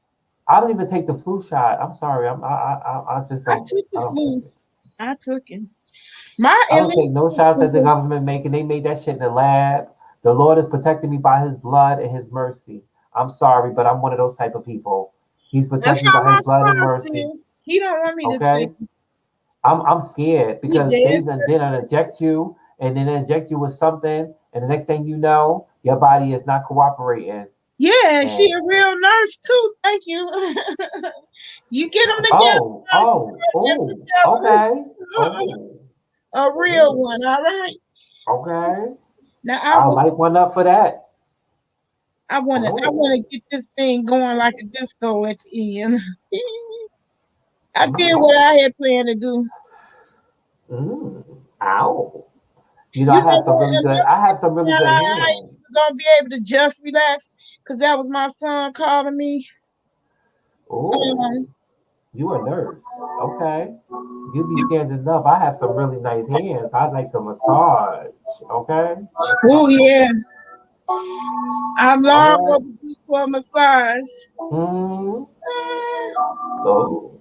Speaker 3: I don't even take the flu shot. I'm sorry. I just
Speaker 1: I
Speaker 3: don't.
Speaker 1: took
Speaker 3: I
Speaker 1: the
Speaker 3: don't take
Speaker 1: flu.
Speaker 3: it.
Speaker 1: I took it. My
Speaker 3: I don't
Speaker 1: immune
Speaker 3: take no shots
Speaker 1: system
Speaker 3: that the
Speaker 1: was.
Speaker 3: government making. They made that shit in the lab. The Lord is protecting me by His blood and His mercy. I'm sorry, but I'm one of those type of people. He's
Speaker 1: That's
Speaker 3: protecting me
Speaker 1: how
Speaker 3: by
Speaker 1: my
Speaker 3: His blood and
Speaker 1: son
Speaker 3: mercy.
Speaker 1: feels. He don't want me to take
Speaker 3: Okay.
Speaker 1: it.
Speaker 3: I'm scared
Speaker 1: We
Speaker 3: because
Speaker 1: did.
Speaker 3: they done inject you and then inject you with something, and the next thing you know, your body is not cooperating.
Speaker 1: Yeah, and she
Speaker 3: And
Speaker 1: a real nurse too. Thank you. You get them together.
Speaker 3: okay, oh,
Speaker 1: A real
Speaker 3: oh,
Speaker 1: one. All right.
Speaker 3: okay.
Speaker 1: Now
Speaker 3: I'll light one up for that.
Speaker 1: I
Speaker 3: Oh,
Speaker 1: wanna get this thing going like a disco at the end. I did
Speaker 3: mm,
Speaker 1: what I had planned to do.
Speaker 3: ow. You know,
Speaker 1: You know what? Another
Speaker 3: I have some really
Speaker 1: time
Speaker 3: good
Speaker 1: I ain't
Speaker 3: hands.
Speaker 1: gonna be able to just relax because that was my son calling me.
Speaker 3: Oh,
Speaker 1: Um,
Speaker 3: you a nurse. Okay. You be scared enough. I have some really nice hands. I like to massage. Okay.
Speaker 1: oh
Speaker 3: Massage.
Speaker 1: yeah, I'm long
Speaker 3: Okay.
Speaker 1: overdue for a massage.
Speaker 3: Hmm. Oh.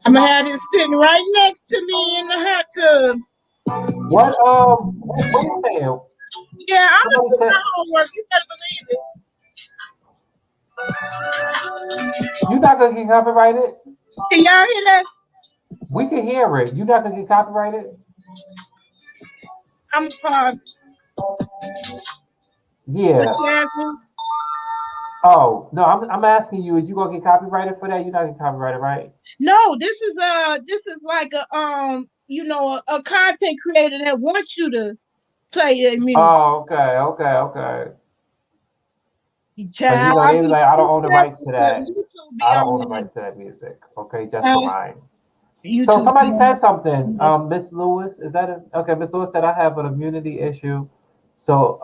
Speaker 1: I'm gonna have it sitting right next to me in the hot tub.
Speaker 3: What is that?
Speaker 1: Yeah, I'm gonna
Speaker 3: Somebody
Speaker 1: do my
Speaker 3: said
Speaker 1: homework. You better believe
Speaker 3: you're not gonna get copyrighted.
Speaker 1: it. Can y'all hear that?
Speaker 3: We can hear it. You're not gonna get copyrighted.
Speaker 1: I'm gonna pause. What
Speaker 3: Yeah.
Speaker 1: you asking?
Speaker 3: Oh no, I'm asking you. Is you gonna get copyrighted for that? You're not getting copyrighted, right?
Speaker 1: No, this is like a a content creator that wants you to play their music.
Speaker 3: Oh, okay. Because
Speaker 1: Child,
Speaker 3: you know
Speaker 1: I
Speaker 3: they be
Speaker 1: be
Speaker 3: like, I don't own the rights to
Speaker 1: because
Speaker 3: that.
Speaker 1: YouTube be
Speaker 3: I don't
Speaker 1: on
Speaker 3: own the
Speaker 1: there.
Speaker 3: rights to that music. Okay, just for mine. So
Speaker 1: YouTube be
Speaker 3: somebody
Speaker 1: on
Speaker 3: said something.
Speaker 1: there.
Speaker 3: Miss Lewis, is that okay? Miss Lewis said I have an immunity issue, so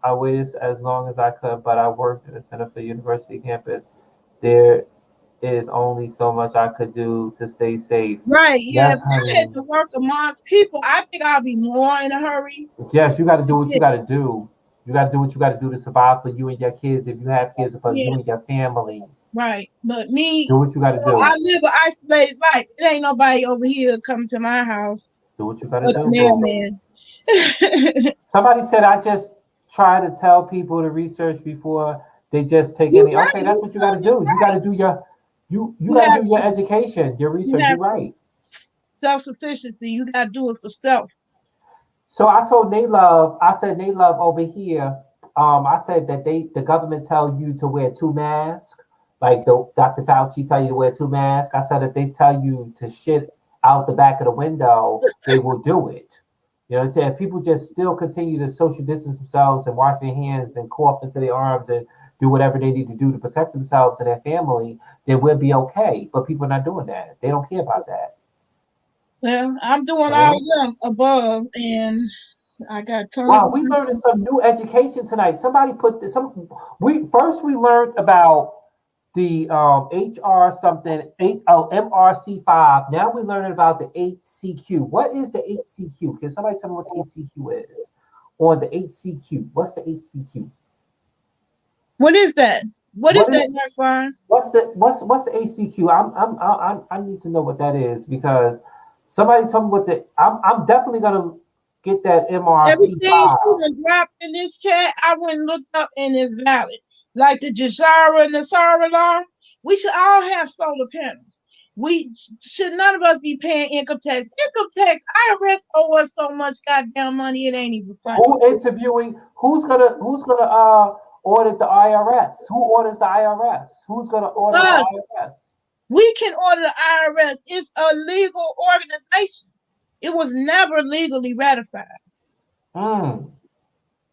Speaker 3: I waited as long as I could, but I worked in the center for the university campus. There is only so much I could do to stay safe.
Speaker 1: Right, yeah.
Speaker 3: Yes,
Speaker 1: If I had
Speaker 3: honey.
Speaker 1: to work amongst people, I think I'll be more in a hurry.
Speaker 3: Yes, you got to do what
Speaker 1: Yeah,
Speaker 3: you got to do. You got to do what you got to do to survive for you and your kids. If you have kids, for
Speaker 1: yeah,
Speaker 3: you and your family,
Speaker 1: right. But me,
Speaker 3: do what you got to
Speaker 1: I
Speaker 3: do.
Speaker 1: live an isolated life. It ain't nobody over here coming to my house
Speaker 3: Do what you got to
Speaker 1: but the
Speaker 3: do, boo.
Speaker 1: mailman.
Speaker 3: Somebody said I just try to tell people to research before they just take
Speaker 1: You
Speaker 3: any.
Speaker 1: right,
Speaker 3: Okay, that's
Speaker 1: you
Speaker 3: what you got to
Speaker 1: doing
Speaker 3: do.
Speaker 1: it
Speaker 3: You got
Speaker 1: right.
Speaker 3: to do your you
Speaker 1: You
Speaker 3: got to
Speaker 1: have
Speaker 3: do your education, your
Speaker 1: you
Speaker 3: research. You're
Speaker 1: have
Speaker 3: right.
Speaker 1: self sufficiency. You gotta do it for self.
Speaker 3: So I told Nate Love, I said Nate Love over here. I said that the government tell you to wear two masks, like the Dr. Fauci tell you to wear two masks. I said if they tell you to shit out the back of the window, they will do it. You know what I'm saying? If people just still continue to social distance themselves and wash their hands and cough into their arms and do whatever they need to do to protect themselves and their family, then we'll be okay. But people are not doing that. They don't care about that.
Speaker 1: Well, I'm doing all
Speaker 3: Okay?
Speaker 1: of them above, and I got tons
Speaker 3: Wow,
Speaker 1: of
Speaker 3: we learned some new education tonight. Somebody put this. We learned about the HR something MRC5. Now we're learning about the HCQ. What is the HCQ? Can somebody tell me what the HCQ is? Or the HCQ? What's the HCQ?
Speaker 1: What is that? What is
Speaker 3: What is
Speaker 1: that, nurse line?
Speaker 3: what's the HCQ? I need to know what that is because somebody told me what the I'm definitely gonna get that MRC
Speaker 1: Everything she
Speaker 3: five.
Speaker 1: done dropped in this chat, I went and looked up and it's valid. Like the Jashara and the Nasara law, we should all have solar panels. We should none of us be paying income tax. Income tax, IRS owe us so much goddamn money, it ain't even funny.
Speaker 3: Who interviewing? Who's gonna audit the IRS? Who orders the IRS? Who's gonna audit the
Speaker 1: Us,
Speaker 3: IRS?
Speaker 1: we can order the IRS. It's a legal organization. It was never legally ratified.
Speaker 3: Hmm.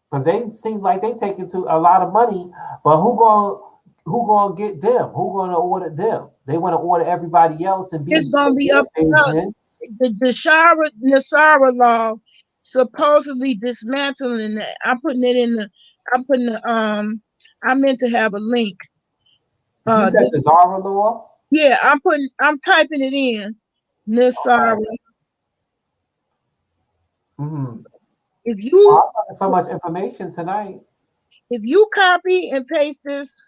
Speaker 3: Because they seem like they taking to a lot of money, but who gonna get them? Who gonna audit them? They want to audit everybody else and
Speaker 1: It's
Speaker 3: be
Speaker 1: gonna be up to us.
Speaker 3: agents.
Speaker 1: The Shara Nasara law supposedly dismantling that. I'm putting it in the. I'm putting the. I meant to have a link.
Speaker 3: You said
Speaker 1: This.
Speaker 3: the Zara law.
Speaker 1: Yeah, I'm putting. I'm typing it in. Nasara.
Speaker 3: Okay. Mm-hmm.
Speaker 1: If
Speaker 3: Oh,
Speaker 1: you
Speaker 3: I got so much information tonight.
Speaker 1: if you copy and paste this,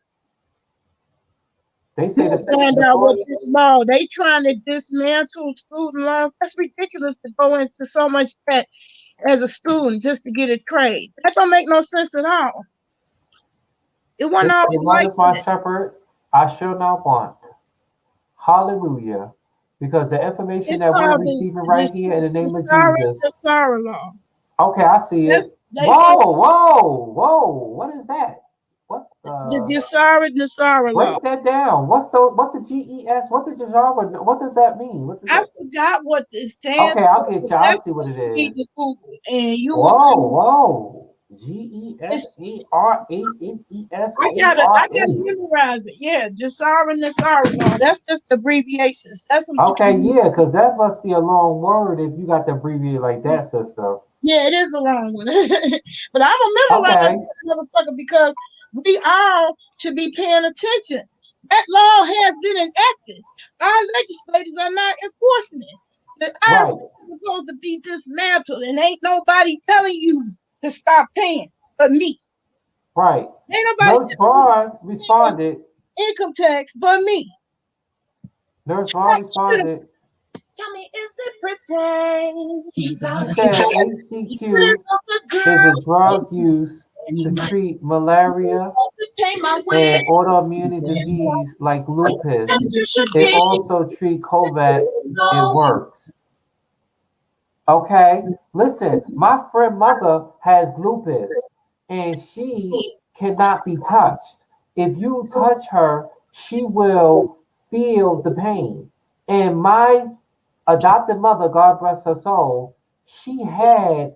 Speaker 3: They say the
Speaker 1: you'll
Speaker 3: citizen
Speaker 1: find out what
Speaker 3: authority.
Speaker 1: this law. They trying to dismantle student loans. That's ridiculous to go into so much debt as a student just to get a trade. That don't make no sense at all. It wasn't
Speaker 3: The
Speaker 1: always
Speaker 3: Lord
Speaker 1: like
Speaker 3: is my
Speaker 1: that.
Speaker 3: shepherd, I shall not want. Hallelujah. Because the information
Speaker 1: It's
Speaker 3: that we're
Speaker 1: called
Speaker 3: receiving right here in the
Speaker 1: the
Speaker 3: name of
Speaker 1: Shara
Speaker 3: Jesus.
Speaker 1: the Shara law.
Speaker 3: Okay, I see it.
Speaker 1: That's they
Speaker 3: Whoa, whoa, whoa. What is that? What
Speaker 1: the
Speaker 3: the
Speaker 1: Nasara law.
Speaker 3: break that down. What the GES? What the Java? What does that mean? What does
Speaker 1: I
Speaker 3: that
Speaker 1: forgot what it stands
Speaker 3: Okay,
Speaker 1: for,
Speaker 3: I'll get
Speaker 1: but
Speaker 3: you. I'll
Speaker 1: that's
Speaker 3: see what
Speaker 1: what
Speaker 3: it
Speaker 1: you need
Speaker 3: is.
Speaker 1: to Google, and you will
Speaker 3: Whoa,
Speaker 1: come.
Speaker 3: whoa. G E S
Speaker 1: It's,
Speaker 3: A R A N E S
Speaker 1: I
Speaker 3: A
Speaker 1: gotta,
Speaker 3: R
Speaker 1: I gotta
Speaker 3: A.
Speaker 1: memorize it. Yeah, Jasara Nasara law. That's just abbreviations. That's what you
Speaker 3: Okay,
Speaker 1: can.
Speaker 3: yeah, because that must be a long word if you got to abbreviate like that, sister.
Speaker 1: Yeah, it is a long one, but I'm gonna memorize
Speaker 3: Okay,
Speaker 1: that motherfucker because we all should be paying attention. That law has been enacted. Our legislators are not enforcing it. The
Speaker 3: right,
Speaker 1: IRS is supposed to be dismantled, and ain't nobody telling you to stop paying but me.
Speaker 3: right.
Speaker 1: Ain't nobody
Speaker 3: Nurse
Speaker 1: telling you
Speaker 3: Vaughn
Speaker 1: to pay
Speaker 3: responded.
Speaker 1: income tax but me.
Speaker 3: Nurse Vaughn responded.
Speaker 4: Tell me, is it pretend? He's
Speaker 3: She
Speaker 4: out of
Speaker 3: said
Speaker 4: sight. He
Speaker 3: HCQ
Speaker 4: lives on the
Speaker 3: is a
Speaker 4: girls.
Speaker 3: drug used to treat malaria
Speaker 4: To pay my way.
Speaker 3: and autoimmune disease like lupus.
Speaker 4: You should
Speaker 3: It
Speaker 4: be.
Speaker 3: also treat COVID. It
Speaker 4: No.
Speaker 3: works. Okay, listen, my friend mother has lupus and she cannot be touched. If you touch her, she will feel the pain. And my adopted mother, God bless her soul, she had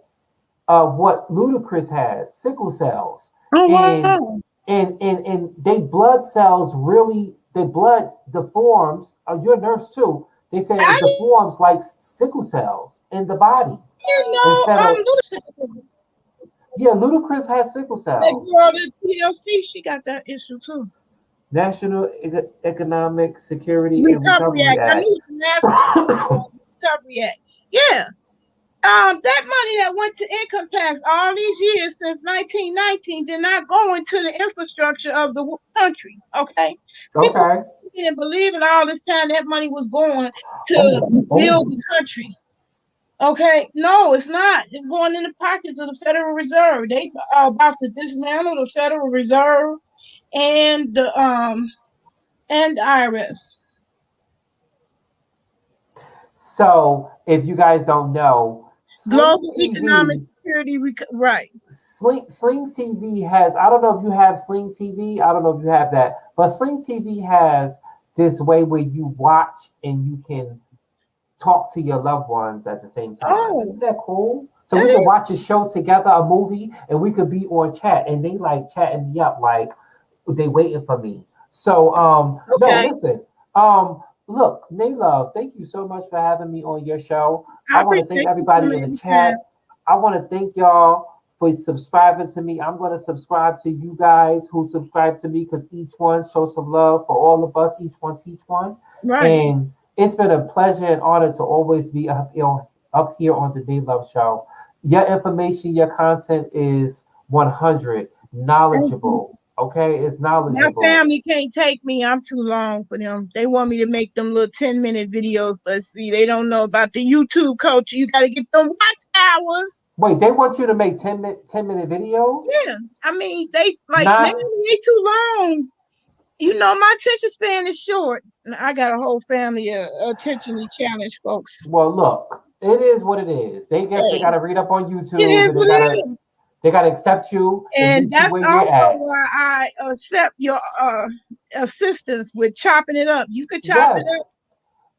Speaker 3: what Ludacris has, sickle cells.
Speaker 1: Oh
Speaker 3: And
Speaker 1: wow!
Speaker 3: and they blood cells really the blood deforms, you're a nurse too. They say it
Speaker 1: I
Speaker 3: deforms like sickle cells in the body
Speaker 1: didn't know.
Speaker 3: instead of
Speaker 1: Lucy,
Speaker 3: yeah, Ludacris has sickle
Speaker 1: that
Speaker 3: cells.
Speaker 1: girl at TLC, she got that issue too.
Speaker 3: National Economic Security and
Speaker 1: Recovery
Speaker 3: Recovery
Speaker 1: Act. I
Speaker 3: Act.
Speaker 1: knew the NASCAR Recovery Act. Yeah. That money that went to income tax all these years since 1919 did not go into the infrastructure of the country. Okay. People
Speaker 3: Okay.
Speaker 1: didn't believe it all this time that money was going to
Speaker 3: Oh,
Speaker 1: build
Speaker 3: oh.
Speaker 1: the country. Okay. No, it's not. It's going in the pockets of the Federal Reserve. They are about to dismantle the Federal Reserve and the IRS.
Speaker 3: So if you guys don't know, Sling
Speaker 1: Global economic
Speaker 3: TV
Speaker 1: security, right?
Speaker 3: Sling TV has, I don't know if you have Sling TV, I don't know if you have that, but Sling TV has this way where you watch and you can talk to your loved ones at the same time.
Speaker 1: Oh,
Speaker 3: Isn't that cool? So
Speaker 1: that
Speaker 3: we can
Speaker 1: is
Speaker 3: watch a show together, a movie, and we could be on chat and they like chatting me up like they waiting for me. So no,
Speaker 1: okay.
Speaker 3: listen. Look, Naylove, thank you so much for having me on your show. I
Speaker 1: I
Speaker 3: want to thank
Speaker 1: appreciate you
Speaker 3: everybody
Speaker 1: coming
Speaker 3: in the
Speaker 1: anytime.
Speaker 3: chat. I want to thank y'all for subscribing to me. I'm going to subscribe to you guys who subscribe to me because each one shows some love for all of us. Each one teach one.
Speaker 1: Right.
Speaker 3: And it's been a pleasure and honor to always be up here on the Day Love Show. Your information, your content is 100
Speaker 1: Thank you.
Speaker 3: knowledgeable. Okay, it's
Speaker 1: My
Speaker 3: knowledgeable.
Speaker 1: family can't take me. I'm too long for them. They want me to make them little 10-minute videos, but see, they don't know about the YouTube culture. You got to get them watch hours.
Speaker 3: Wait, they want you to make 10-minute videos?
Speaker 1: Yeah. I mean, they like, man,
Speaker 3: Not,
Speaker 1: they too long. You know, my attention span is short. I got a whole family of attention challenge folks.
Speaker 3: well, look, it is what it is. They guess they got to
Speaker 1: Hey,
Speaker 3: read up on
Speaker 1: it
Speaker 3: YouTube
Speaker 1: is
Speaker 3: and
Speaker 1: what it is.
Speaker 3: they got to accept you and
Speaker 1: And
Speaker 3: meet you
Speaker 1: that's
Speaker 3: where you're
Speaker 1: also
Speaker 3: at.
Speaker 1: why I accept your assistance with chopping it up. You could chop it
Speaker 3: Yes,
Speaker 1: up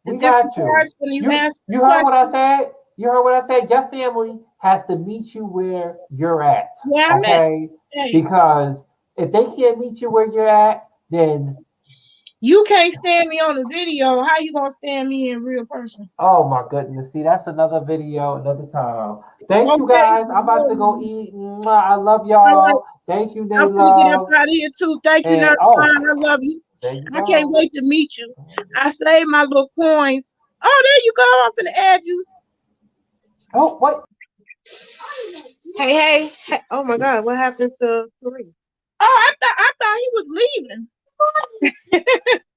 Speaker 1: to
Speaker 3: we
Speaker 1: different
Speaker 3: got you.
Speaker 1: parts when you
Speaker 3: You
Speaker 1: ask
Speaker 3: you
Speaker 1: a
Speaker 3: heard what I
Speaker 1: question.
Speaker 3: said? You heard what I said? Your family has to meet you where you're at.
Speaker 1: Where I'm at.
Speaker 3: Okay?
Speaker 1: Hey,
Speaker 3: Because if they can't meet you where you're at, then
Speaker 1: you can't stand me on a video. How you gonna stand me in real person?
Speaker 3: oh my goodness. See, that's another video, another time. Thank you
Speaker 1: Okay.
Speaker 3: guys. I'm about to go eat. Mwah, I love
Speaker 1: All right.
Speaker 3: y'all. Thank you, they
Speaker 1: I'm gonna get up
Speaker 3: love.
Speaker 1: out of here too. Thank you,
Speaker 3: And
Speaker 1: Nurse Line.
Speaker 3: oh,
Speaker 1: I love you.
Speaker 3: there you
Speaker 1: I can't
Speaker 3: go.
Speaker 1: wait to meet you. I saved my little coins. Oh, there you go. I'm gonna add you.
Speaker 3: Oh, wait.
Speaker 4: Hey. Oh my God, what happened to Marie?
Speaker 1: Oh, I thought he was leaving.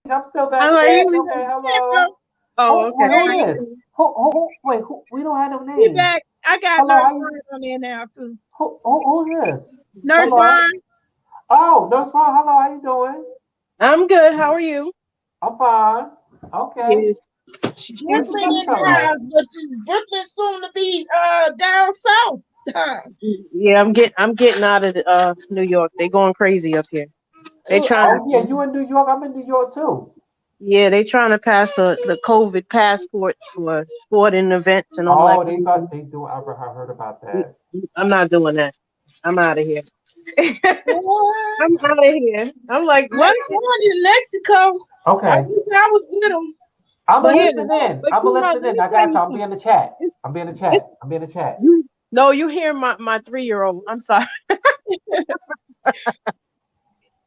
Speaker 3: I'm still
Speaker 4: I'm like,
Speaker 3: backstage. Okay,
Speaker 1: Yeah, bro.
Speaker 3: hello.
Speaker 4: oh,
Speaker 3: Who,
Speaker 4: okay.
Speaker 3: wait, who
Speaker 1: Hey,
Speaker 3: this? Wait, we don't have no
Speaker 1: we
Speaker 3: names.
Speaker 1: back. I got
Speaker 3: Hello,
Speaker 1: Nurse
Speaker 3: how you?
Speaker 1: Line on there now too.
Speaker 3: Who's this?
Speaker 1: Nurse
Speaker 3: Hello.
Speaker 1: Line.
Speaker 3: Oh, no, Swan. Hello, how you doing?
Speaker 5: I'm good. How are you?
Speaker 3: I'm fine. Okay.
Speaker 5: Yes. She's
Speaker 3: What you
Speaker 1: Brooklyn
Speaker 3: gonna
Speaker 1: in
Speaker 3: tell
Speaker 1: the
Speaker 3: us?
Speaker 1: house, but Brooklyn soon to be down south. Huh.
Speaker 5: Yeah, I'm getting out of New York. They going crazy up here. They
Speaker 1: Ooh,
Speaker 5: trying
Speaker 3: Oh yeah,
Speaker 5: to
Speaker 3: you in New York? I'm in New York too.
Speaker 5: yeah, they trying to pass the COVID passports for sporting events and all that
Speaker 3: Oh,
Speaker 5: kind of thing.
Speaker 3: they do. I heard about that.
Speaker 5: I'm not doing that. I'm out of here.
Speaker 1: what?
Speaker 5: I'm out of here. I'm like,
Speaker 1: My
Speaker 5: what?
Speaker 1: son in Mexico. I
Speaker 3: Okay.
Speaker 1: wish I was with him.
Speaker 3: I'm
Speaker 1: But
Speaker 3: gonna
Speaker 5: Yeah,
Speaker 3: listen in.
Speaker 5: but
Speaker 3: I'm
Speaker 5: you
Speaker 3: gonna
Speaker 5: know,
Speaker 3: listen
Speaker 5: let
Speaker 3: in.
Speaker 5: me
Speaker 3: I
Speaker 5: tell
Speaker 3: got you.
Speaker 5: you
Speaker 3: I'll be
Speaker 5: something.
Speaker 3: in the chat.
Speaker 5: It's,
Speaker 3: I'm be in the
Speaker 5: it's,
Speaker 3: chat. I'm be in the chat.
Speaker 5: you no, you hear my 3-year-old. I'm sorry.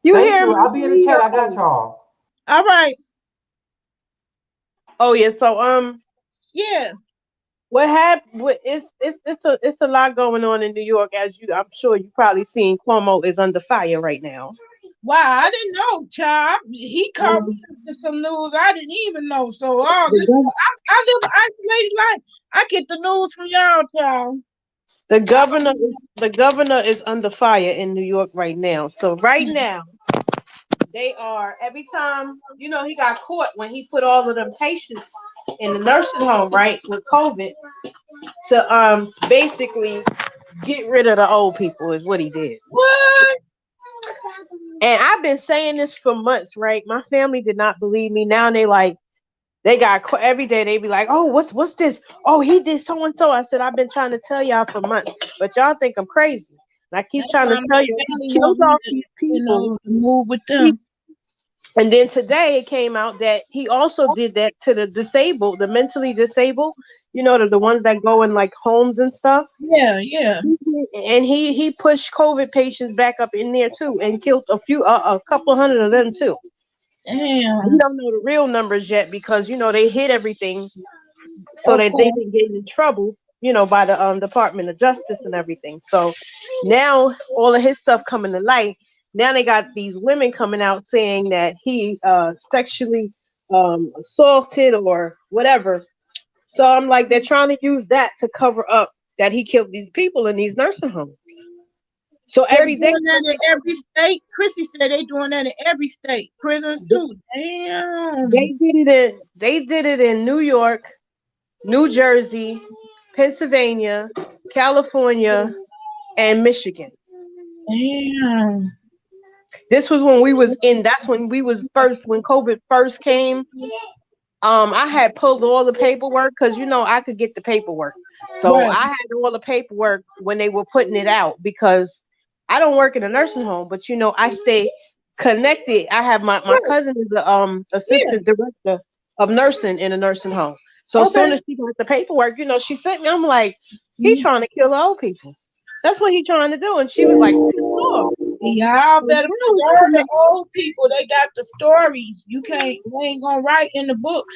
Speaker 5: You
Speaker 3: Thank
Speaker 5: hear
Speaker 3: you.
Speaker 5: my
Speaker 3: I'll be in the
Speaker 5: three
Speaker 3: chat.
Speaker 5: year
Speaker 3: I got
Speaker 5: old.
Speaker 3: y'all.
Speaker 1: all right.
Speaker 5: Oh yeah, so
Speaker 1: Yeah.
Speaker 5: what happened? It's a lot going on in New York, as I'm sure you probably seen. Cuomo is under fire right now.
Speaker 1: Wow, I didn't know, child. He called me
Speaker 5: Um,
Speaker 1: up to some news I didn't even know. So,
Speaker 5: the,
Speaker 1: listen,
Speaker 5: gov-
Speaker 1: I live an isolated life. I get the news from y'all, child.
Speaker 5: the
Speaker 1: I
Speaker 5: governor the governor is under fire in New York right now. So right now they are every time he got caught when he put all of them patients in the nursing home right with COVID to basically get rid of the old people is what he did.
Speaker 1: what?
Speaker 5: And I've been saying this for months, right? My family did not believe me. Now they got every day. They be like, "Oh, what's this? Oh, he did so and so." I said, "I've been trying to tell y'all for months, but y'all think I'm crazy." And I keep
Speaker 1: That's
Speaker 5: trying
Speaker 1: why
Speaker 5: to
Speaker 1: my
Speaker 5: tell you, he
Speaker 1: family
Speaker 5: killed
Speaker 1: want me
Speaker 5: off
Speaker 1: to,
Speaker 5: these people.
Speaker 1: move with
Speaker 5: He,
Speaker 1: them.
Speaker 5: and then today it came out that he also did that to the disabled, the mentally disabled. The ones that go in like homes and stuff.
Speaker 1: Yeah, yeah.
Speaker 5: And he pushed COVID patients back up in there too, and killed a couple hundred of them too. We
Speaker 1: Damn.
Speaker 5: don't know the real numbers yet because they hid everything so
Speaker 1: Of
Speaker 5: that they
Speaker 1: course.
Speaker 5: didn't get in trouble, by the Department of Justice and everything. So now all of his stuff coming to light. Now they got these women coming out saying that he sexually assaulted or whatever. So I'm like, they're trying to use that to cover up that he killed these people in these nursing homes. So
Speaker 1: They're
Speaker 5: every day
Speaker 1: doing that in every state. Chrissy said they doing that in every state. Prisons too. Damn.
Speaker 5: they did it in New York, New Jersey, Pennsylvania, California, and Michigan.
Speaker 1: Damn.
Speaker 5: This was that's when we was first, when COVID first came. I had pulled all the paperwork because I could get the paperwork. So
Speaker 1: Right.
Speaker 5: I had all the paperwork when they were putting it out because I don't work in a nursing home, but I stay connected. I have my
Speaker 1: Right.
Speaker 5: cousin is the
Speaker 1: Yeah.
Speaker 5: assistant director of nursing in a nursing home. So as
Speaker 1: Okay.
Speaker 5: soon as she got the paperwork, she sent me. I'm like, he
Speaker 1: Mhm.
Speaker 5: trying to kill the old people. That's what he trying to do. And she was like, pissed off.
Speaker 1: Y'all
Speaker 5: So
Speaker 1: better
Speaker 5: now it's
Speaker 1: preserve the
Speaker 5: coming.
Speaker 1: old people. They got the stories. They ain't gonna write in the books.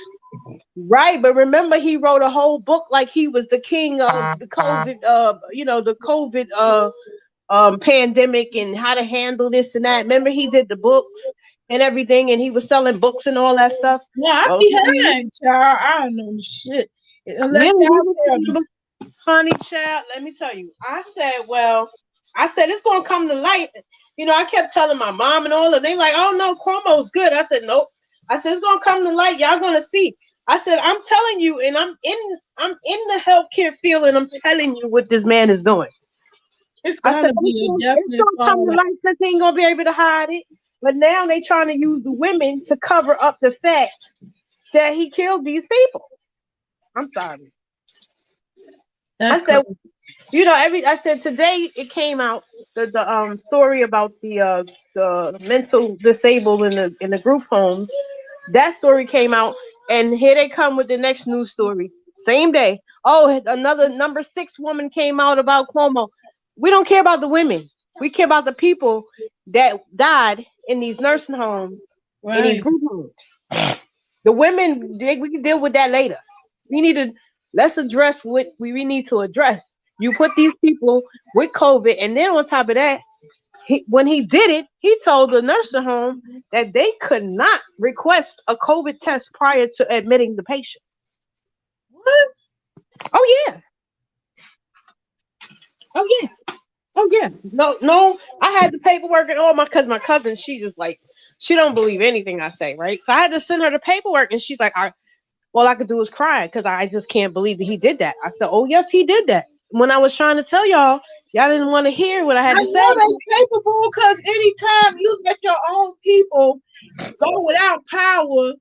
Speaker 5: Right, but remember he wrote a whole book like he was the king of the COVID, the COVID pandemic and how to handle this and that. Remember he did the books and everything, and he was selling books and all that stuff.
Speaker 1: Yeah, I'm
Speaker 5: Well,
Speaker 1: behind, y'all. I don't know shit.
Speaker 5: yeah,
Speaker 1: Unless
Speaker 5: he
Speaker 1: y'all
Speaker 5: was
Speaker 1: tell me.
Speaker 5: honey child. Let me tell you, I said it's gonna come to light. I kept telling my mom and all, and they like, oh no, Cuomo's good. I said nope. I said it's gonna come to light. Y'all gonna see. I said I'm telling you, and I'm in the healthcare field, and I'm telling you what this man is doing.
Speaker 1: It's
Speaker 5: I said
Speaker 1: gonna be a
Speaker 5: it's
Speaker 1: definite
Speaker 5: gonna come to
Speaker 1: fallout.
Speaker 5: light because they ain't gonna be able to hide it. But now they trying to use the women to cover up the fact that he killed these people. I'm sorry. I
Speaker 1: That's
Speaker 5: said,
Speaker 1: crazy.
Speaker 5: I said today it came out the story about the mental disabled in the group homes. That story came out, and here they come with the next news story. Same day. Oh, another number 6 woman came out about Cuomo. We don't care about the women. We care about the people that died in these nursing homes, in these
Speaker 1: Right.
Speaker 5: group homes. The women, we can deal with that later. We need to let's address what we need to address. You put these people with COVID, and then on top of that, when he did it, he told the nursing home that they could not request a COVID test prior to admitting the patient.
Speaker 1: What?
Speaker 5: Oh yeah, oh yeah. Oh yeah, no. I had the paperwork and all my cousin, she just like she don't believe anything I say, right? So I had to send her the paperwork, and she's like, all I could do was cry because I just can't believe that he did that. I said, oh yes, he did that. When I was trying to tell y'all didn't want to hear what I had
Speaker 1: I
Speaker 5: to say.
Speaker 1: know they capable because anytime you let your own people go without power,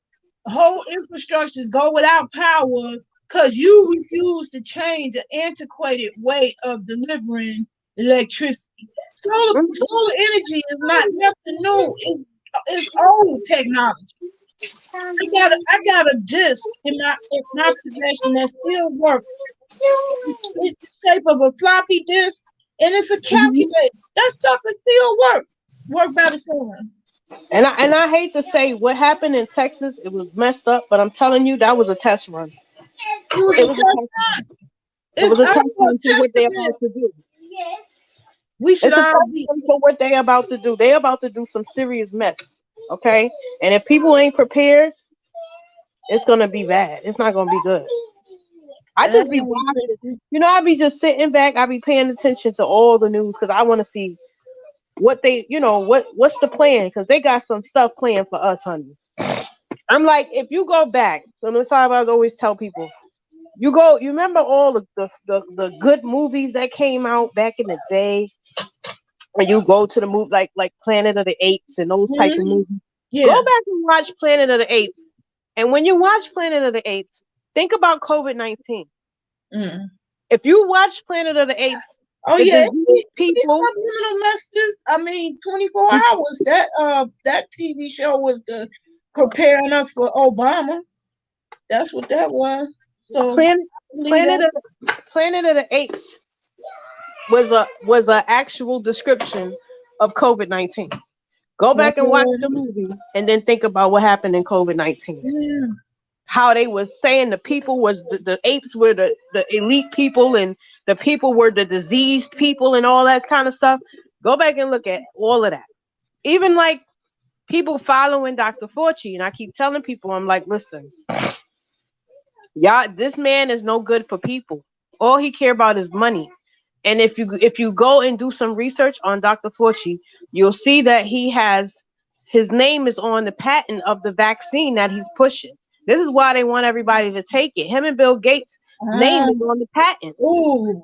Speaker 1: whole infrastructures go without power because you refuse to change an antiquated way of delivering electricity. Solar energy is not nothing new. It's old technology. I got a disc in my possession that still works. It's the shape of a floppy disk, and it's a calculator. That stuff is still work by the sun.
Speaker 5: And I hate to say what happened in Texas, it was messed up, but I'm telling you that was a test run.
Speaker 1: It was a
Speaker 5: It was a
Speaker 1: test
Speaker 5: test run.
Speaker 1: run.
Speaker 5: It
Speaker 1: It's
Speaker 5: was a test
Speaker 1: also a
Speaker 5: run to what they're
Speaker 1: testament.
Speaker 5: about to do.
Speaker 1: We should
Speaker 5: It's a
Speaker 1: all
Speaker 5: test
Speaker 1: be.
Speaker 5: run for what they're about to do. They're about to do some serious mess. Okay? And if people ain't prepared, it's gonna be bad. It's not gonna be good. I just be watching. I be just sitting back. I be paying attention to all the news because I want to see what they, what's the plan? Because they got some stuff planned for us, honey. I'm like, if you go back, so that's how I always tell people. You remember all the good movies that came out back in the day, and you go to the movie like Planet of the Apes and those type of
Speaker 1: Mhm.
Speaker 5: movies. Go
Speaker 1: Yeah.
Speaker 5: back and watch Planet of the Apes, and when you watch Planet of the Apes, think about COVID-19.
Speaker 1: Mm.
Speaker 5: If you watch Planet of the Apes,
Speaker 1: Oh
Speaker 5: the
Speaker 1: yeah,
Speaker 5: disease
Speaker 1: these
Speaker 5: people,
Speaker 1: subliminal messages. I mean, 24 hours. That TV show was the preparing us for Obama. That's what that was. So
Speaker 5: Planet
Speaker 1: leave
Speaker 5: Planet
Speaker 1: that.
Speaker 5: of Planet of the Apes was a actual description of COVID-19. Go back and watch the movie, and then think about what happened in COVID-19.
Speaker 1: Yeah.
Speaker 5: How they was saying the people was the apes were the elite people, and the people were the diseased people, and all that kind of stuff. Go back and look at all of that. Even like people following Dr. Fauci, and I keep telling people, I'm like, listen, y'all, this man is no good for people. All he care about is money. And if you go and do some research on Dr. Fauci, you'll see that his name is on the patent of the vaccine that he's pushing. This is why they want everybody to take it. Him and Bill Gates' name is on the patent.
Speaker 1: Ooh.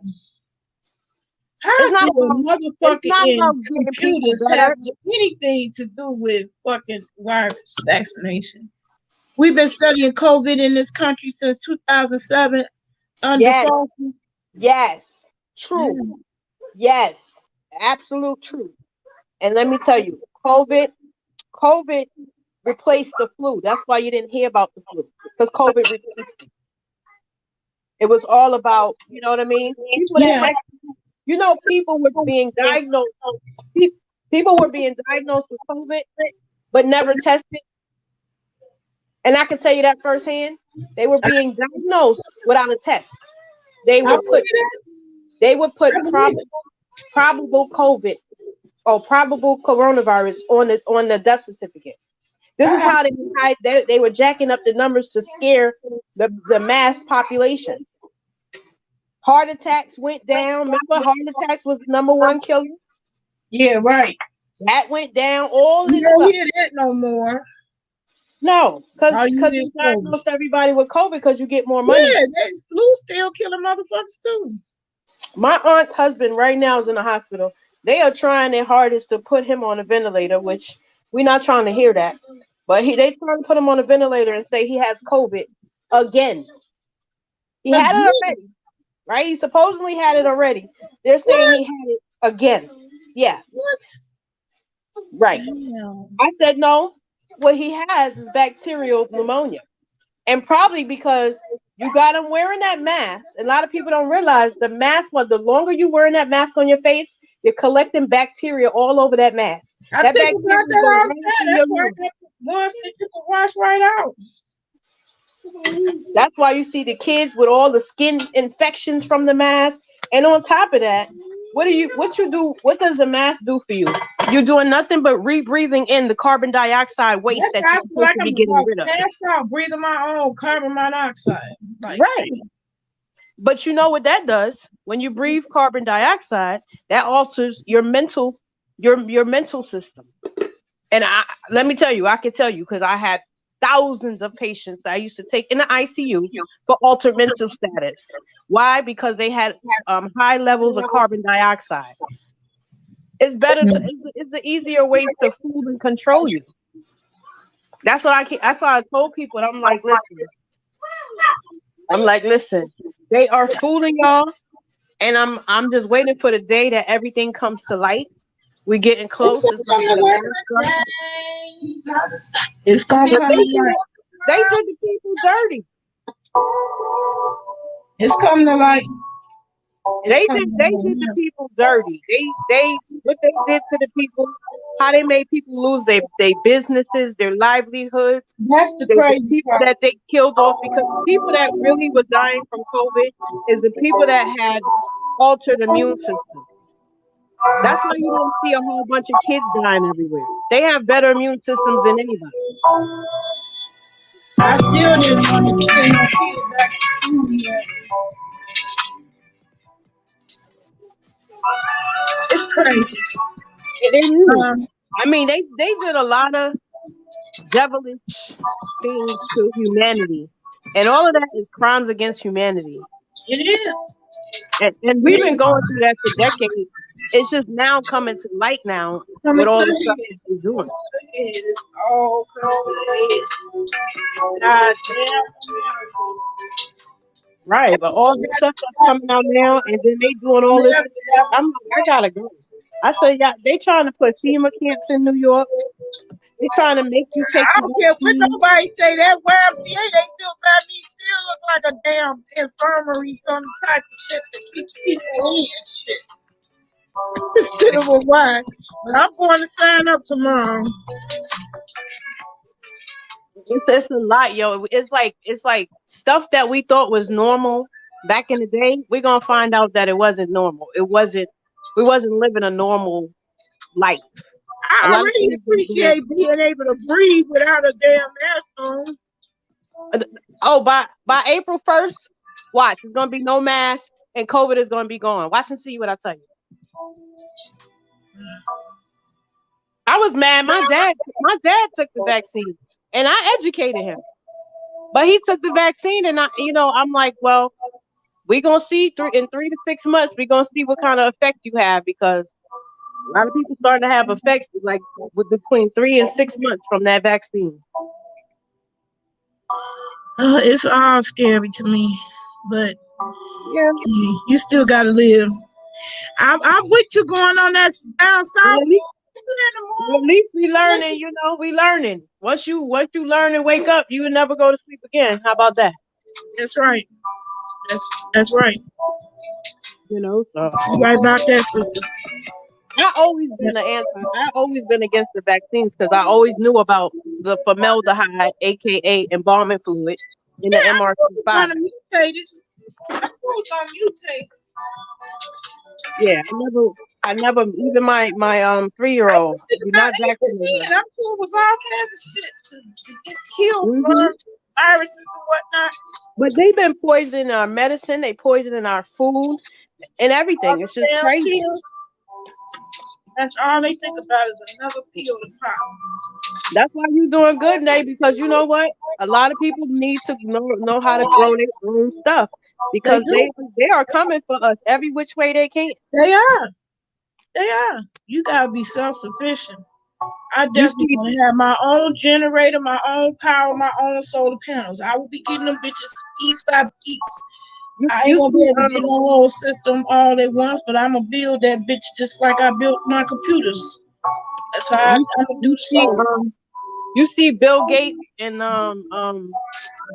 Speaker 5: It's
Speaker 1: How
Speaker 5: not
Speaker 1: do a
Speaker 5: about it's
Speaker 1: motherfucker
Speaker 5: not
Speaker 1: in
Speaker 5: about getting people
Speaker 1: computers have
Speaker 5: better.
Speaker 1: anything to do with fucking virus vaccination? We've been studying COVID in this country since 2007 under
Speaker 5: Yes,
Speaker 1: Fauci.
Speaker 5: yes,
Speaker 1: Yeah.
Speaker 5: true. Yes, absolute truth. And let me tell you, COVID replaced the flu. That's why you didn't hear about the flu, because COVID replaced it. It was all about, you know what I mean? People that
Speaker 1: Yeah.
Speaker 5: had, people were being diagnosed. People were being diagnosed with COVID, but never tested. And I can tell you that firsthand. They were being diagnosed without a test. They
Speaker 1: I
Speaker 5: would put
Speaker 1: believe that.
Speaker 5: they would put
Speaker 1: I believe it.
Speaker 5: probable COVID or probable coronavirus on the death certificate. This is
Speaker 1: I,
Speaker 5: how they were jacking up the numbers to scare the mass population. Heart attacks went down. Remember, heart attacks was the number one killer.
Speaker 1: yeah, right.
Speaker 5: That went down. All
Speaker 1: You
Speaker 5: this
Speaker 1: don't
Speaker 5: stuff.
Speaker 1: hear that no more.
Speaker 5: No, because
Speaker 1: All you hear
Speaker 5: they
Speaker 1: is COVID.
Speaker 5: diagnosed everybody with COVID because you get more money.
Speaker 1: Yeah, that flu still killing motherfuckers too.
Speaker 5: My aunt's husband right now is in the hospital. They are trying their hardest to put him on a ventilator, which we're not trying to hear that. But they trying to put him on a ventilator and say he has COVID again. He had it
Speaker 1: Again.
Speaker 5: already, right? He supposedly had it already. They're saying
Speaker 1: What?
Speaker 5: he had it again. Yeah,
Speaker 1: What?
Speaker 5: right.
Speaker 1: Damn.
Speaker 5: I said no. What he has is bacterial pneumonia. And probably because you got him wearing that mask. A lot of people don't realize the mask, the longer you wearing that mask on your face, you're collecting bacteria all over that mask.
Speaker 1: I
Speaker 5: That
Speaker 1: think about
Speaker 5: bacteria
Speaker 1: that
Speaker 5: goes
Speaker 1: all the
Speaker 5: right
Speaker 1: time.
Speaker 5: in
Speaker 1: That's
Speaker 5: your
Speaker 1: why I
Speaker 5: lungs.
Speaker 1: got ones that you can wash right out.
Speaker 5: That's why you see the kids with all the skin infections from the mask. And on top of that, what does the mask do for you? You're doing nothing but rebreathing in the carbon dioxide waste
Speaker 1: That's
Speaker 5: that
Speaker 1: how I
Speaker 5: you're
Speaker 1: feel
Speaker 5: supposed
Speaker 1: like
Speaker 5: to
Speaker 1: I'm
Speaker 5: be getting
Speaker 1: about
Speaker 5: rid of.
Speaker 1: passed out breathing my own carbon monoxide. Like,
Speaker 5: Right. But you know what that does? When you breathe carbon dioxide, that alters your mental system. And let me tell you, I can tell you because I had thousands of patients that I used to take in the ICU for altered mental status. Why? Because they had high levels of carbon dioxide. It's better to. It's the easier way to fool and control you. That's what I. That's why I told people. And I'm like, listen. They are fooling y'all, and I'm just waiting for the day that everything comes to light. We're getting close. It's gonna get a mask.
Speaker 1: It's gonna come to light.
Speaker 5: They did the people dirty.
Speaker 1: It's coming to light.
Speaker 5: They did the people dirty. They what they did to the people, how they made people lose their businesses, their livelihoods.
Speaker 1: That's the
Speaker 5: The
Speaker 1: crazy
Speaker 5: people
Speaker 1: part.
Speaker 5: that they killed off, because the people that really were dying from COVID is the people that had altered immune systems. That's why you don't see a whole bunch of kids dying everywhere. They have better immune systems than anybody.
Speaker 1: I still didn't want to send my kid back to school yet. It's crazy.
Speaker 5: They knew. I mean, they did a lot of devilish things to humanity, and all of that is crimes against humanity.
Speaker 1: It is.
Speaker 5: And we've been going through that for decades. It's just now coming to light now
Speaker 1: Coming
Speaker 5: with
Speaker 1: to
Speaker 5: all the
Speaker 1: the
Speaker 5: stuff
Speaker 1: head.
Speaker 5: that they're doing.
Speaker 1: It's all coming to the head. God damn America.
Speaker 5: Right, but all this stuff that's coming out now, and then they doing all this. I'm like, I gotta go. I say, yeah, they trying to put FEMA camps in New York. They trying to make you take
Speaker 1: I
Speaker 5: the
Speaker 1: don't care what
Speaker 5: vaccine.
Speaker 1: nobody say. That YMCA they still got me still look like a damn infirmary, some type of shit to keep people in shit. Instead of a why. But I'm going to sign up tomorrow.
Speaker 5: It's a lot, yo. It's like stuff that we thought was normal back in the day. We're gonna find out that it wasn't normal. It wasn't. We wasn't living a normal life. A
Speaker 1: I
Speaker 5: lot of
Speaker 1: already
Speaker 5: things was being.
Speaker 1: appreciate being able to breathe without a damn mask on.
Speaker 5: Oh, by April 1st, watch. It's gonna be no mask, and COVID is gonna be gone. Watch and see what I tell you. I was mad. My dad took the vaccine, and I educated him. But he took the vaccine, and I'm like, well, we're gonna see in 3 to 6 months. We're gonna see what kind of effect you have, because a lot of people starting to have effects like with between 3 and 6 months from that vaccine.
Speaker 1: It's all scary to me, but
Speaker 5: Yeah.
Speaker 1: you still gotta live. I'm with you going on that down south.
Speaker 5: At least we learning, we learning. Once you learn and wake up, you will never go to sleep again. How about that?
Speaker 1: That's right. That's right.
Speaker 5: So
Speaker 1: You right about that, sister.
Speaker 5: I always been against the vaccines because I always knew about the formaldehyde, aka embalming fluid, in the MRC5.
Speaker 1: I was gonna mutate.
Speaker 5: Yeah, I never even my 3-year-old did not vaccinate her.
Speaker 1: I'm sure it was all kinds of shit to get killed from viruses and whatnot.
Speaker 5: But they've been poisoning our medicine, they poisoning our food and everything. It's just crazy.
Speaker 1: Pills. That's all they think about is another pill to pop.
Speaker 5: That's why you're doing good, Nate, because you know what? A lot of people need to know how to grow their own stuff, because they are coming for us every which way they can.
Speaker 1: They are. You gotta be self-sufficient. I definitely want to have my own generator, my own power, my own solar panels. I will be getting them bitches piece by piece. I ain't gonna be able to get a whole system all at once, but I'm gonna build that bitch just like I built my computers. That's how I'm gonna do solar.
Speaker 5: You see Bill Gates and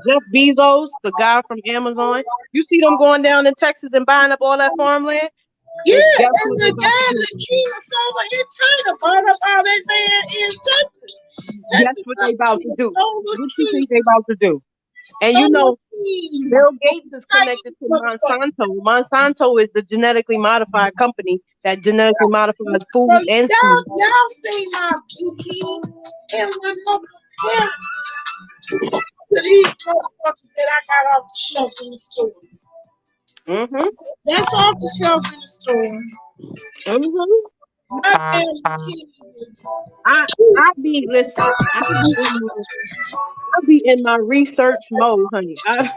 Speaker 5: Jeff Bezos, the guy from Amazon. You see them going down in Texas and buying up all that farmland?
Speaker 1: Yeah, and the guys that China solar in China bought up all that land in Texas.
Speaker 5: That's what they about to do. What do you think they about to do? And Bill Gates is connected to Monsanto. Monsanto is the genetically modified company that genetically modifies food and seed.
Speaker 1: Y'all see my zucchini and the little parents to these motherfuckers that I got off the shelf in the store.
Speaker 5: Mm-hmm.
Speaker 1: That's off the shelf in the store.
Speaker 5: Mm-hmm.
Speaker 1: My damn zucchini is.
Speaker 5: I be listen. I be in my research mode, honey. I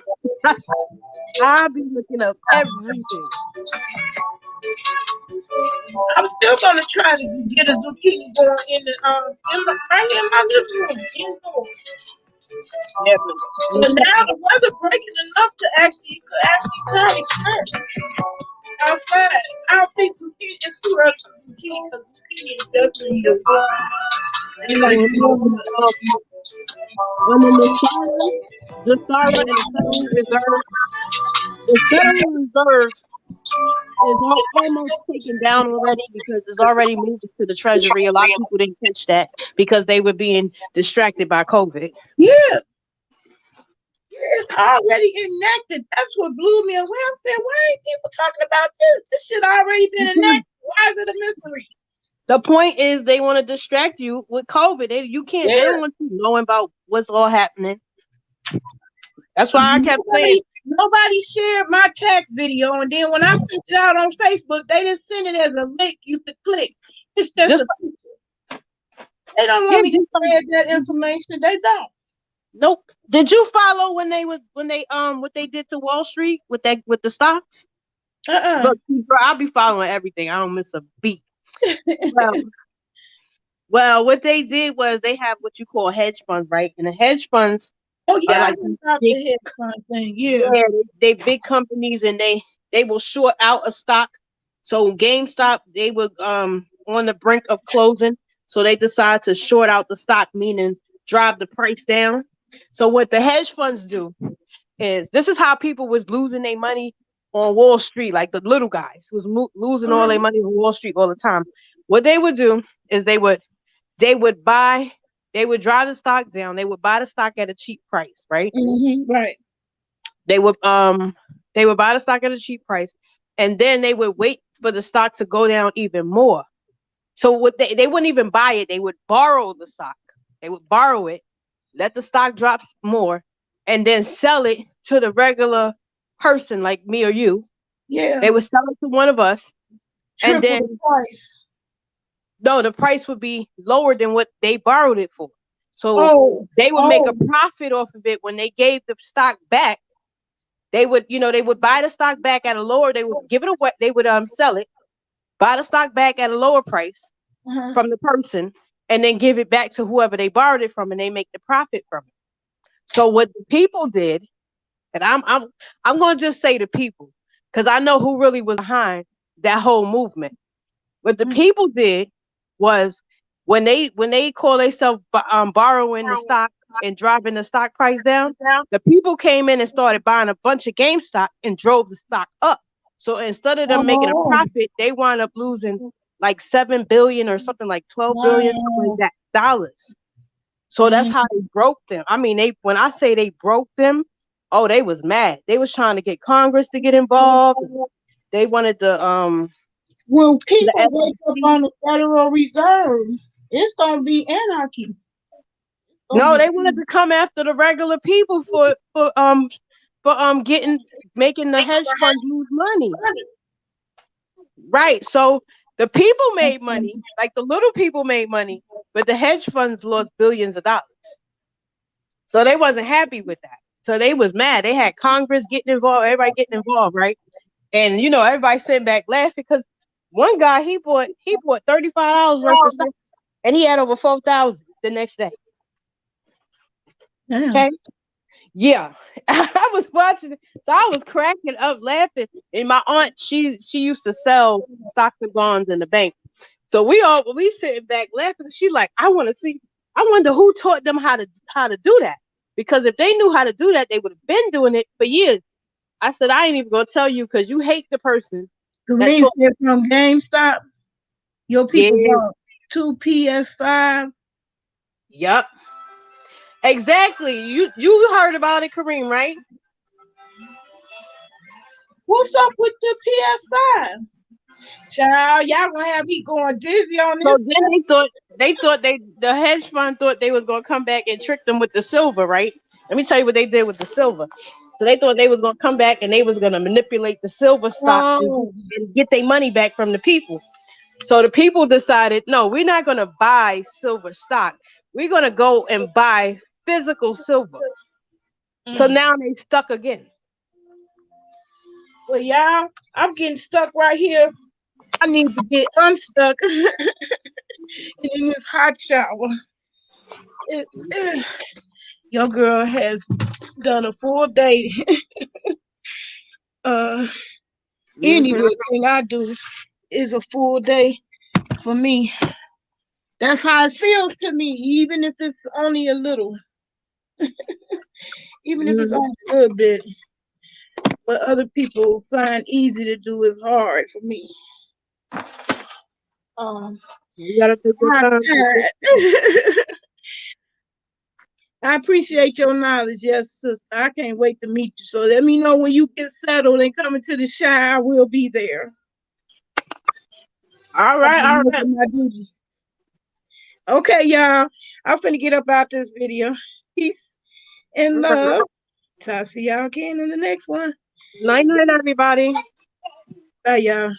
Speaker 5: be looking up everything.
Speaker 1: I'm still gonna try to get a zucchini going right in my living room indoors.
Speaker 5: Yeah,
Speaker 1: But now the weather breaking enough to actually you could actually probably plant outside. I don't think zucchini is too early for zucchini because zucchini is definitely a they like
Speaker 5: when the Nasara and the Federal Reserve is almost taken down already because it's already moved to the Treasury. A lot of people didn't catch that because they were being distracted by COVID.
Speaker 1: yeah. It's already enacted. That's what blew me away. I said, why ain't people talking about this? This shit already been enacted. Why is it a mystery?
Speaker 5: The point is they want to distract you with COVID. They don't want you knowing about what's all happening. That's why I kept saying
Speaker 1: nobody shared my tax video, and then when I sent it out on Facebook, they just sent it as a link you could click. It's just a picture. They don't want me to spread that information. They don't.
Speaker 5: Nope. Did you follow when they what they did to Wall Street with the stocks? Look, I'll be following everything. I don't miss a beat. Well, what they did was they have what you call hedge funds, right? And the hedge funds
Speaker 1: are like
Speaker 5: big,
Speaker 1: the hedge fund thing. Yeah,
Speaker 5: they big companies and they will short out a stock. So GameStop, they were on the brink of closing, so they decided to short out the stock, meaning drive the price down. So what the hedge funds do is this is how people was losing their money on Wall Street, like the little guys was losing all their money on Wall Street all the time. What they would do is they would drive the stock down. They would buy the stock at a cheap price, right?
Speaker 1: Mm-hmm, right.
Speaker 5: They would buy the stock at a cheap price, and then they would wait for the stock to go down even more. So what they wouldn't even buy it. They would borrow the stock. They would borrow it, let the stock drop more, and then sell it to the regular person like me or you.
Speaker 1: Yeah.
Speaker 5: They would sell it to one of us.
Speaker 1: Triple
Speaker 5: and then
Speaker 1: the price.
Speaker 5: No, the price would be lower than what they borrowed it for. So they would make a profit off of it when they gave the stock back. They would buy the stock back at a lower, they would give it away, they would sell it, buy the stock back at a lower price from the person, and then give it back to whoever they borrowed it from, and they make the profit from it. So what the people did, and I'm going to just say the people, because I know who really was behind that whole movement. What the people did was when they call themselves borrowing the stock and driving the stock price down, the people came in and started buying a bunch of GameStop and drove the stock up. So instead of them making a profit, they wound up losing like $7 billion or something like $12 billion dollars. So that's how they broke them. I mean, when I say they broke them, they was mad. They was trying to get Congress to get involved. They wanted to
Speaker 1: when people wake up on the Federal Reserve, it's gonna be anarchy.
Speaker 5: No, they wanted to come after the regular people for making the hedge funds lose money. Right. So the people made money, like the little people made money, but the hedge funds lost billions of dollars. So they wasn't happy with that. So they was mad. They had Congress getting involved, everybody getting involved, right? And everybody sitting back laughing because one guy he bought $35 worth of stuff, and he had over 4,000 the next day.
Speaker 1: Damn.
Speaker 5: Okay. Yeah. I was watching it, so I was cracking up laughing. And my aunt, she used to sell stocks and bonds in the bank. So we sitting back laughing. She's like, I wonder who taught them how to do that. Because if they knew how to do that, they would have been doing it for years. I said, I ain't even gonna tell you because you hate the person.
Speaker 1: Kareem said from GameStop, your people bought 2 PS5.
Speaker 5: Yep. Exactly. You heard about it, Kareem, right?
Speaker 1: What's up with the PS5? Child, y'all gonna have me going dizzy on this.
Speaker 5: So then they thought the hedge fund thought they was gonna come back and trick them with the silver, right? Let me tell you what they did with the silver. So they thought they was gonna come back and they was gonna manipulate the silver stock
Speaker 1: Oh,
Speaker 5: and get their money back from the people. So the people decided, no, we're not gonna buy silver stock. We're gonna go and buy physical silver. So
Speaker 1: mm.
Speaker 5: now they stuck again.
Speaker 1: Well, y'all, I'm getting stuck right here. I need to get unstuck in this hot shower. It, your girl has done a full day. uh, any
Speaker 5: Mhm.
Speaker 1: good thing I do is a full day for me. That's how it feels to me, even if it's only a little, even if it's
Speaker 5: Mhm.
Speaker 1: only a little bit. What other people find easy to do is hard for me. Um,
Speaker 5: You gotta take your
Speaker 1: God's
Speaker 5: time.
Speaker 1: time. I appreciate your knowledge, yes, sister. I can't wait to meet you. So let me know when you get settled and come into the Shire. I will be there.
Speaker 5: All
Speaker 1: I'll
Speaker 5: right,
Speaker 1: be
Speaker 5: all right.
Speaker 1: making my duty. Okay, y'all. I'm finna get up out this video. Peace and
Speaker 5: All right.
Speaker 1: love. So I'll see y'all again in the next one.
Speaker 5: Night night, everybody.
Speaker 1: Bye, y'all.